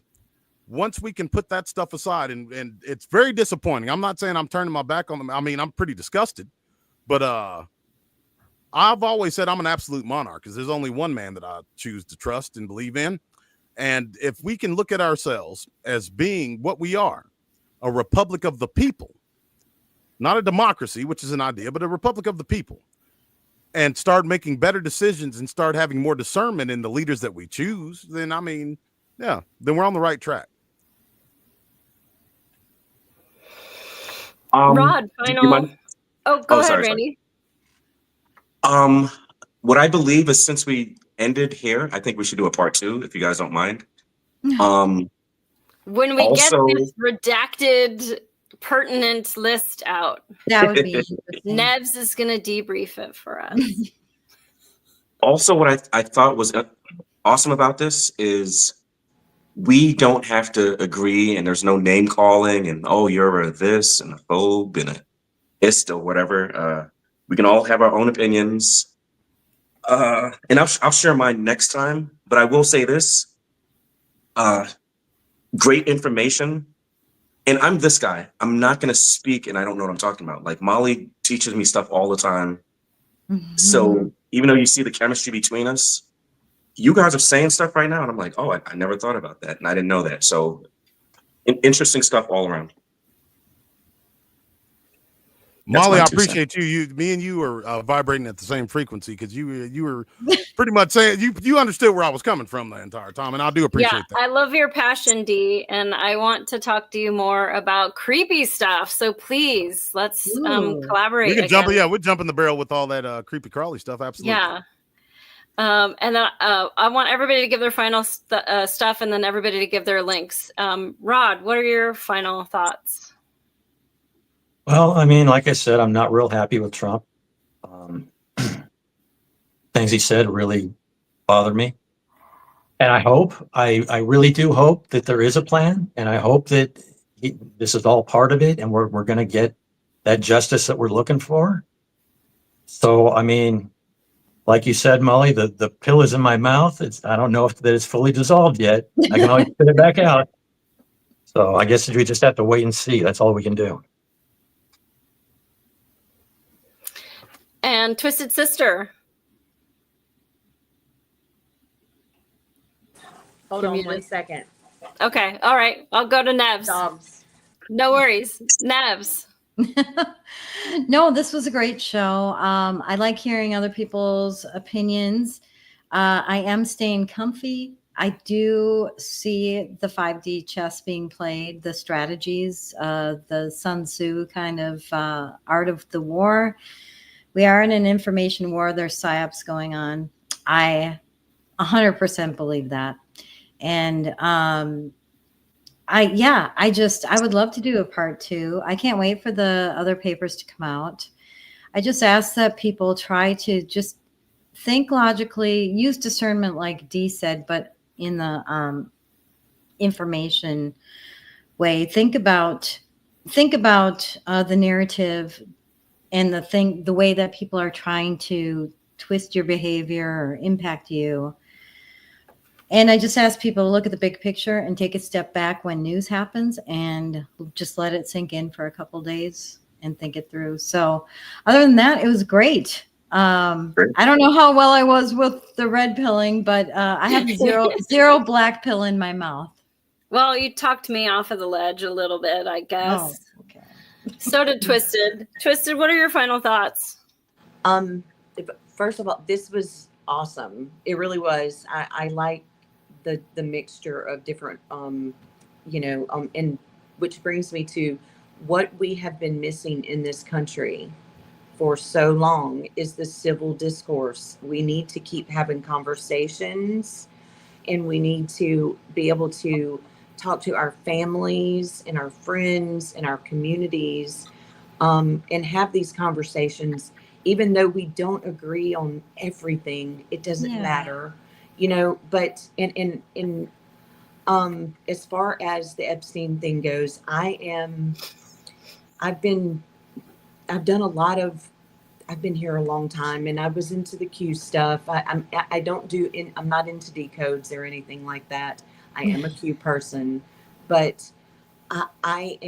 Once we can put that stuff aside, and it's very disappointing. I'm not saying I'm turning my back on them. I mean, I'm pretty disgusted, but I've always said I'm an absolute monarch because there's only one man that I choose to trust and believe in. And if we can look at ourselves as being what we are, a republic of the people, not a democracy, which is an idea, but a republic of the people, and start making better decisions and start having more discernment in the leaders that we choose, then I mean, yeah, then we're on the right track. Rod, final. Oh, go ahead, Randy. What I believe is, since we ended here, I think we should do a part 2, if you guys don't mind. When we get this redacted pertinent list out, that would be Nevs is going to debrief it for us. Also, what I thought was awesome about this is we don't have to agree, and there's no name calling and, oh, you're a this and a phobe and a ist or whatever. We can all have our own opinions. And I'll share mine next time, but I will say this, great information. And I'm this guy. I'm not going to speak and I don't know what I'm talking about. Like, Molly teaches me stuff all the time. Mm-hmm. So even though you see the chemistry between us, you guys are saying stuff right now. And I'm like, oh, I never thought about that. And I didn't know that. So interesting stuff all around. Molly, I appreciate you. Me and you are vibrating at the same frequency, because you were pretty much saying you understood where I was coming from the entire time, and I do appreciate that. I love your passion, D, and I want to talk to you more about creepy stuff. So please, let's collaborate. We can jump. Yeah, we're jumping the barrel with all that creepy crawly stuff. Absolutely. Yeah. And then I want everybody to give their final stuff, and then everybody to give their links. Rod, what are your final thoughts? Well, I mean, like I said, I'm not real happy with Trump. Things he said really bother me. And I really do hope that there is a plan. And I hope that this is all part of it. And we're going to get that justice that we're looking for. So, I mean, like you said, Molly, the pill is in my mouth. I don't know if that it's fully dissolved yet. I can always spit it back out. So I guess we just have to wait and see. That's all we can do. And Twisted Sister. Hold on 1 second. Okay. All right. I'll go to Nevs. Dogs. No worries. Nevs. No, this was a great show. I like hearing other people's opinions. I am staying comfy. I do see the 5D chess being played, the strategies, the Sun Tzu kind of art of the war. We are in an information war. There's psyops going on. I 100% believe that. And I would love to do a part 2. I can't wait for the other papers to come out. I just ask that people try to just think logically, use discernment like Dee said, but in the information way. Think about the narrative and the way that people are trying to twist your behavior or impact you. And I just ask people to look at the big picture and take a step back when news happens and just let it sink in for a couple of days and think it through. So other than that, it was great. I don't know how well I was with the red pilling, but I have zero black pill in my mouth. Well, you talked me off of the ledge a little bit, I guess. Oh, okay. So did Twisted. Twisted, what are your final thoughts? First of all, this was awesome. It really was. I like the mixture of different, and which brings me to what we have been missing in this country for so long is the civil discourse. We need to keep having conversations, and we need to be able to talk to our families and our friends and our communities, and have these conversations, even though we don't agree on everything. It doesn't matter, but as far as the Epstein thing goes, I've been here a long time, and I was into the Q stuff. I'm not into decodes or anything like that. I am a Q person, but I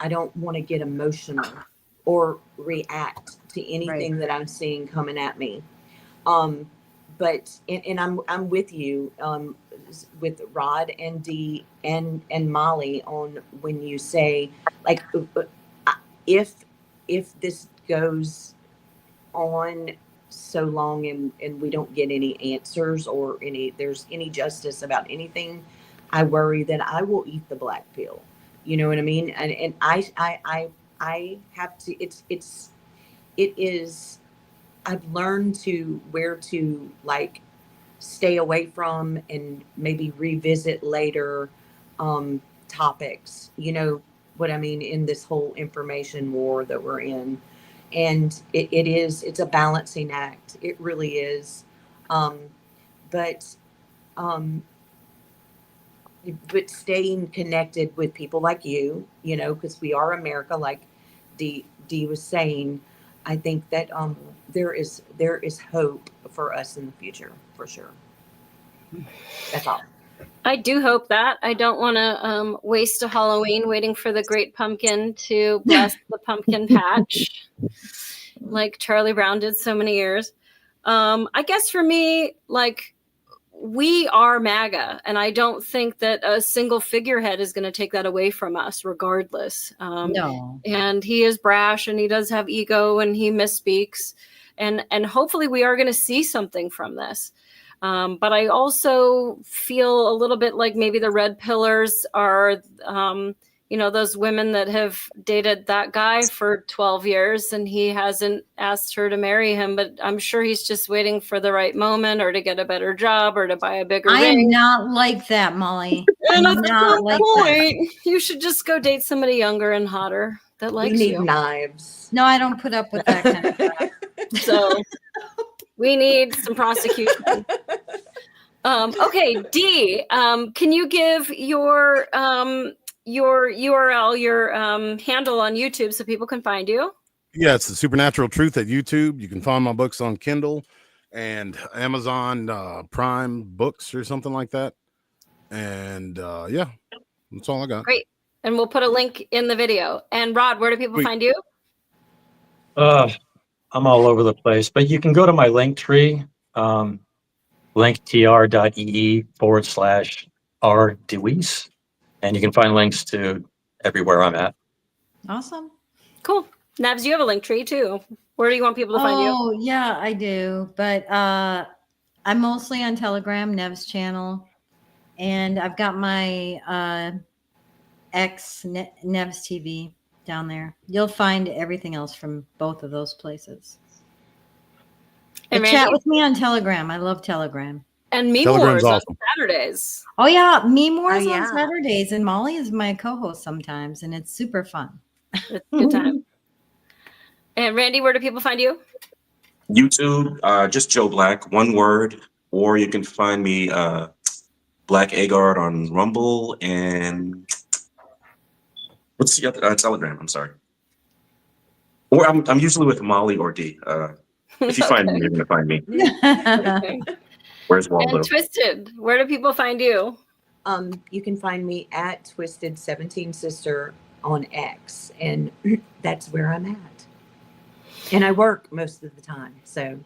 don't want to get emotional or react to anything that I'm seeing coming at me. But I'm with you, with Rod and Dee and Molly on when you say, like, if this goes on so long and we don't get any answers or there's any justice about anything, I worry that I will eat the black pill. You know what I mean? And I have to. It is. I've learned where to like stay away from and maybe revisit later topics. You know what I mean, in this whole information war that we're in. And it's a balancing act. It really is. But staying connected with people like you, because we are America, like Dee was saying, I think that there is hope for us in the future, for sure. That's all. I do hope that. I don't want to waste a Halloween waiting for the great pumpkin to bless the pumpkin patch like Charlie Brown did so many years. I guess for me, like, we are MAGA, and I don't think that a single figurehead is going to take that away from us regardless. No. And he is brash, and he does have ego, and he misspeaks. And hopefully we are going to see something from this. But I also feel a little bit like maybe the red pillars are, those women that have dated that guy for 12 years and he hasn't asked her to marry him, but I'm sure he's just waiting for the right moment or to get a better job or to buy a bigger I am ring. not like that, Molly. And I'm that's not the like that. point. You should just go date somebody younger and hotter that We likes need you. knives. No, I don't put up with that kind of crap. So we need some prosecution. Okay, Dee, can you give your URL, your handle on YouTube so people can find you? Yeah, it's the Supernatural Truth at YouTube. You can find my books on Kindle and Amazon Prime Books or something like that. And yeah, that's all I got. Great. And we'll put a link in the video. And Rod, where do people Sweet. find you? I'm all over the place, but you can go to my link tree, linktr.ee/r.deweese, and you can find links to everywhere I'm at. Awesome. Cool. Nevs, you have a link tree too. Where do you want people to find you? Oh, yeah, I do. But I'm mostly on Telegram, Nevs channel. And I've got my X Nevs TV down there. You'll find everything else from both of those places. And But chat Randy? with me on Telegram. I love Telegram. And Meme Telegram's Wars awesome. on Saturdays. Oh, yeah. Meme Wars yeah. on Saturdays. And Molly is my co-host sometimes. And it's super fun. It's a good time. And Randy, where do people find you? YouTube, just Joe Black, one word, or you can find me Black Agard on Rumble and what's the other Telegram? I'm sorry. Or I'm usually with Molly or D. If you find me, you're gonna find me. Okay. Where's Waldo? And Twisted, where do people find you? You can find me at Twisted 17 Sister on X, and that's where I'm at. And I work most of the time, so.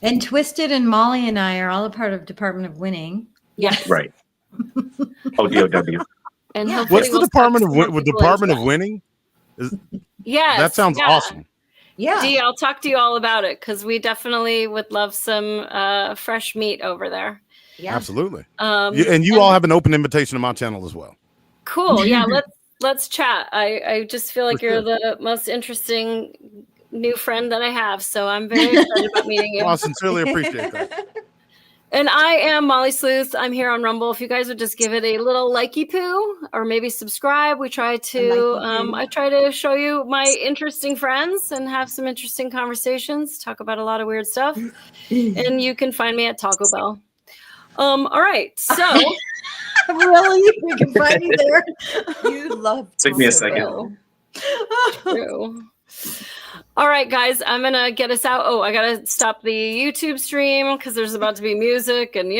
And Twisted and Molly and I are all a part of Department of Winning. Yes. Right. ODOW. And Yeah. hopefully What's the we'll Department of talk some more people Department into of Winning? Is, it. Yes. that sounds yeah. awesome. Yeah. Dee, I'll talk to you all about it because we definitely would love some fresh meat over there. Yeah. Absolutely. And And you all have an open invitation to my channel as well. cool. Yeah, let's chat. I just feel like For you're sure. the most interesting new friend that I have. So I'm very excited about meeting you. Well, I sincerely appreciate that. And I am Molly Sleuth. I'm here on Rumble. If you guys would just give it a little likey poo or maybe subscribe. We try to likey poo. I try to show you my interesting friends and have some interesting conversations, talk about a lot of weird stuff. And you can find me at Taco Bell. All right. So Really? We can find you there. You love Took me a Taco second. Bell. true. All right, guys, I'm gonna get us out. Oh, I gotta stop the YouTube stream because there's about to be music and